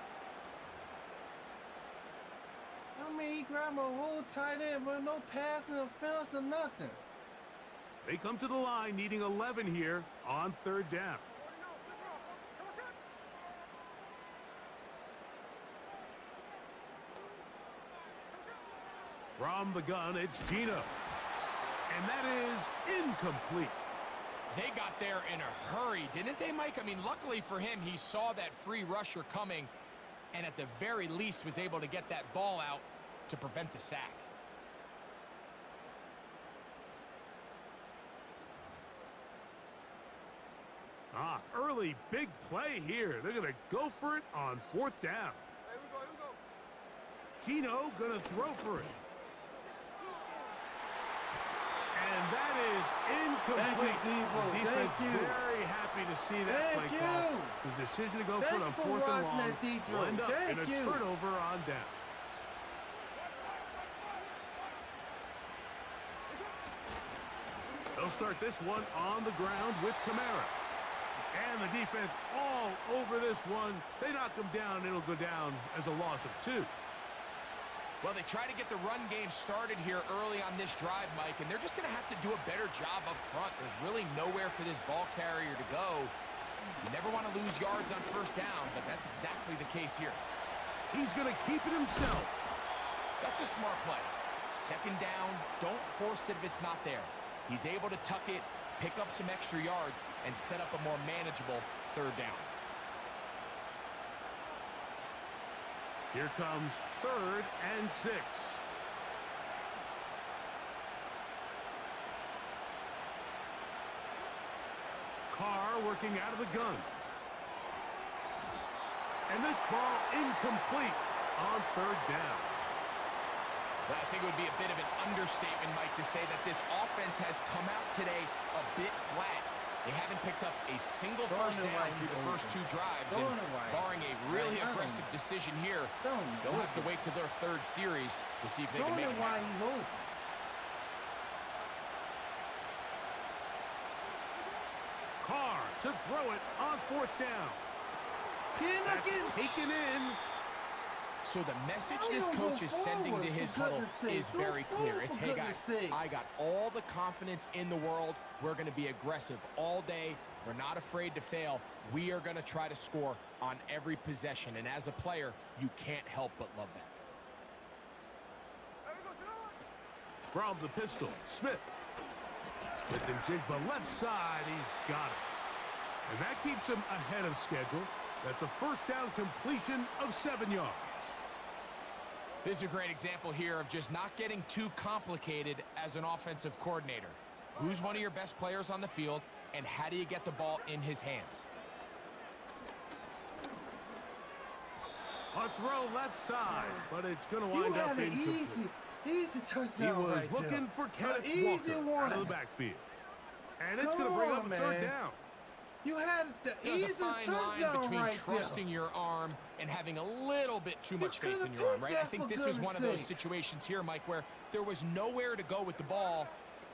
I mean, he grabbed a whole tight end, but no passing offense or nothing. They come to the line needing 11 here on 3rd down. From the gun, it's Gino. And that is incomplete. They got there in a hurry, didn't they, Mike? I mean, luckily for him, he saw that free rusher coming and at the very least was able to get that ball out to prevent the sack. Early big play here. They're going to go for it on 4th down. Gino going to throw for it. And that is incomplete. Thank you, Debo. The defense Thank you. Very happy to see that play call. The decision to go for it on 4th and long lined up in a turnover on downs. They'll start this one on the ground with Kamara. And the defense all over this one. They knock him down. It'll go down as a loss of 2. Well, they try to get the run game started here early on this drive, Mike, and they're just going to have to do a better job up front. There's really nowhere for this ball carrier to go. You never want to lose yards on 1st down, but that's exactly the case here. He's going to keep it himself. That's a smart play. 2nd down, don't force it if it's not there. He's able to tuck it, pick up some extra yards, and set up a more manageable 3rd down. Here comes 3rd and 6. Carr working out of the gun. And this ball incomplete on 3rd down. Well, I think it would be a bit of an understatement, Mike, to say that this offense has come out today a bit flat. They haven't picked up a single 1st down through the first 2 drives, and barring a really aggressive decision here, they'll have to wait to their 3rd series to see if they can make it happen. He's open. Carr to throw it on 4th down. That's taken in. So the message this coach is sending to his huddle is very clear. It's, hey guys, I got all the confidence in the world. We're going to be aggressive all day. We're not afraid to fail. We are going to try to score on every possession. And as a player, you can't help but love that. From the pistol, Smith. Smith and Jigba left side. He's got it. And that keeps him ahead of schedule. That's a 1st down completion of 7 yards. This is a great example here of just not getting too complicated as an offensive coordinator. Who's one of your best players on the field, and how do you get the ball in his hands? A throw left side, but it's going to wind up incomplete. Easy touchdown. He was looking for Kenneth Walker out of the backfield. And it's going to bring up a 3rd down. You had the easiest touchdown between right trusting there. your arm and having a little bit too much faith in your arm, right? I think this is one of those situations here, Mike, where there was nowhere to go with the ball.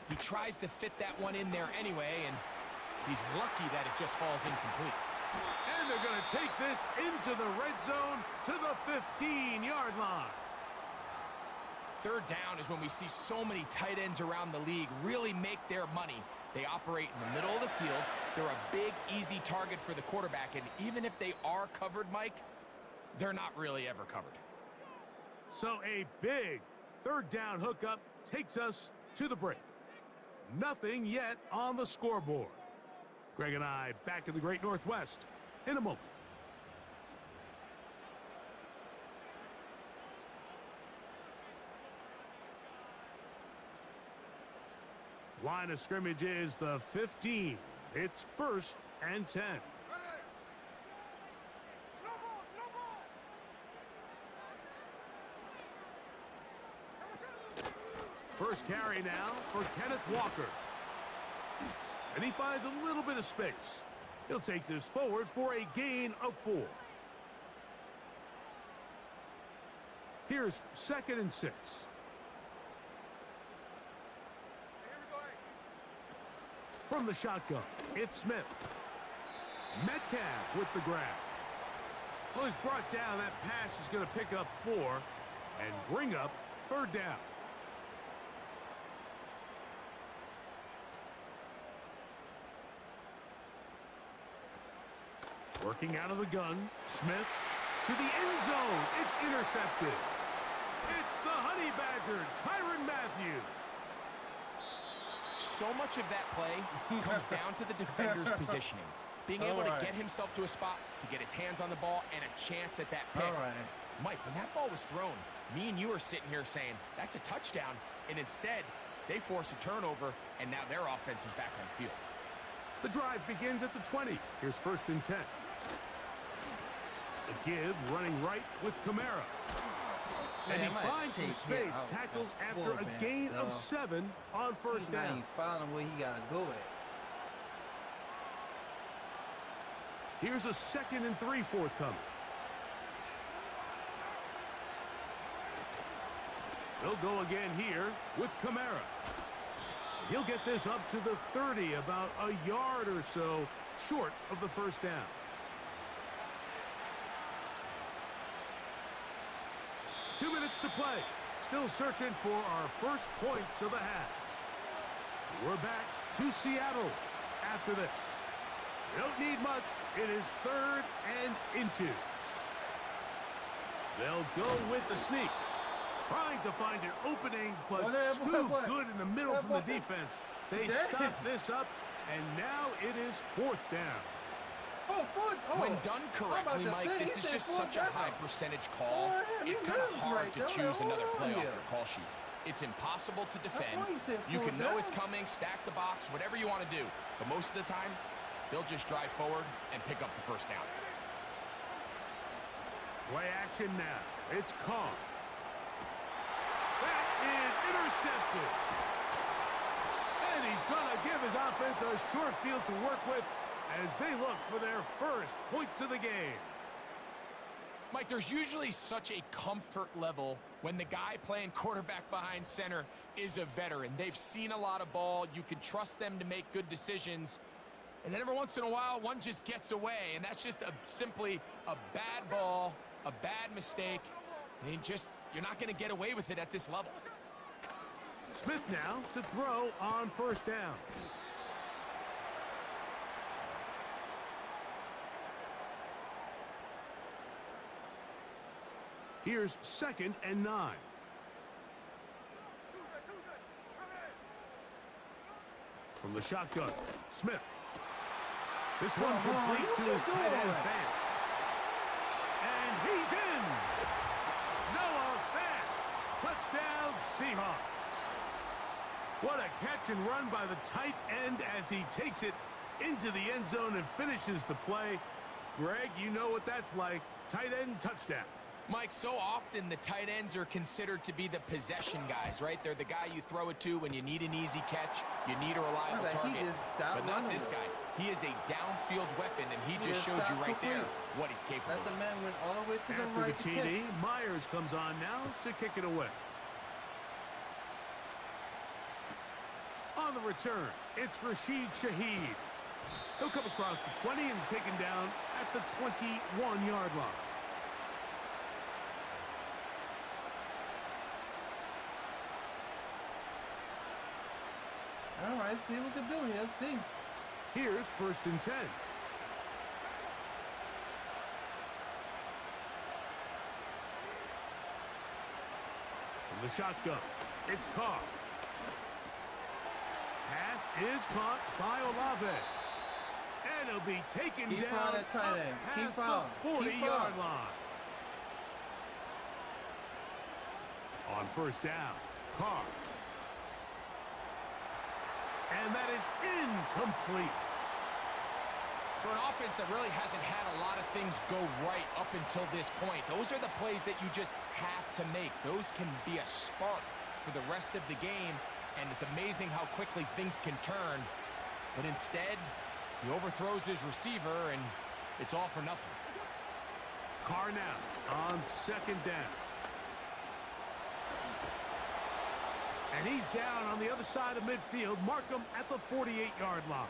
He tries to fit that one in there anyway, and he's lucky that it just falls incomplete. And they're going to take this into the red zone to the 15-yard line. 3rd down is when we see so many tight ends around the league really make their money. They operate in the middle of the field. They're a big, easy target for the quarterback, and even if they are covered, Mike, they're not really ever covered. So a big 3rd down hookup takes us to the break. Nothing yet on the scoreboard. Greg and I back in the Great Northwest in a moment. Line of scrimmage is the 15. It's 1st and 10. First carry now for Kenneth Walker. And he finds a little bit of space. He'll take this forward for a gain of 4. Here's 2nd and 6. From the shotgun, it's Smith. Metcalf with the grab. Well, he's brought down. That pass is going to pick up 4. and bring up 3rd down. Working out of the gun, Smith to the end zone. It's intercepted. It's the Honey Badger, Tyrann Mathieu. So much of that play comes down to the defender's positioning. Being able to get himself to a spot, to get his hands on the ball, and a chance at that pick. Mike, when that ball was thrown, me and you are sitting here saying, that's a touchdown. And instead, they force a turnover, and now their offense is back on the field. The drive begins at the 20. Here's 1st and 10. The give, running right with Kamara. And he finds some space, tackles after a gain of 7 on 1st down. He's following where he got to go at. Here's a 2nd and 3 forthcoming. They'll go again here with Kamara. He'll get this up to the 30, about a yard or so short of the 1st down. Two minutes to play. Still searching for our first points of the half. We're back to Seattle after this. They don't need much. It is 3rd and inches. They'll go with the sneak. Trying to find an opening, but too good in the middle from the defense. They stop this up, and now it is 4th down. When done correctly, Mike, this is just such a high percentage call. It's kind of hard to choose another play off your call sheet. It's impossible to defend. You can know it's coming, stack the box, whatever you want to do. But most of the time, they'll just drive forward and pick up the 1st down. Play action now. It's Carr. That is intercepted. And he's going to give his offense a short field to work with as they look for their first points of the game. Mike, there's usually such a comfort level when the guy playing quarterback behind center is a veteran. They've seen a lot of ball. You can trust them to make good decisions. And then every once in a while, one just gets away, and that's just simply a bad ball, a bad mistake. And you're not going to get away with it at this level. Smith now to throw on 1st down. Here's 2nd and 9. From the shotgun, Smith. This one complete to his tight end Fant. And he's in! Noah Fant! Touchdown Seahawks! What a catch and run by the tight end as he takes it into the end zone and finishes the play. Greg, you know what that's like. Tight end touchdown. Mike, so often the tight ends are considered to be the possession guys, right? They're the guy you throw it to when you need an easy catch, you need a reliable target. But not this guy. He is a downfield weapon, and he just showed you right there what he's capable of. The man went all the way to the right. After the TD, Myers comes on now to kick it away. On the return, it's Rashid Shaheed. He'll come across the 20 and taken down at the 21-yard line. All right, see what we can do here. See. Here's 1st and 10. From the shotgun, it's Carr. Pass is caught by Olave. And it'll be taken down that tight end. past the 40-yard line. On 1st down, Carr. And that is incomplete. For an offense that really hasn't had a lot of things go right up until this point, those are the plays that you just have to make. Those can be a spark for the rest of the game, and it's amazing how quickly things can turn. But instead, he overthrows his receiver, and it's all for nothing. Carr now on 2nd down. And he's down on the other side of midfield. Mark him at the 48-yard line.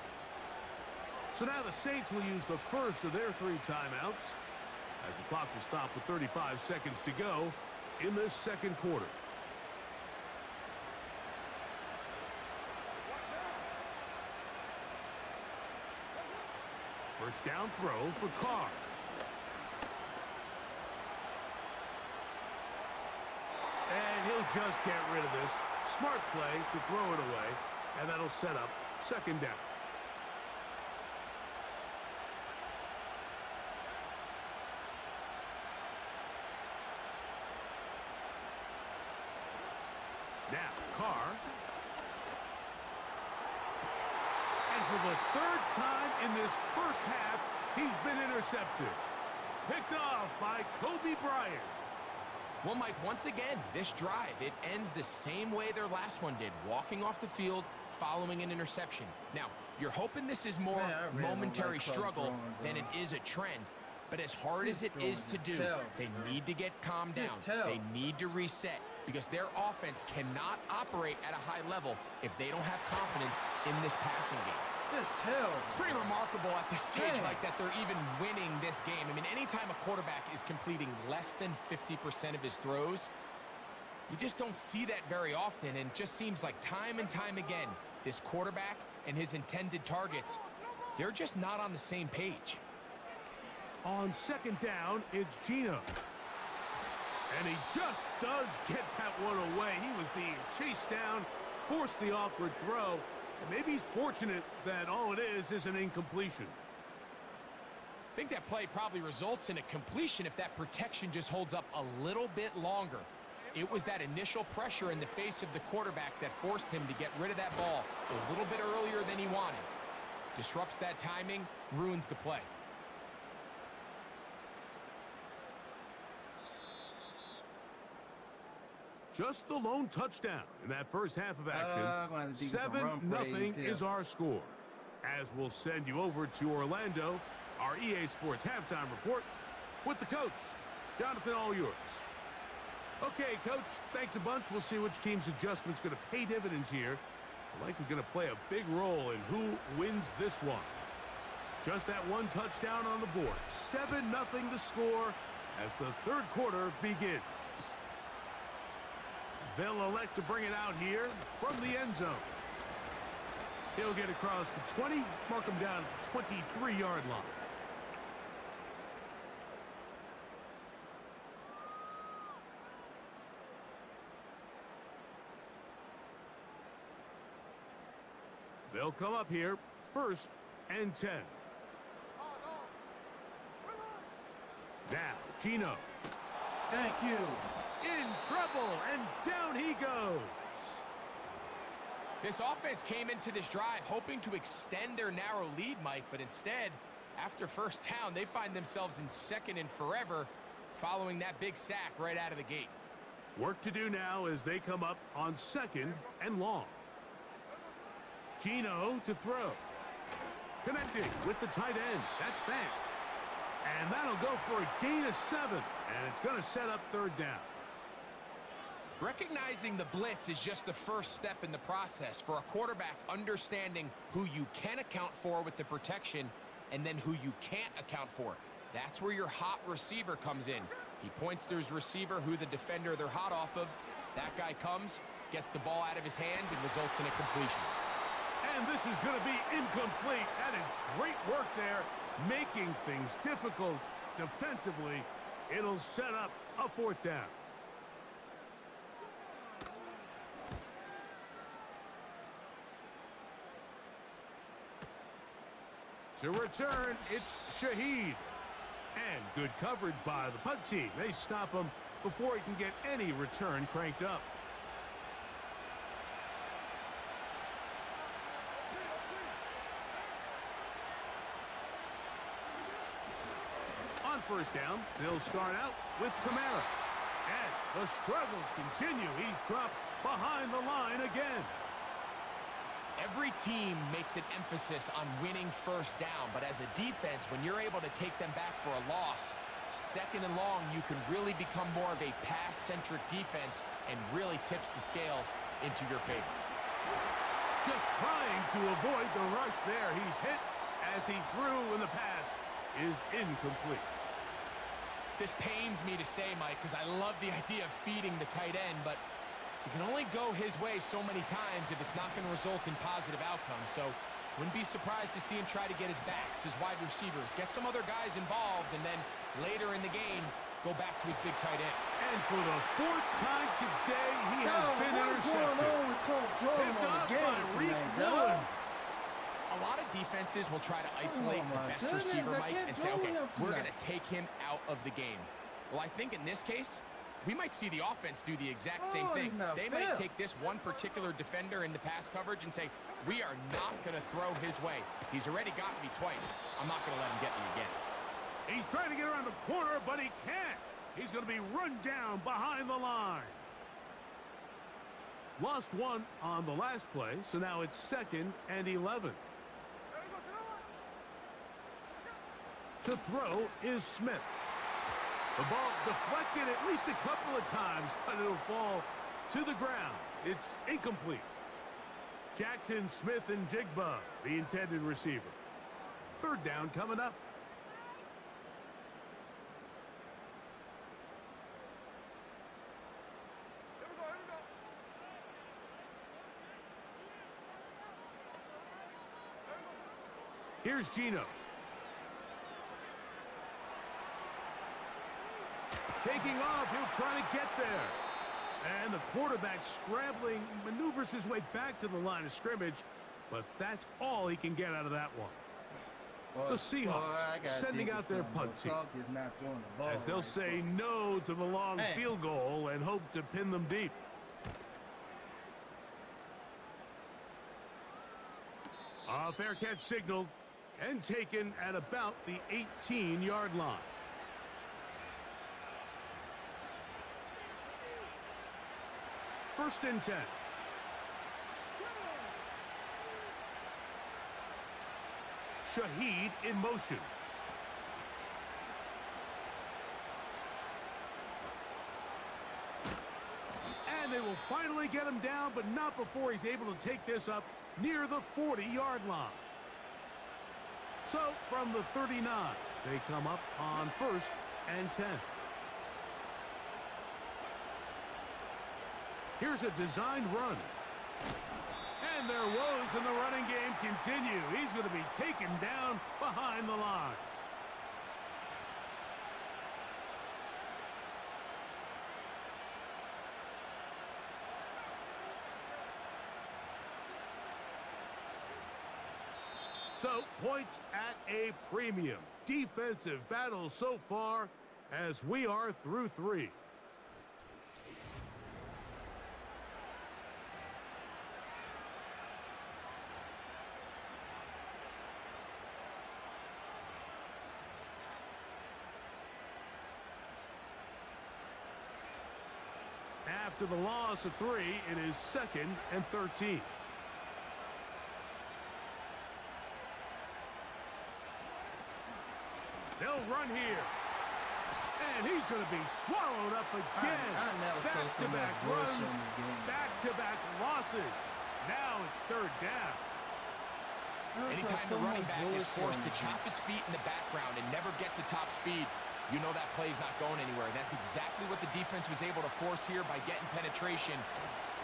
So now the Saints will use the first of their 3 timeouts as the clock will stop with 35 seconds to go. in the second quarter. First down throw for Carr. And he'll just get rid of this. Smart play to throw it away, and that'll set up second down. Now, Carr. And for the third time in this first half, he's been intercepted. Picked off by Kobe Bryant. Well, Mike, once again, this drive, it ends the same way their last one did, walking off the field, following an interception. Now, you're hoping this is more momentary struggle than it is a trend, but as hard as it is to do, they need to get calmed down. They need to reset because their offense cannot operate at a high level if they don't have confidence in this passing game. It's pretty remarkable at this stage like that they're even winning this game. I mean, anytime a quarterback is completing less than 50% of his throws, you just don't see that very often, and it just seems like time and time again, this quarterback and his intended targets, they're just not on the same page. On second down, it's Gino. And he just does get that one away. He was being chased down, forced the awkward throw. And maybe he's fortunate that all it is an incompletion. I think that play probably results in a completion if that protection just holds up a little bit longer. It was that initial pressure in the face of the quarterback that forced him to get rid of that ball a little bit earlier than he wanted. Disrupts that timing, ruins the play. Just the lone touchdown in that first half of action. 7-0 is our score. As we'll send you over to Orlando, our EA Sports halftime report with the coach. Jonathan, all yours. Okay, Coach, thanks a bunch. We'll see which team's adjustment's going to pay dividends here. Likely going to play a big role in who wins this one. Just that one touchdown on the board. 7-0 the score as the third quarter begins. They'll elect to bring it out here from the end zone. He'll get across the 20, mark him down at the 23-yard line. They'll come up here, 1st and 10. Now, Gino. Thank you. In trouble, and down he goes. This offense came into this drive hoping to extend their narrow lead, Mike, but instead, after first down, they find themselves in second and forever following that big sack right out of the gate. Work to do now as they come up on 2nd and long. Gino to throw. Connecting with the tight end. That's Fant. And that'll go for a gain of 7, and it's going to set up 3rd down. Recognizing the blitz is just the first step in the process for a quarterback understanding who you can account for with the protection and then who you can't account for. That's where your hot receiver comes in. He points to his receiver who the defender they're hot off of. That guy comes, gets the ball out of his hand, and results in a completion. And this is going to be incomplete. That is great work there, making things difficult defensively. It'll set up a 4th down. To return, it's Shaheed. And good coverage by the punt team. They stop him before he can get any return cranked up. On 1st down, they'll start out with Kamara. And the struggles continue. He's dropped behind the line again. Every team makes an emphasis on winning first down, but as a defense, when you're able to take them back for a loss, 2nd and long, you can really become more of a pass-centric defense and really tips the scales into your favor. Just trying to avoid the rush there. He's hit as he threw, and the pass is incomplete. This pains me to say, Mike, because I love the idea of feeding the tight end, but you can only go his way so many times if it's not going to result in positive outcomes. So wouldn't be surprised to see him try to get his backs, his wide receivers, get some other guys involved, and then later in the game, go back to his big tight end. And for the 4th time today, he has been what's intercepted. going on with Coach Jordan Picked on up the by game Reed tonight, Dillon. dog? A lot of defenses will try to isolate the my best goodness, receiver, I Mike, can't and say, go okay, with him we're tonight. going to take him out of the game. Well, I think in this case, we might see the offense do the exact same thing. it's not They fair. might take this one particular defender into pass coverage and say, we are not going to throw his way. He's already gotten me twice. I'm not going to let him get me again. He's trying to get around the corner, but he can't. He's going to be run down behind the line. Lost one on the last play, so now it's 2nd and 11. To throw is Smith. The ball deflected at least a couple of times, but it'll fall to the ground. It's incomplete. Jackson, Smith, and Jigba, the intended receiver. 3rd down coming up. Here's Gino. Taking off, he'll try to get there. And the quarterback scrambling, maneuvers his way back to the line of scrimmage, but that's all he can get out of that one. The Seahawks sending out their punt team, as they'll say no to the long field goal and hope to pin them deep. A fair catch signaled and taken at about the 18-yard line. First and 10. Shaheed in motion. And they will finally get him down, but not before he's able to take this up near the 40-yard line. So from the 39, they come up on 1st and 10. Here's a designed run. And their woes in the running game continue. He's going to be taken down behind the line. So, points at a premium. Defensive battle so far as we are through 3. After the loss of 3, it is 2nd and 13. They'll run here. And he's going to be swallowed up again. Back-to-back runs, back-to-back losses. Now it's 3rd down. Anytime the running back is forced to chop his feet in the background and never get to top speed, you know that play's not going anywhere. That's exactly what the defense was able to force here by getting penetration.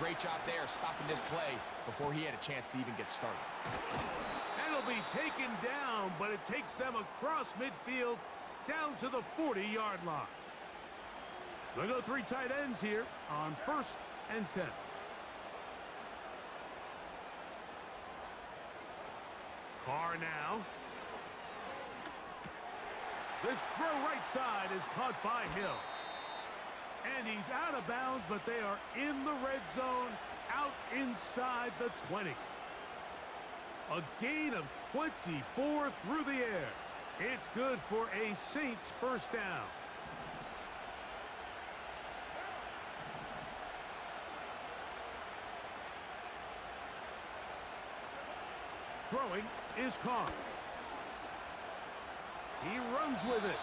Great job there, stopping this play before he had a chance to even get started. And he'll be taken down, but it takes them across midfield down to the 40-yard line. They'll go 3 tight ends here on 1st and 10. Carr now. This throw right side is caught by Hill. And he's out of bounds, but they are in the red zone, out inside the 20. A gain of 24 through the air. It's good for a Saints 1st down. Throwing is Carr. He runs with it.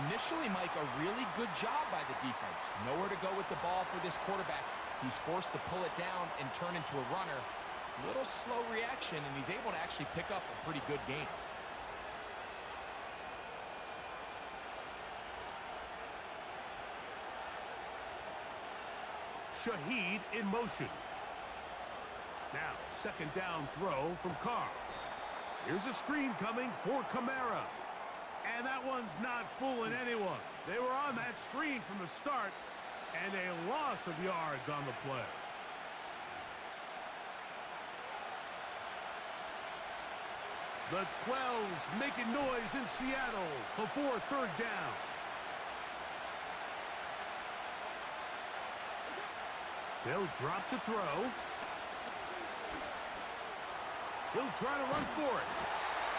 Initially, Mike, a really good job by the defense. Nowhere to go with the ball for this quarterback. He's forced to pull it down and turn into a runner. Little slow reaction, and he's able to actually pick up a pretty good game. Shaheed in motion. Now, second down throw from Carr. Here's a screen coming for Kamara. And that one's not fooling anyone. They were on that screen from the start, and a loss of yards on the play. The 12's making noise in Seattle before third down. They'll drop to throw. He'll try to run for it.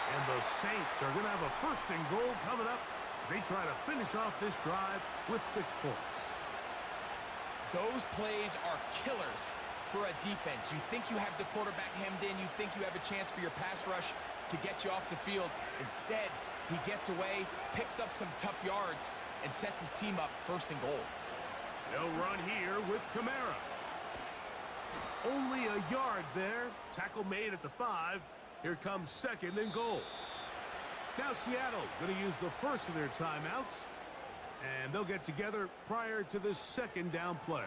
And the Saints are going to have a first and goal coming up. They try to finish off this drive with 6 points. Those plays are killers for a defense. You think you have the quarterback hemmed in. You think you have a chance for your pass rush to get you off the field. Instead, he gets away, picks up some tough yards, and sets his team up first and goal. They'll run here with Kamara. Only a yard there. Tackle made at the 5. Here comes second and goal. Now Seattle going to use the first of their timeouts. And they'll get together prior to this second down play.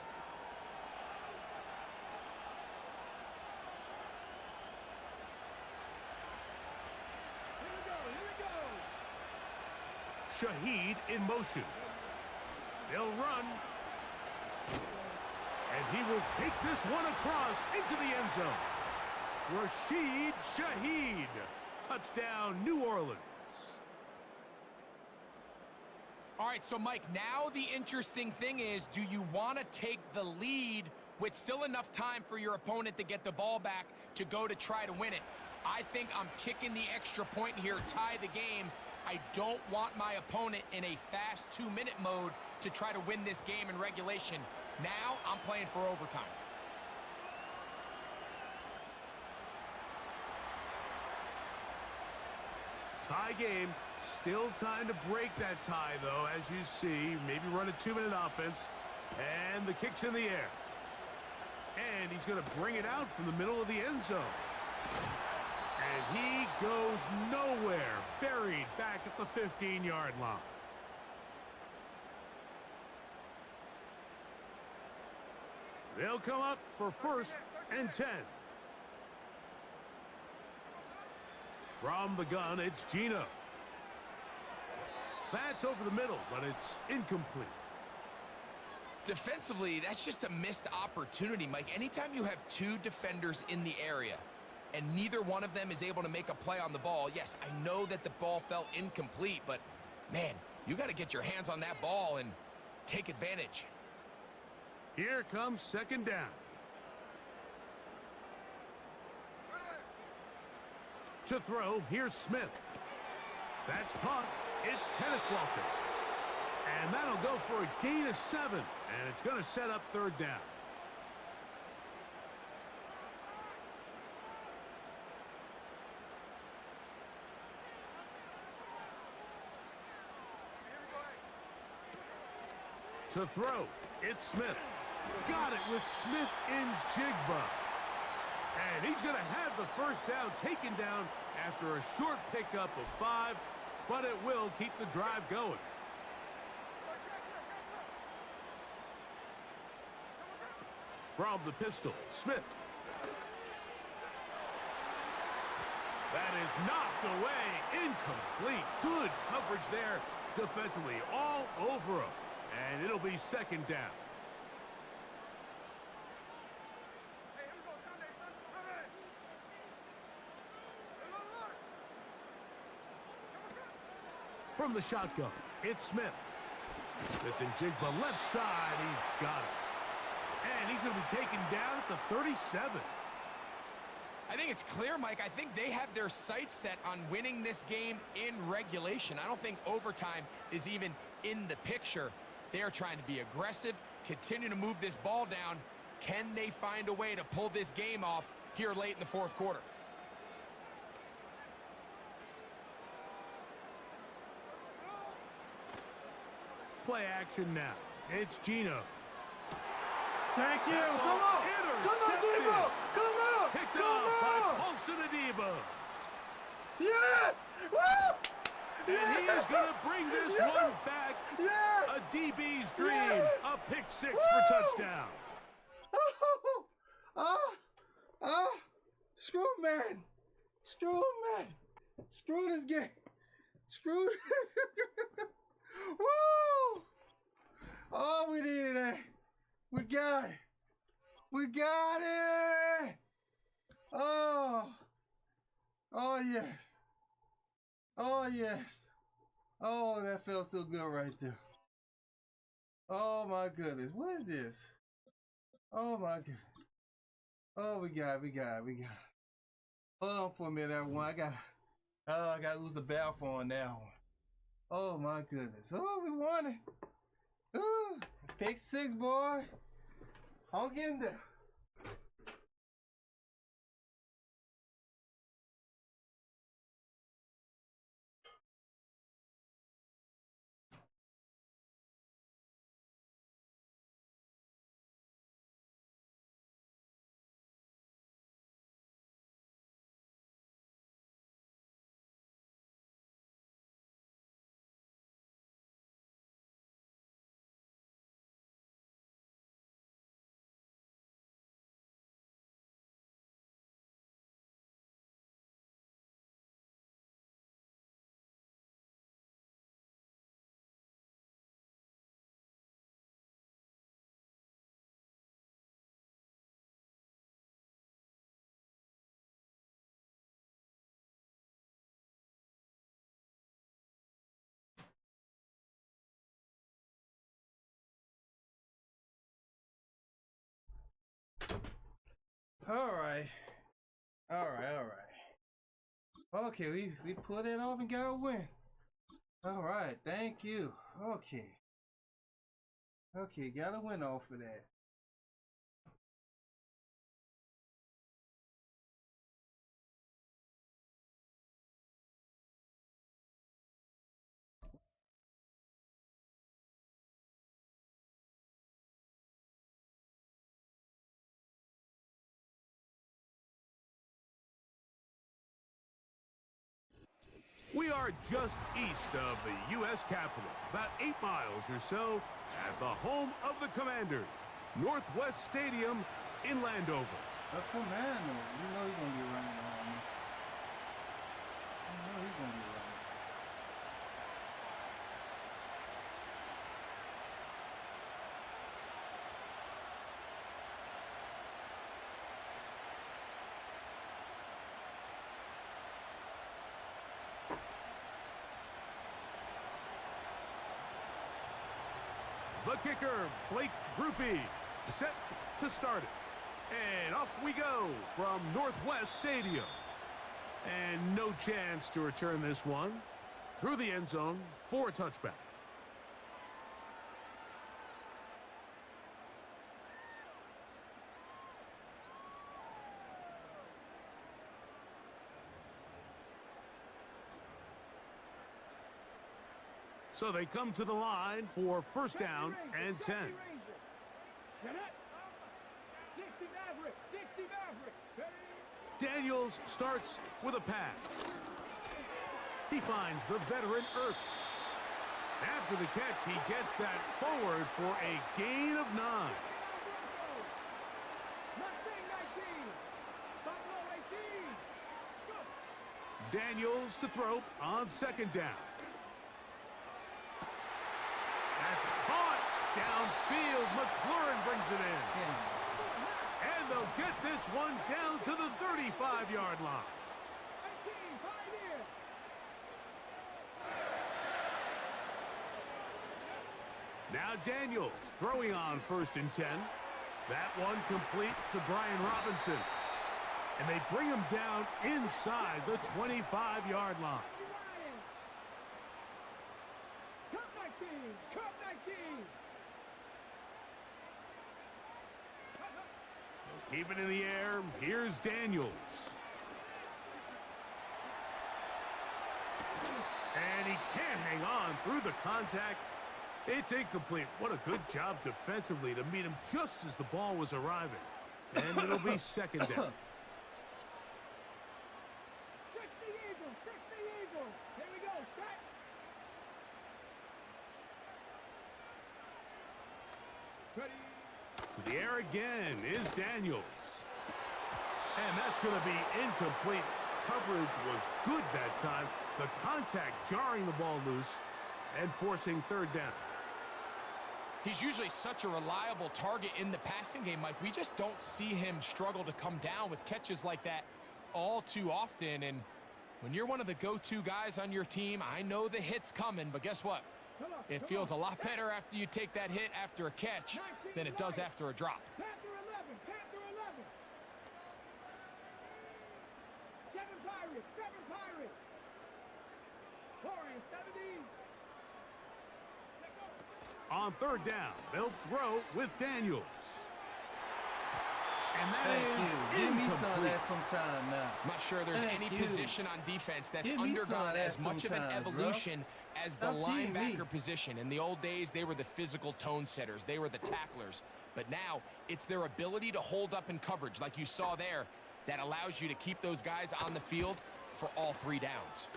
Shaheed in motion. They'll run. And he will take this one across into the end zone. Rashid Shaheed. Touchdown, New Orleans. All right, so Mike, now the interesting thing is, do you want to take the lead with still enough time for your opponent to get the ball back to go to try to win it? I think I'm kicking the extra point here, tie the game. I don't want my opponent in a fast 2-minute mode to try to win this game in regulation. Now I'm playing for overtime. Tie game. Still time to break that tie, though, as you see. Maybe run a 2-minute offense. And the kick's in the air. And he's going to bring it out from the middle of the end zone. And he goes nowhere. Buried back at the 15-yard line. They'll come up for first and 10. From the gun, it's Gino. That's over the middle, but it's incomplete. Defensively, that's just a missed opportunity, Mike. Anytime you have 2 defenders in the area and neither one of them is able to make a play on the ball, yes, I know that the ball felt incomplete, but, man, you got to get your hands on that ball and take advantage. Here comes second down. To throw, here's Smith. That's caught. It's Kenneth Walker. And that'll go for a gain of 7. And it's going to set up third down. To throw, it's Smith. Got it with Smith in Jigba. And he's going to have the first down taken down after a short pickup of 5, but it will keep the drive going. From the pistol, Smith. That is knocked away, incomplete. Good coverage there defensively, all over him. And it'll be second down. From the shotgun, it's Smith. Smith and Jigba left side, he's got it. And he's going to be taken down at the 37. I think it's clear, Mike. I think they have their sights set on winning this game in regulation. I don't think overtime is even in the picture. They are trying to be aggressive, continue to move this ball down. Can they find a way to pull this game off here late in the fourth quarter? Play action now. It's Gino. Thank you. Come on. Come on, Debo. Come on. Picked Come off by on. Paulson Adebo. Yes. Woo. And yes. he is going to bring this one back. Yes. A DB's dream. Yes. A pick 6 Woo. for touchdown. Screw man. Screw man. Screw this game. Screw. Woo! Oh, we needed that. We got it. We got it. Oh. Oh, yes. Oh, yes. Oh, that felt so good right there. Oh, my goodness. What is this? Oh, my goodness. Oh, we got it. Hold on for a minute, everyone. I got to lose the bathroom on that one. Oh, my goodness. Oh, we won it. Ooh, pick 6, boy. I'm getting there. All right. Okay, we pulled it off and got a win. All right, thank you. Okay, got a win off of that. We are just east of the U.S. Capitol, about 8 miles or so, at the home of the Commanders, Northwest Stadium in Landover. The Commander, you know he's gonna be running on me. You know he's gonna be running. The kicker, Blake Grupe, set to start it. And off we go from Northwest Stadium. And no chance to return this one through the end zone for a touchback. So they come to the line for first down and 10. Daniels starts with a pass. He finds the veteran Ertz. After the catch, he gets that forward for a gain of 9. Daniels to throw on second down. That's caught downfield. McLaurin brings it in. And they'll get this one down to the 35-yard line. Now Daniels throwing on first and 10. That one complete to Brian Robinson. And they bring him down inside the 25-yard line. Keep it in the air. Here's Daniels. And he can't hang on through the contact. It's incomplete. What a good job defensively to meet him just as the ball was arriving. And it'll be second down. To the air again is Daniels. And that's going to be incomplete. Coverage was good that time. The contact jarring the ball loose and forcing third down. He's usually such a reliable target in the passing game, Mike. We just don't see him struggle to come down with catches like that all too often. And when you're one of the go-to guys on your team, I know the hit's coming, but guess what? It feels a lot better after you take that hit after a catch than it does after a drop. On third down, they'll throw with Daniels. And that is Give me incomplete. some of that sometime now. I'm not sure there's any position on defense that's undergone as much of an evolution as the linebacker position. In the old days, they were the physical tone setters. They were the tacklers. But now, it's their ability to hold up in coverage, like you saw there, that allows you to keep those guys on the field for all 3 downs.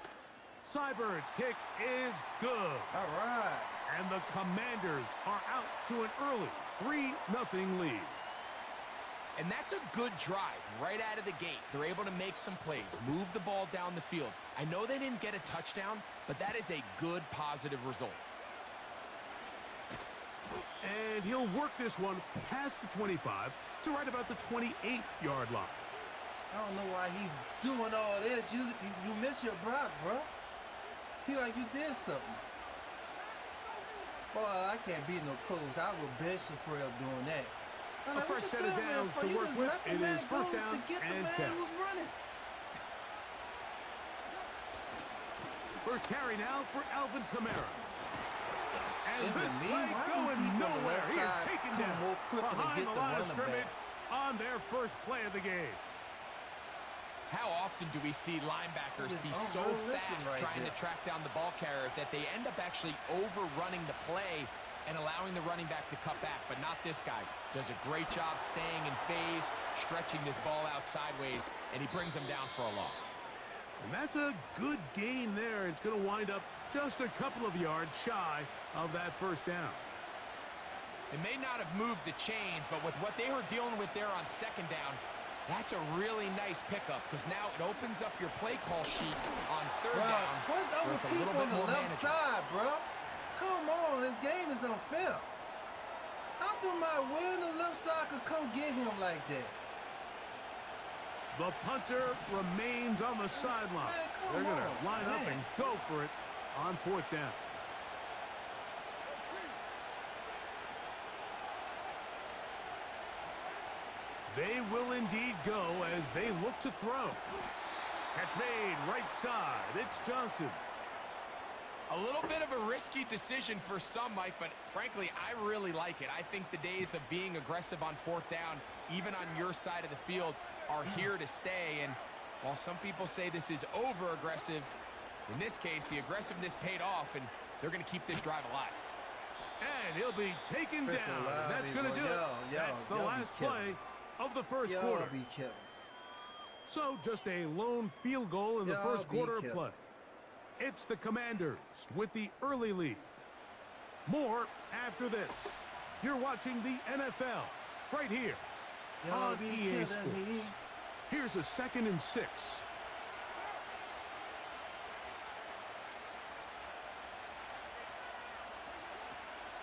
Seibert's kick is good. All right. And the Commanders are out to an early 3-0 lead. And that's a good drive right out of the gate. They're able to make some plays, move the ball down the field. I know they didn't get a touchdown, but that is a good, positive result. And he'll work this one past the 25 to right about the 28-yard line. I don't know why he's doing all this. You miss your block, bro. Feel like you did something. Boy, I can't beat no coach. I would bench Safrell doing that. A fresh set of downs to work with. It is first down and 10. Who's running. First carry now for Alvin Kamara. And Is this it me? play Why do going people on the nowhere. left He is side taken come down more quicker to behind get the the line of running scrimmage back? on their first play of the game. How often do we see linebackers be so fast trying to track down the ball carrier that they end up actually overrunning the play and allowing the running back to cut back? But not this guy. Does a great job staying in phase, stretching this ball out sideways, and he brings him down for a loss. And that's a good gain there. It's going to wind up just a couple of yards shy of that first down. It may not have moved the chains, but with what they were dealing with there on second down, that's a really nice pickup because now it opens up your play call sheet on third down. What's up with people on the left side, bro? Come on, this game is unfair. How somebody wearing the left side could come get him like that? The punter remains on the sideline. They're going to line up and go for it on fourth down. They will indeed go as they look to throw. Catch made, right side. It's Johnson. A little bit of a risky decision for some, Mike, but frankly, I really like it. I think the days of being aggressive on fourth down, even on your side of the field, are here to stay. And while some people say this is over-aggressive, in this case, the aggressiveness paid off, and they're going to keep this drive alive. And he'll be taken down. That's going to do it. That's the last play of the first quarter. So just a lone field goal in the first quarter of play. It's the Commanders with the early lead. More after this. You're watching the NFL right here on EA Sports. Here's a 2nd and 6.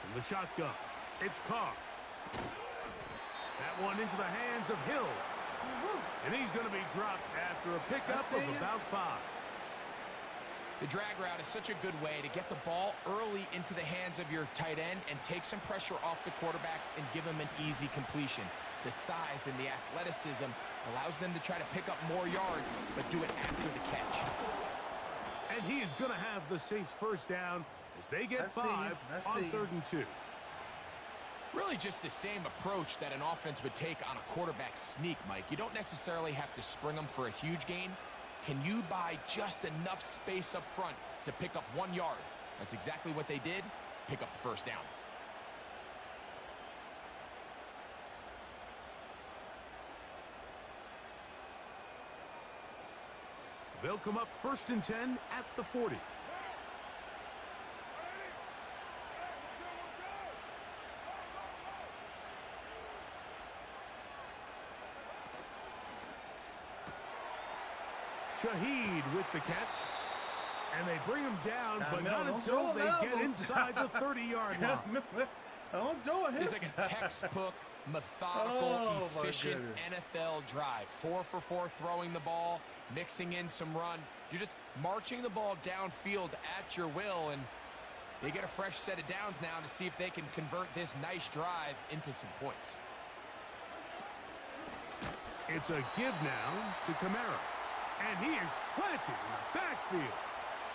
From the shotgun, it's Carr. That one into the hands of Hill. And he's going to be dropped after a pickup of about 5. The drag route is such a good way to get the ball early into the hands of your tight end and take some pressure off the quarterback and give him an easy completion. The size and the athleticism allows them to try to pick up more yards, but do it after the catch. And he is going to have the Saints first down as they get 5 on 3rd and 2. Really just the same approach that an offense would take on a quarterback sneak, Mike. You don't necessarily have to spring them for a huge gain. Can you buy just enough space up front to pick up 1 yard? That's exactly what they did. Pick up the first down. They'll come up 1st and 10 at the 40. Shaheed with the catch. And they bring him down, but not until they get inside the 30-yard line. Don't do it. It's like a textbook, methodical, efficient NFL drive. 4 for 4 throwing the ball, mixing in some run. You're just marching the ball downfield at your will, and they get a fresh set of downs now to see if they can convert this nice drive into some points. It's a give now to Kamara. And he is planted in the backfield.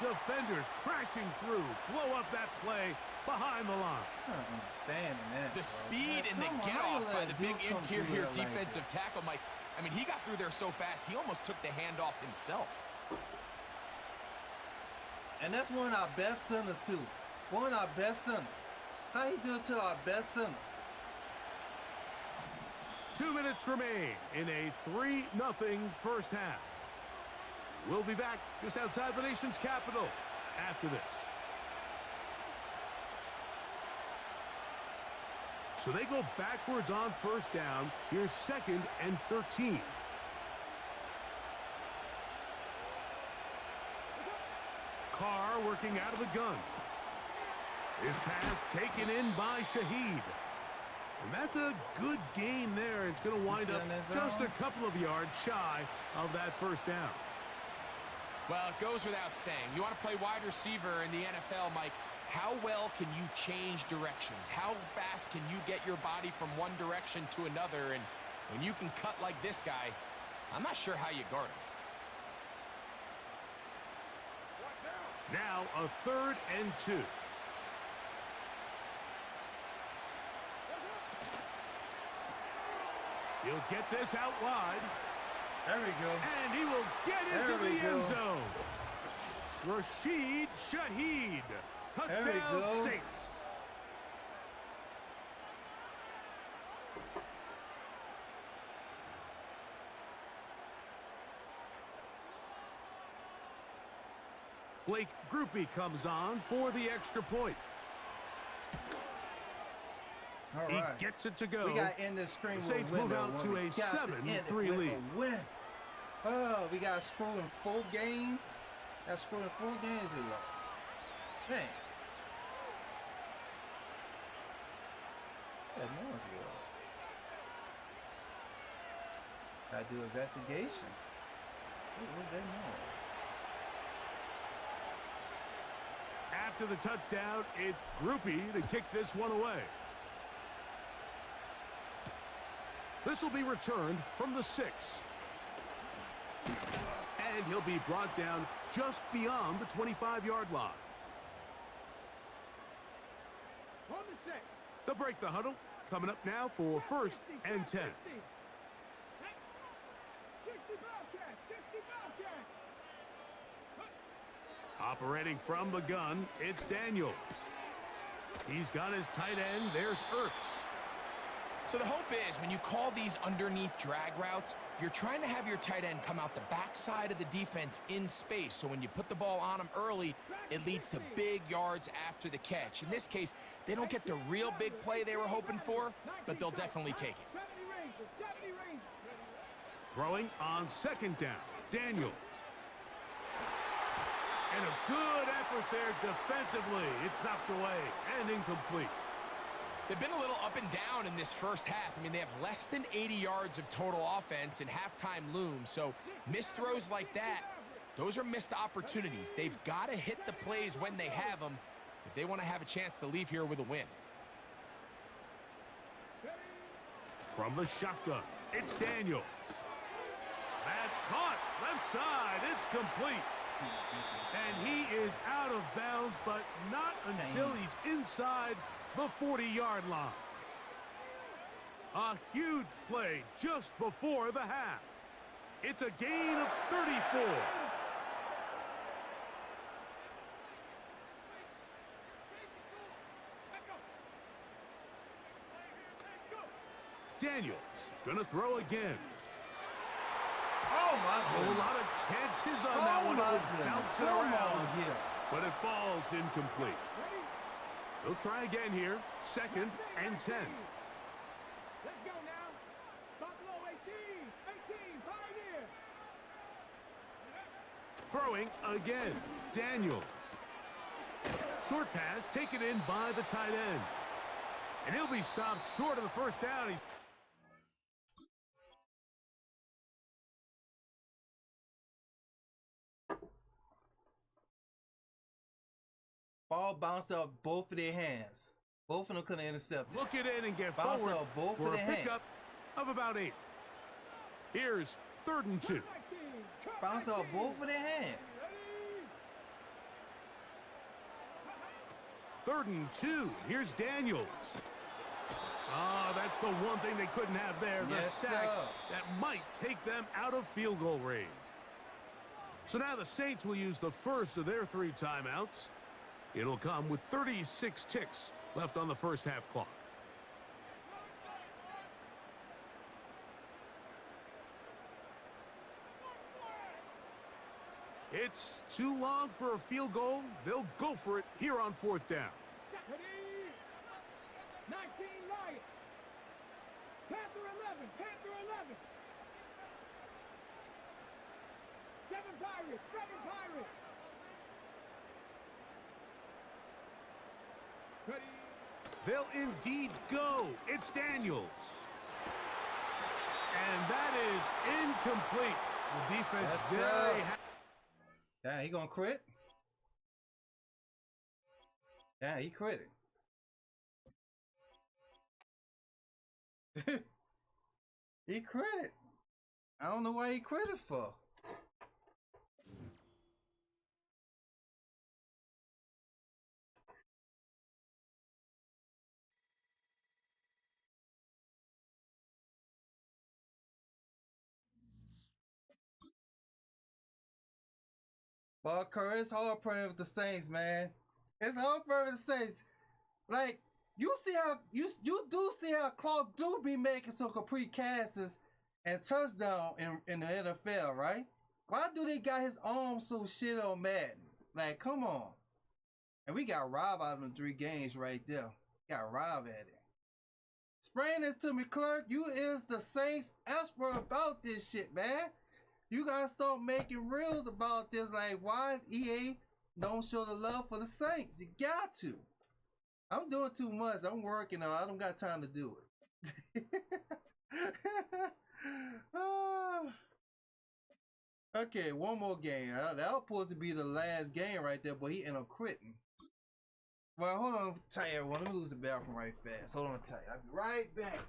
Defenders crashing through, blow up that play behind the line. I don't understand that. The speed and the get-off by the big interior defensive tackle, Mike. I mean, he got through there so fast, he almost took the handoff himself. And that's one of our best centers, too. One of our best centers. How he do it to our best centers? 2 minutes remain in a 3-0 first half. We'll be back just outside the nation's capital after this. So they go backwards on first down. Here's 2nd and 13. Carr working out of the gun. His pass taken in by Shaheed. And that's a good gain there. It's going to wind up just a couple of yards shy of that first down. Well, it goes without saying. You want to play wide receiver in the NFL, Mike. How well can you change directions? How fast can you get your body from one direction to another? And when you can cut like this guy, I'm not sure how you guard him. Now a 3rd and 2. He'll get this out wide. There we go. And he will get into the end zone. Rashid Shaheed. Touchdown Saints. Blake Groupie comes on for the extra point. All right. He gets it to go. We got to end this screen with Saints a win. move out to a 7-3 lead. Win. Oh, we got screwed in 4 games. Got screwed in 4 games we lost. Man. That noise was. Gotta do investigation. What was that noise? After the touchdown, it's Groupie to kick this one away. This will be returned from the 6. And he'll be brought down just beyond the 25-yard line. They'll break the huddle. Coming up now for 1st and 10. Operating from the gun, it's Daniels. He's got his tight end. There's Ertz. So the hope is when you call these underneath drag routes, you're trying to have your tight end come out the backside of the defense in space. So when you put the ball on him early, it leads to big yards after the catch. In this case, they don't get the real big play they were hoping for, but they'll definitely take it. Throwing on 2nd down, Daniels. And a good effort there defensively. It's knocked away and incomplete. They've been a little up and down in this first half. I mean, they have less than 80 yards of total offense and halftime looms. So missed throws like that, those are missed opportunities. They've got to hit the plays when they have them if they want to have a chance to leave here with a win. From the shotgun, it's Daniels. That's caught. Left side. It's complete. And he is out of bounds, but not until he's inside the 40-yard line. A huge play just before the half. It's a gain of 34. Daniels gonna throw again. Oh my goodness. A lot of chances on that one. It was bouncing around, but it falls incomplete. They'll try again here. 2nd and 10. Let's go now. Buffalo 18, Pioneer. Throwing again. Daniels. Short pass taken in by the tight end. And he'll be stopped short of the first down. Ball bounced off both of their hands. Both of them couldn't intercept. Look it in and get bounce forward off both for of a their pickup of about 8. Here's 3rd and 2. Bounce off both of their hands. 3rd and 2. Here's Daniels. Oh, that's the one thing they couldn't have there. The Yes, sack sir. that might take them out of field goal range. So now the Saints will use the first of their 3 timeouts. It'll come with 36 ticks left on the first half clock. It's too long for a field goal. They'll go for it here on 4th down. 19 Lions. Panther 11. Panther 11. 7 Pirates. 7 Pirates. They'll indeed go. It's Daniels. And that is incomplete. The defense very happy. Yeah, he gonna quit? Yeah, he quit it. He quit it. I don't know why he quit it for. Well, Curry, it's hard playing with the Saints, man. It's hard playing with the Saints. Like, you see how you do see how Clark do be making some complete passes and touchdown in the NFL, right? Why do they got his arms so shit on Madden? Like, come on. And we got robbed out of them 3 games right there. Got robbed at it. Explain this to me, Clark. You is the Saints expert about this shit, man. You gotta start making reels about this. Like, why is EA don't show the love for the Saints? You got to. I'm doing too much. I'm working on it. I don't got time to do it. Okay, one more game. That was supposed to be the last game right there, but he ended up quitting. Well, hold on. Tell you everyone. Let me lose the bathroom right fast. Hold on tight. I'll be right back.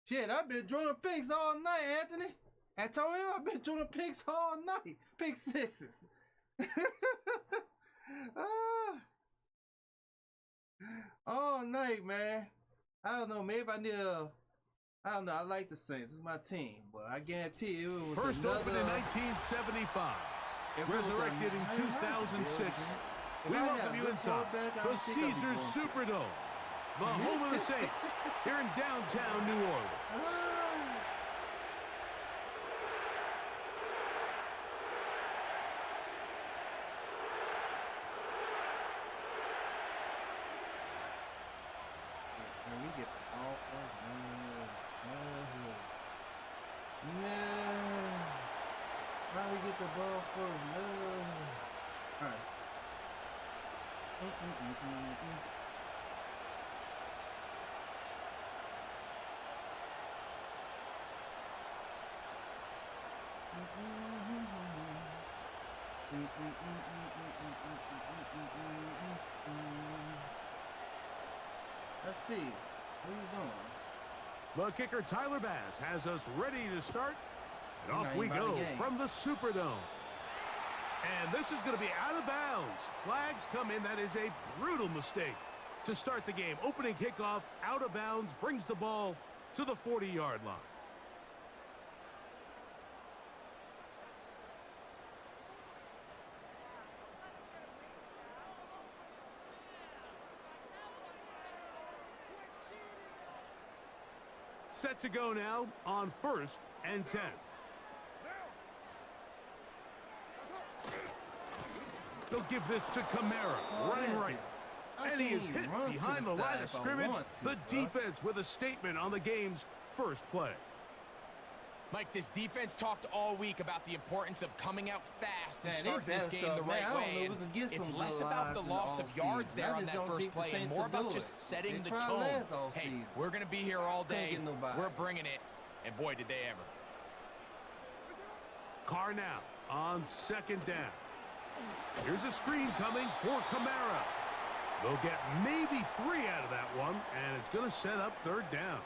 Shit, I've been drawing picks all night, Anthony. Antonio, I've been drawing picks all night. Pick sixes. All night, man. I don't know. Maybe I need a. I don't know. I like the Saints. It's my team, but I guarantee you it was First another, opened in 1975. Resurrected in 2006. We welcome you inside the Caesars Superdome, the home of the Saints, here in downtown New Orleans. Can we get the ball first? No. How we get the ball first? No. All right. Let's see. What are you doing? The kicker, Tyler Bass, has us ready to start. And off we go from the Superdome. And this is going to be out of bounds. Flags come in. That is a brutal mistake to start the game. Opening kickoff, out of bounds, brings the ball to the 40-yard line. Set to go now on 1st and 10. They'll give this to Kamara, running right. And he is hit behind the line of scrimmage. The defense with a statement on the game's first play. Mike, this defense talked all week about the importance of coming out fast and starting this game the right way. It's less about the loss of yards there on that first play and more about just setting the tone. Hey, we're going to be here all day. We're bringing it. And boy, did they ever. Carr now on 2nd down. Here's a screen coming for Kamara. They'll get maybe 3 out of that one, and it's going to set up 3rd down.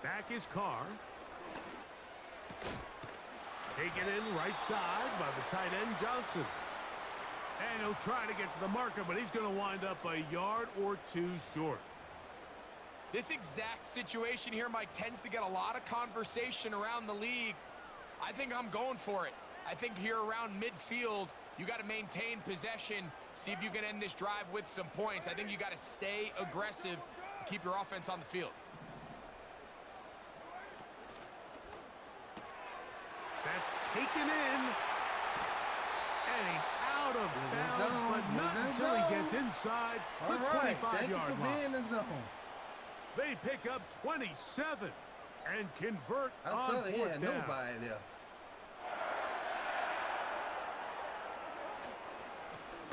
Back is Carr. Taken in right side by the tight end, Johnson. And he'll try to get to the marker, but he's going to wind up a yard or 2 short. This exact situation here, Mike, tends to get a lot of conversation around the league. I think I'm going for it. I think here around midfield, you got to maintain possession, see if you can end this drive with some points. I think you got to stay aggressive and keep your offense on the field. That's taken in. And he's out of bounds, but not until he gets inside the 25-yard line. They pick up 27 and convert on 4th down. Nobody there.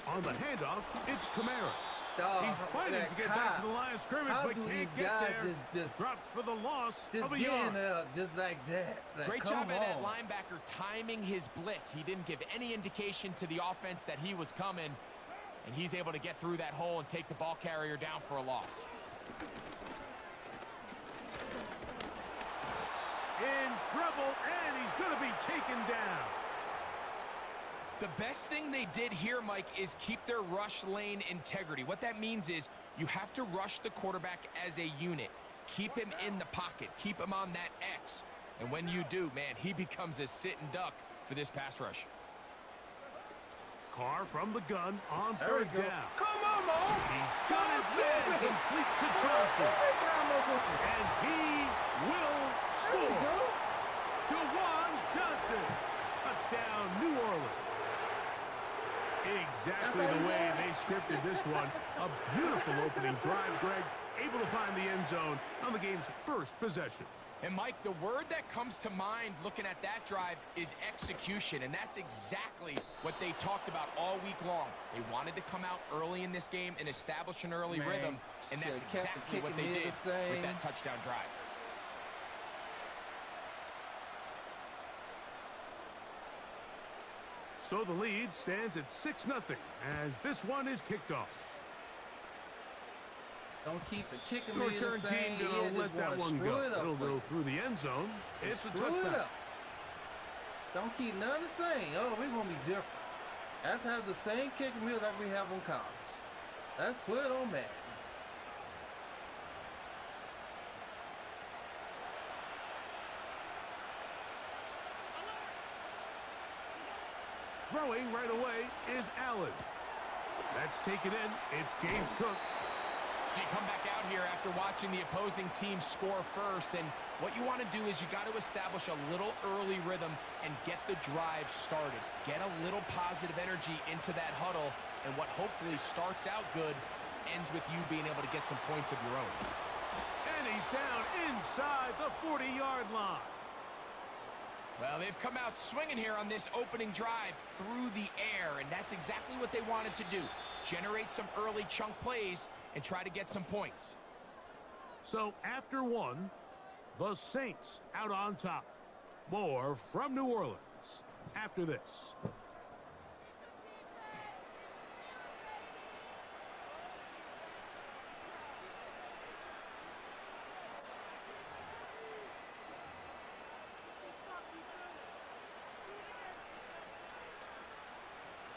On the handoff, it's Kamara. He's fighting to get back to the line of scrimmage, but can't get there. Just dropped for the loss of a get yard. in there just like that. Like, great job by that linebacker timing his blitz. He didn't give any indication to the offense that he was coming, and he's able to get through that hole and take the ball carrier down for a loss. In trouble, and he's going to be taken down. The best thing they did here, Mike, is keep their rush lane integrity. What that means is you have to rush the quarterback as a unit. Keep him in the pocket. Keep him on that X. And when you do, man, he becomes a sitting duck for this pass rush. Carr from the gun on 3rd down. Come on, Mo. He's got it in, complete to Johnson. And he will score. Jawan Johnson. Touchdown, New Orleans. Exactly the way they scripted this one. A beautiful opening drive, Greg. Able to find the end zone on the game's first possession. And, Mike, the word that comes to mind looking at that drive is execution, and that's exactly what they talked about all week long. They wanted to come out early in this game and establish an early rhythm, and that's exactly what they did with that touchdown drive. So the lead stands at 6-0 as this one is kicked off. Don't keep the kicking Your return team going to let that one go. It'll go through the end zone. It's a touchdown. Don't keep none the same. Oh, we're going to be different. Let's have the same kicking wheel that we have on college. Let's put it on Madden. Throwing right away is Allen. That's taken in. It's James Cook. So you come back out here after watching the opposing team score first, and what you want to do is you got to establish a little early rhythm and get the drive started. Get a little positive energy into that huddle, and what hopefully starts out good ends with you being able to get some points of your own. And he's down inside the 40-yard line. Well, they've come out swinging here on this opening drive through the air, and that's exactly what they wanted to do. Generate some early chunk plays and try to get some points. So after one, the Saints out on top. More from New Orleans after this.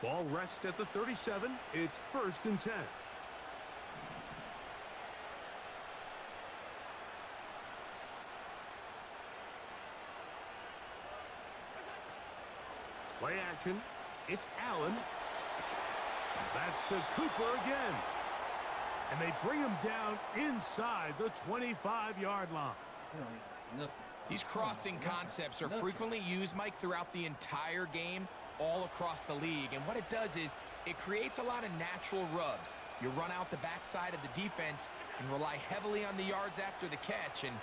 Ball rests at the 37. It's 1st and 10. Play action. It's Allen. That's to Cooper again. And they bring him down inside the 25-yard line. These crossing concepts are frequently used, Mike, throughout the entire game, all across the league. And what it does is it creates a lot of natural rubs. You run out the backside of the defense and rely heavily on the yards after the catch, and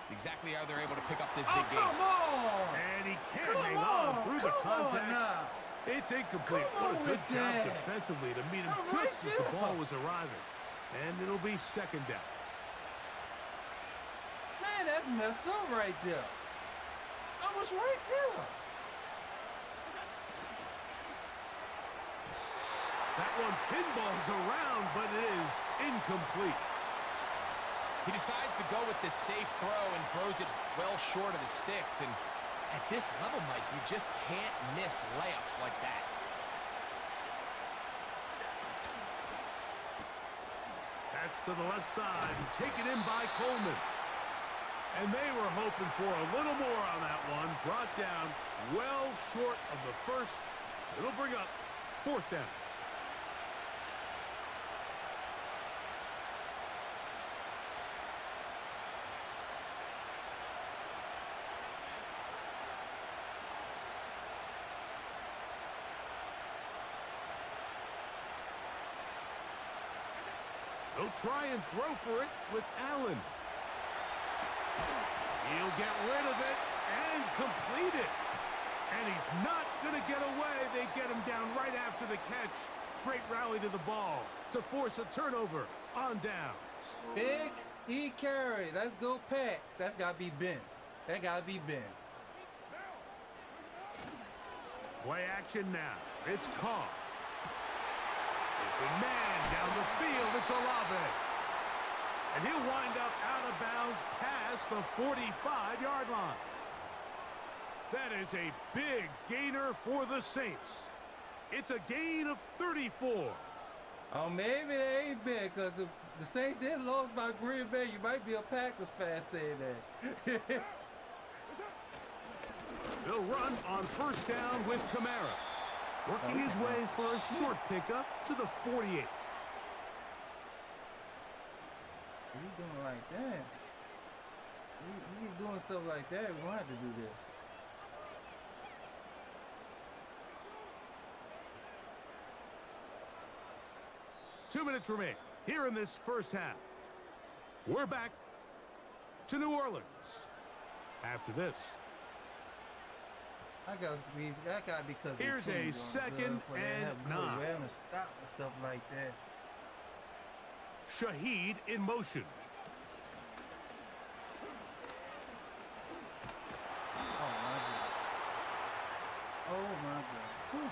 it's exactly how they're able to pick up this big game. Come on! And he can't hang on through the contact. It's incomplete. What a good job defensively to meet him just as the ball was arriving. And it'll be 2nd down. Man, that's messed up right there. I was right there. That one pinballs around, but it is incomplete. He decides to go with this safe throw and throws it well short of the sticks. And at this level, Mike, you just can't miss layups like that. That's to the left side and taken in by Coleman. And they were hoping for a little more on that one. Brought down well short of the first. So it'll bring up 4th down. They'll try and throw for it with Allen. He'll get rid of it and complete it. And he's not going to get away. They get him down right after the catch. Great rally to the ball to force a turnover on downs. Big E carry. Let's go Packs. That's got to be Ben. That got to be Ben. Play action now. It's Carr. Open man down the field. It's Olave. And he'll wind up out of bounds past the 45-yard line. That is a big gainer for the Saints. It's a gain of 34. Oh, maybe they ain't big because the Saints did lose by Green Bay. You might be a Packers fan saying that. They'll run on 1st down with Kamara. Working his way for a short pickup to the 48. What are you doing like that? You keep doing stuff like that, we want to do this. Two minutes remain here in this first half. We're back to New Orleans after this. That got to be because here's a 2nd and 9. Awareness, stop and stuff like that. Shaheed in motion. Oh my goodness. Come on.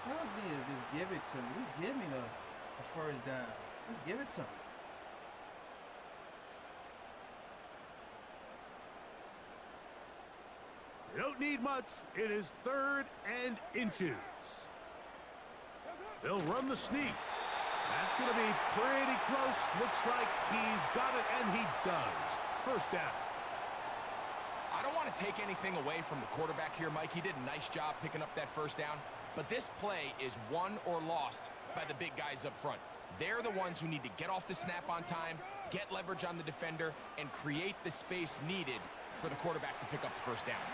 Y'all need to just give it to me. Give me the 1st down. Just give it to me. You don't need much. It is 3rd and inches. They'll run the sneak. That's going to be pretty close. Looks like he's got it, and he does. 1st down. I don't want to take anything away from the quarterback here, Mike. He did a nice job picking up that 1st down. But this play is won or lost by the big guys up front. They're the ones who need to get off the snap on time, get leverage on the defender, and create the space needed for the quarterback to pick up the 1st down.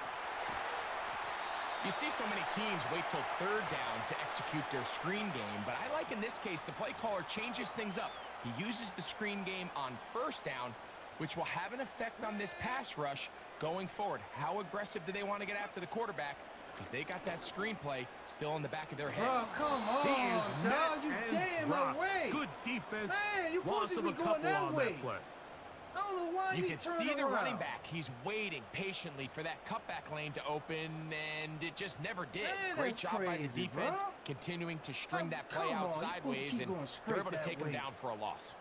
You see so many teams wait till 3rd down to execute their screen game, but I like in this case the play caller changes things up. He uses the screen game on 1st down, which will have an effect on this pass rush going forward. How aggressive do they want to get after the quarterback? Because they got that screenplay still in the back of their head. Bro, come on, He is dog. You met damn and my dropped. way. Good defense. Man, you Loss supposed to of be a going couple that on way. that play. I don't know why you he can turned see the around. running back. He's waiting patiently for that cutback lane to open, and it just never did. Man, Great that's job by the crazy, defense, bro. continuing to string that Come play on, out you're supposed to sideways, keep and going they're straight able to that take him way. down for a loss.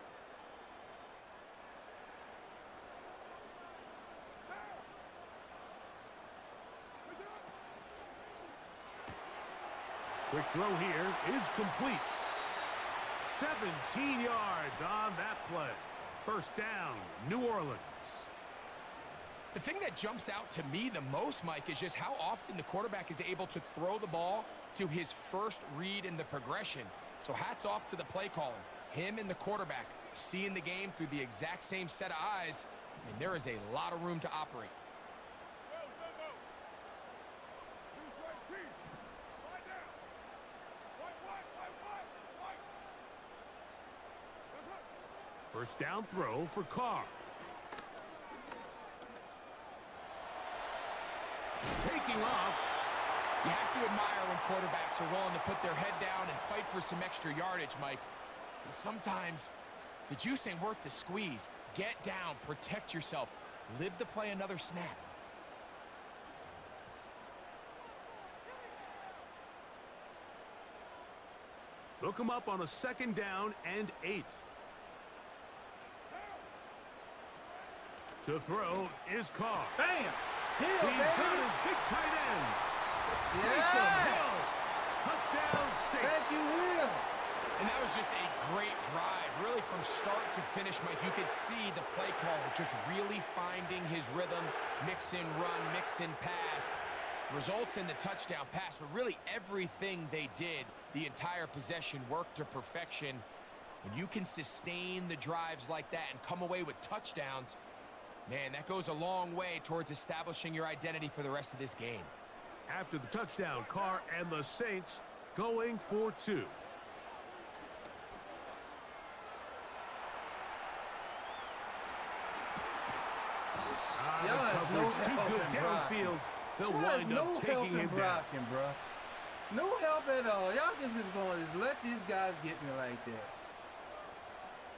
Quick throw here is complete. 17 yards on that play. First down, New Orleans. The thing that jumps out to me the most, Mike, is just how often the quarterback is able to throw the ball to his first read in the progression. So hats off to the play caller. Him and the quarterback seeing the game through the exact same set of eyes, and there is a lot of room to operate. First down throw for Carr. Taking off. You have to admire when quarterbacks are willing to put their head down and fight for some extra yardage, Mike. But sometimes the juice ain't worth the squeeze. Get down, protect yourself, live to play another snap. Look him up on a second down and 8. To throw is Carr. Bam! Hill, He's baby! got his big tight end. Yeah! Hill. Touchdown, Saints. Thank you, Hill! And that was just a great drive. Really from start to finish, Mike, you could see the play caller just really finding his rhythm. Mix in run, mix in pass. Results in the touchdown pass, but really everything they did, the entire possession worked to perfection. When you can sustain the drives like that and come away with touchdowns, man, that goes a long way towards establishing your identity for the rest of this game. After the touchdown, Carr and the Saints going for 2. Y'all has no Coverage too help good in blocking. downfield. They'll Y'all has wind no up help taking in him down. blocking, bro. No help at all. Y'all just is going to let these guys get me like that.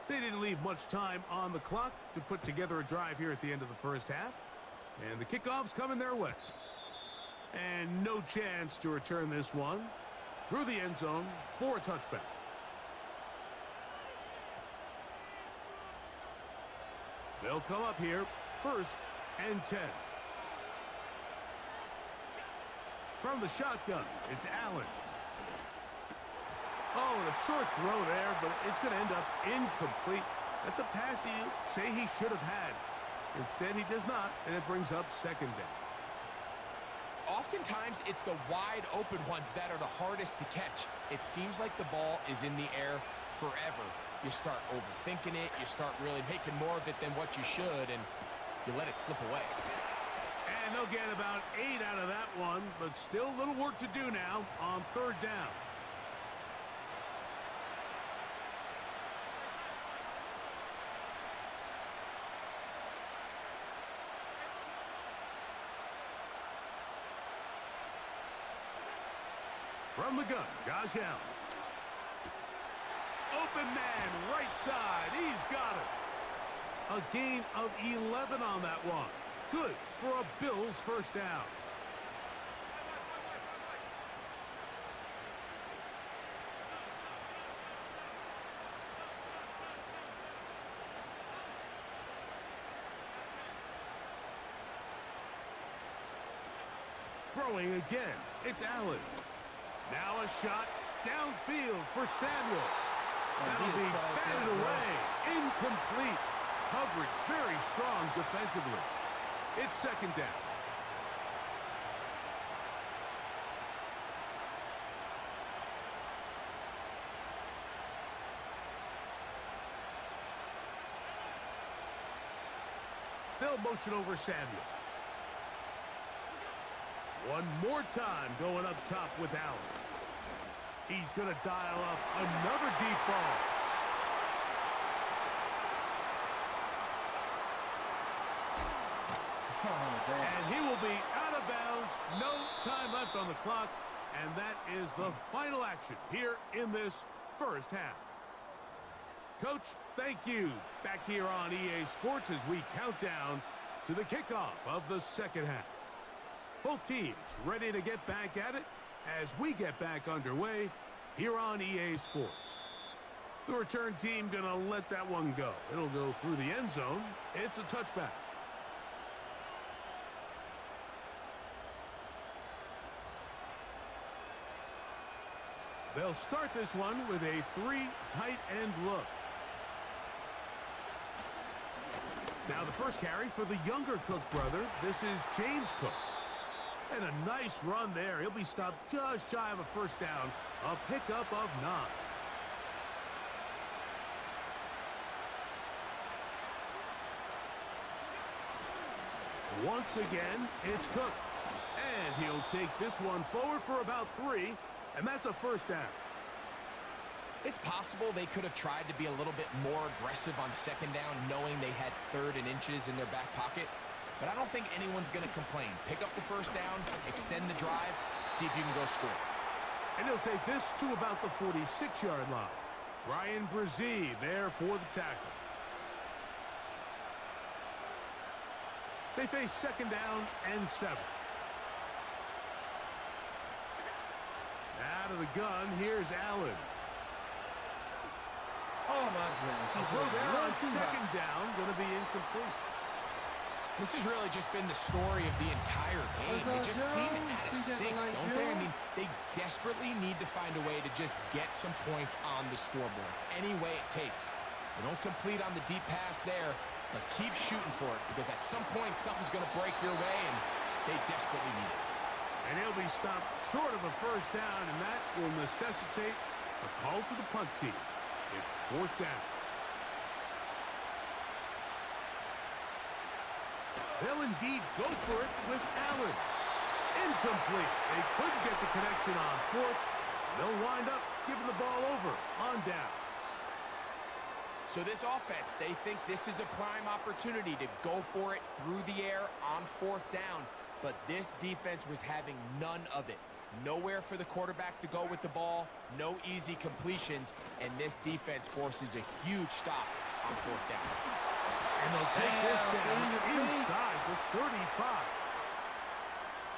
They didn't leave much time on the clock to put together a drive here at the end of the first half. And the kickoff's coming their way. And no chance to return this one through the end zone for a touchback. They'll come up here, first and 10. From the shotgun, it's Allen. Oh, and a short throw there, but it's going to end up incomplete. That's a pass you say he should have had. Instead, he does not, and it brings up second down. Oftentimes, it's the wide open ones that are the hardest to catch. It seems like the ball is in the air forever. You start overthinking it, you start really making more of it than what you should, and you let it slip away. And they'll get about 8 out of that one, but still a little work to do now on third down. From the gun, Josh Allen. Open man, right side. He's got it. A gain of 11 on that one. Good for a Bills first down. Throwing again, it's Allen. Now a shot downfield for Samuel. That'll be batted away. Incomplete. Coverage very strong defensively. It's second down. They'll motion over Samuel. One more time going up top with Allen. He's going to dial up another deep ball. And he will be out of bounds. No time left on the clock. And that is the final action here in this first half. Coach, thank you. Back here on EA Sports as we count down to the kickoff of the second half. Both teams ready to get back at it as we get back underway here on EA Sports. The return team going to let that one go. It'll go through the end zone. It's a touchback. They'll start this one with a 3 tight end look. Now the first carry for the younger Cook brother. This is James Cook. And a nice run there. He'll be stopped just shy of a first down. A pickup of 9. Once again, it's Cook. And he'll take this one forward for about 3. And that's a first down. It's possible they could have tried to be a little bit more aggressive on second down, knowing they had 3rd and inches in their back pocket. But I don't think anyone's going to complain. Pick up the first down, extend the drive, see if you can go score. And he'll take this to about the 46-yard line. Ryan Brzee there for the tackle. They face second down and 7. Out of the gun, here's Allen. Oh, my goodness. A throw there on second down, going to be incomplete. This has really just been the story of the entire game. They just seem out of sync, don't they? I mean, they desperately need to find a way to just get some points on the scoreboard, any way it takes. They don't complete on the deep pass there, but keep shooting for it, because at some point something's going to break your way, and they desperately need it. And he'll be stopped short of a first down, and that will necessitate a call to the punt team. It's 4th down. They'll indeed go for it with Allen. Incomplete. They couldn't get the connection on 4th. They'll wind up giving the ball over on downs. So this offense, they think this is a prime opportunity to go for it through the air on 4th down. But this defense was having none of it. Nowhere for the quarterback to go with the ball, no easy completions, and this defense forces a huge stop on 4th down. And they'll take this down inside the 35.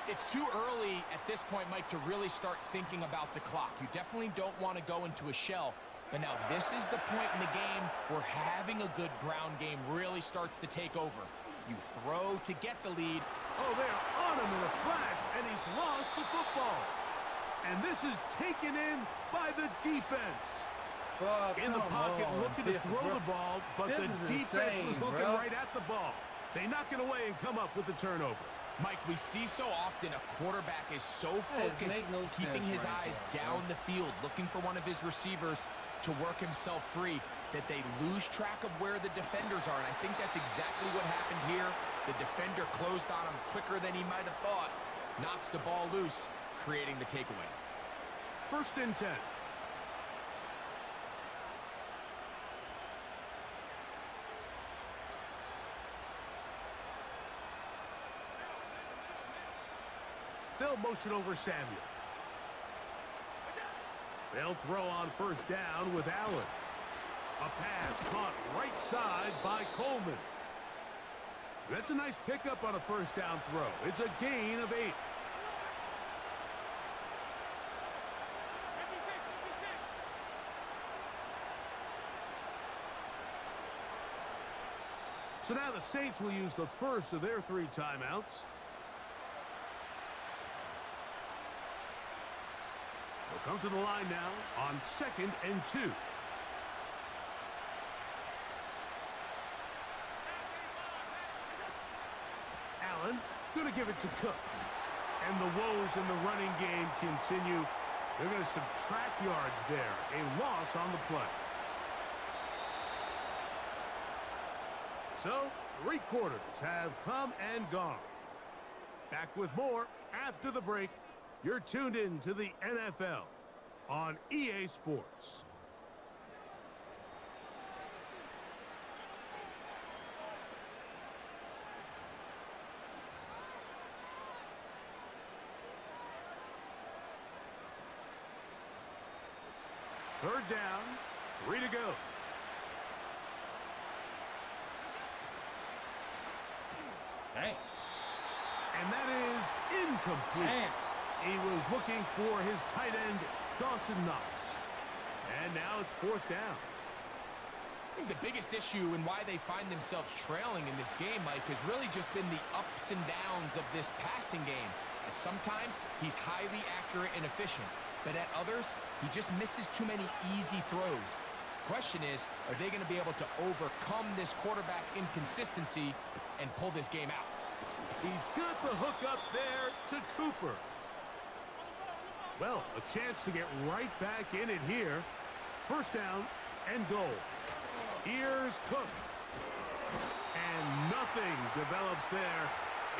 It's too early at this point, Mike, to really start thinking about the clock. You definitely don't want to go into a shell. But now this is the point in the game where having a good ground game really starts to take over. You throw to get the lead. Oh, they're on him in a flash, and he's lost the football. And this is taken in by the defense. In the pocket, looking to throw the ball, but the defense was looking right at the ball. They knock it away and come up with the turnover. Mike, we see so often a quarterback is so focused, keeping his eyes down the field, looking for one of his receivers to work himself free, that they lose track of where the defenders are. And I think that's exactly what happened here. The defender closed on him quicker than he might have thought, knocks the ball loose, creating the takeaway. 1st and 10. They'll motion over Samuel. They'll throw on 1st down with Allen. A pass caught right side by Coleman. That's a nice pickup on a 1st down throw. It's a gain of 8. So now the Saints will use the first of their 3 timeouts. They'll come to the line now on 2nd and 2. Allen going to give it to Cook. And the woes in the running game continue. They're going to subtract yards there. A loss on the play. So, 3 quarters have come and gone. Back with more after the break. You're tuned in to the NFL on EA Sports. Third down, 3 to go. And that is incomplete. Man. He was looking for his tight end, Dawson Knox. And now it's 4th down. I think the biggest issue and why they find themselves trailing in this game, Mike, has really just been the ups and downs of this passing game. At sometimes, he's highly accurate and efficient, but at others, he just misses too many easy throws. Question is, are they going to be able to overcome this quarterback inconsistency and pull this game out? He's got the hook up there to Cooper. Well, a chance to get right back in it here. 1st down and goal. Here's Cook. And nothing develops there.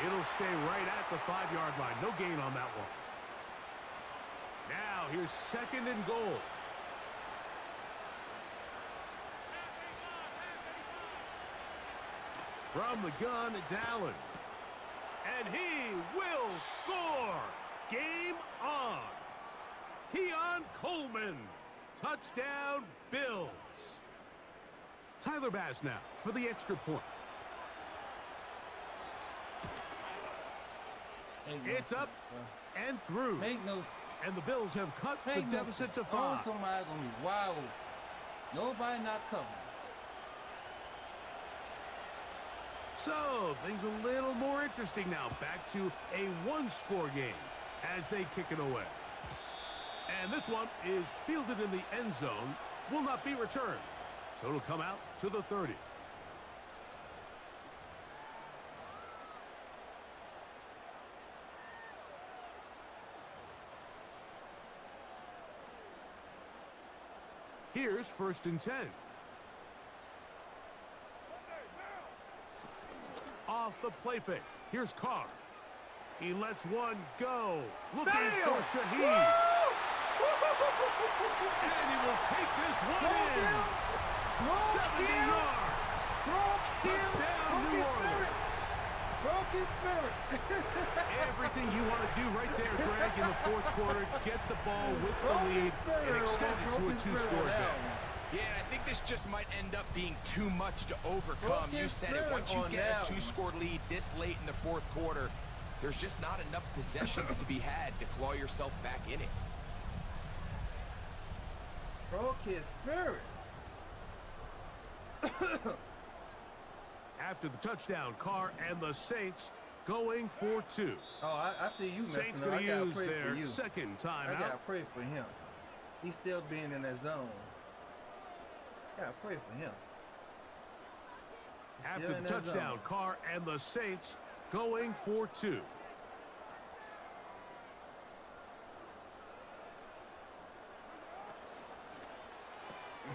It'll stay right at the 5-yard line. No gain on that one. Now, here's 2nd and goal. From the gun, it's Allen. And he will score. Game on. Keon Coleman. Touchdown, Bills. Tyler Bass now for the extra point. It's up and through. Make no And the Bills have cut the deficit to 5. Oh, somebody gonna be wild. Nobody not covering. So, things a little more interesting now. Back to a 1-score game as they kick it away. And this one is fielded in the end zone. Will not be returned. So it'll come out to the 30. Here's 1st and 10. Off the play fake. Here's Carr. He lets one go. Looking for Shaheed. And he will take this one in. 70 yards. Touchdown, New Orleans. Broke his spirit. Everything you want to do right there, Greg, in the 4th quarter. Get the ball with the lead and extend it to a 2-score game. Yeah, I think this just might end up being too much to overcome. You said it. Once you get a 2-score lead this late in the 4th quarter, there's just not enough possessions to be had to claw yourself back in it. Broke his spirit. After the touchdown, Carr and the Saints going for 2. Oh, I see you Saints messing up. I gotta use pray their for you. 2nd I timeout. gotta pray for him. He's still being in that zone. Gotta pray for him. After the touchdown, Carr and the Saints going for 2.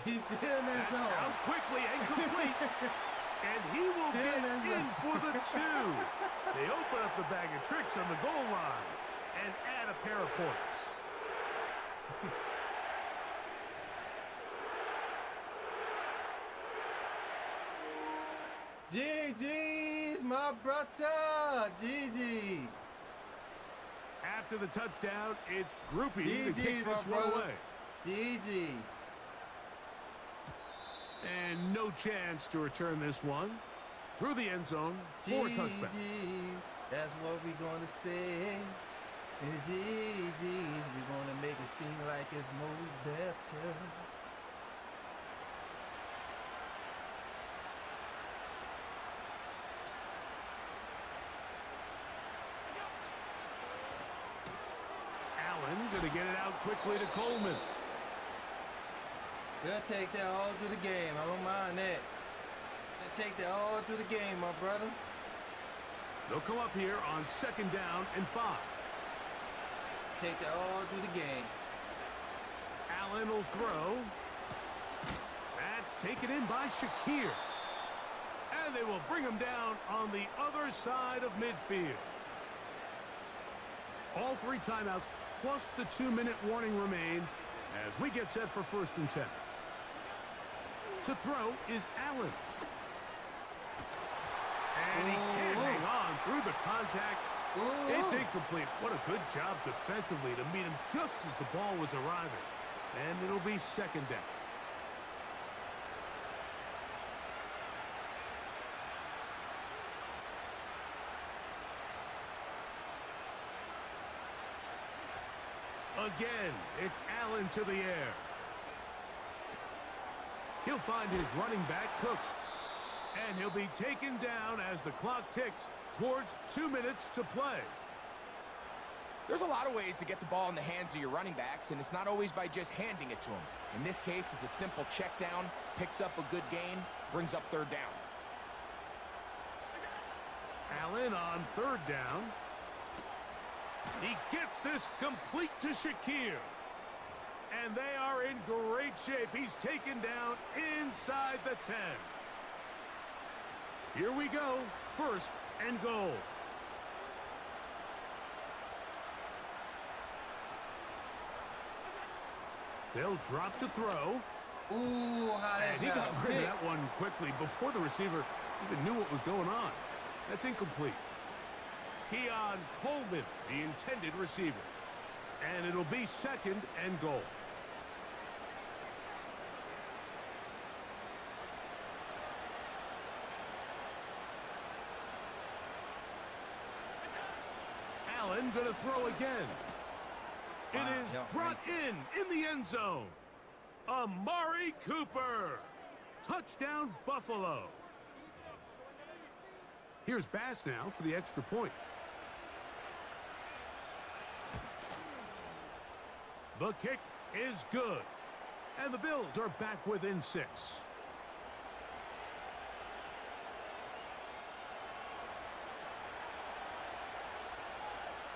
He's still in that zone. Out quickly and complete. And he will get in for the 2. They open up the bag of tricks on the goal line and add a pair of points. GG's, my brother. GG's. After the touchdown, it's Groupie to GG's, kick my this one brother. away. GG's. And no chance to return this one. Through the end zone for a touchback. GG's. That's what we're going to say. And GG's, we're going to make it seem like it's more better. Allen going to get it out quickly to Coleman. They'll take that all through the game. I don't mind that. They'll take that all through the game, my brother. They'll come up here on 2nd down and 5. Take that all through the game. Allen will throw. That's taken in by Shakir. And they will bring him down on the other side of midfield. All 3 timeouts plus the 2-minute warning remain as we get set for 1st and 10. To throw is Allen. And he can't hang on through the contact. It's incomplete. What a good job defensively to meet him just as the ball was arriving. And it'll be 2nd down. Again, it's Allen to the air. He'll find his running back, Cook. And he'll be taken down as the clock ticks towards 2 minutes to play. There's a lot of ways to get the ball in the hands of your running backs, and it's not always by just handing it to them. In this case, it's a simple check down, picks up a good gain, brings up third down. Allen on third down. He gets this complete to Shakir. And they are in great shape. He's taken down inside the 10. Here we go. First and goal. They'll drop to throw. Ooh, how And he got rid of that one quickly before the receiver even knew what was going on. That's incomplete. Keon Coleman, the intended receiver. And it'll be second and goal. Allen going to throw again. It is brought in the end zone. Amari Cooper. Touchdown, Buffalo. Here's Bass now for the extra point. The kick is good. And the Bills are back within 6.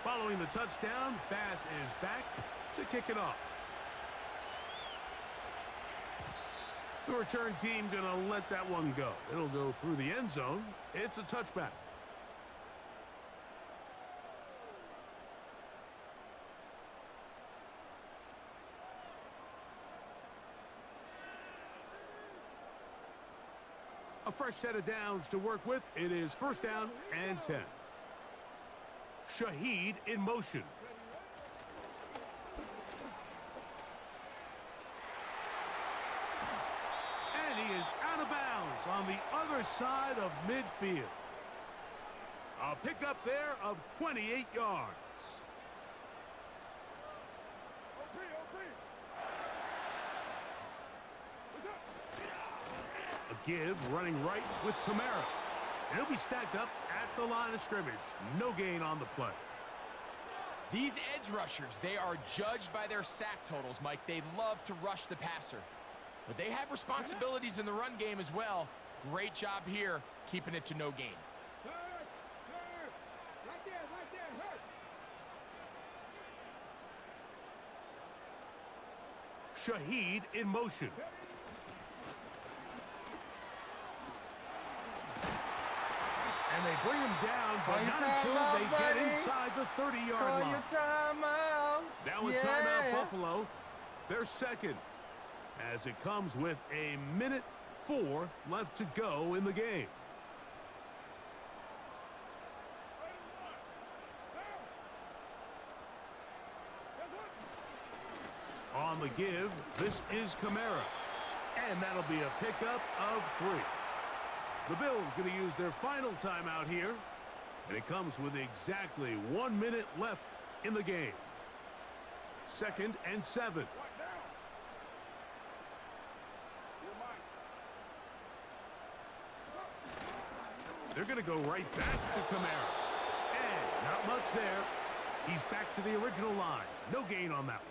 Following the touchdown, Bass is back to kick it off. The return team going to let that one go. It'll go through the end zone. It's a touchback. A fresh set of downs to work with. It is first down and 10. Shaheed in motion. And he is out of bounds on the other side of midfield. A pickup there of 28 yards. A give running right with Kamara. And he'll be stacked up at the line of scrimmage. No gain on the play. These edge rushers, they are judged by their sack totals, Mike. They love to rush the passer. But they have responsibilities in the run game as well. Great job here, keeping it to no gain. Right there, hurt. Shaheed in motion. And they bring him down, but not until they get inside the 30-yard line. Call your timeout. Now a timeout, Buffalo. They're second, as it comes with a minute 4 left to go in the game. On the give, this is Kamara. And that'll be a pickup of 3. The Bills going to use their final timeout here. And it comes with exactly 1 minute left in the game. Second and 7. They're going to go right back to Kamara. And not much there. He's back to the original line. No gain on that one.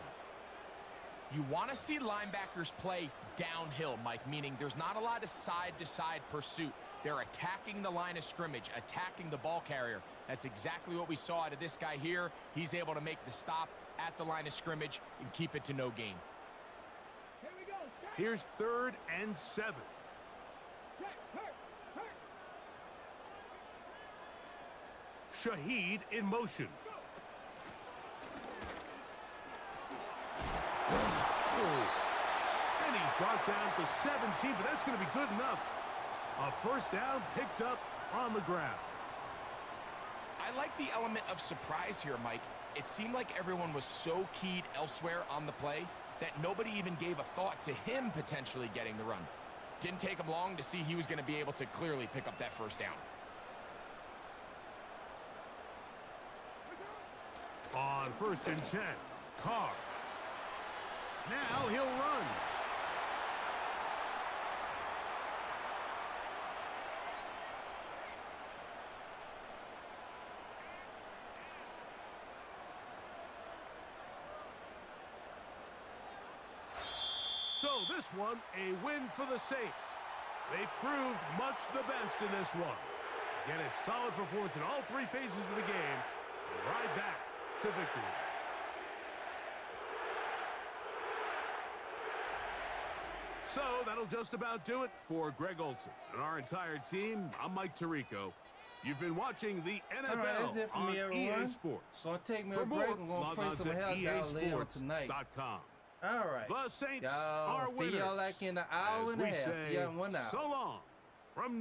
You want to see linebackers play downhill, Mike, meaning there's not a lot of side-to-side pursuit. They're attacking the line of scrimmage, attacking the ball carrier. That's exactly what we saw out of this guy here. He's able to make the stop at the line of scrimmage and keep it to no gain. Here we go. Here's 3rd and 7. Shaheed in motion. And he's brought down to 17, but that's going to be good enough. A first down picked up on the ground. I like the element of surprise here, Mike. It seemed like everyone was so keyed elsewhere on the play that nobody even gave a thought to him potentially getting the run. Didn't take him long to see he was going to be able to clearly pick up that first down. On 1st and 10, Carr. Now he'll run. So this one, a win for the Saints. They proved much the best in this one. Again, a solid performance in all three phases of the game. And ride that to victory. So that'll just about do it for Greg Olson and our entire team. I'm Mike Tirico. You've been watching the NFL that's it for on me, everyone. EA Sports. It's gonna take me For a break. more, I'm gonna log play on some to hell down later tonight. EASports.com. All right. The Saints Y'all are see winners. y'all like in an hour As and a we half. say, See y'all in 1 hour. so long from New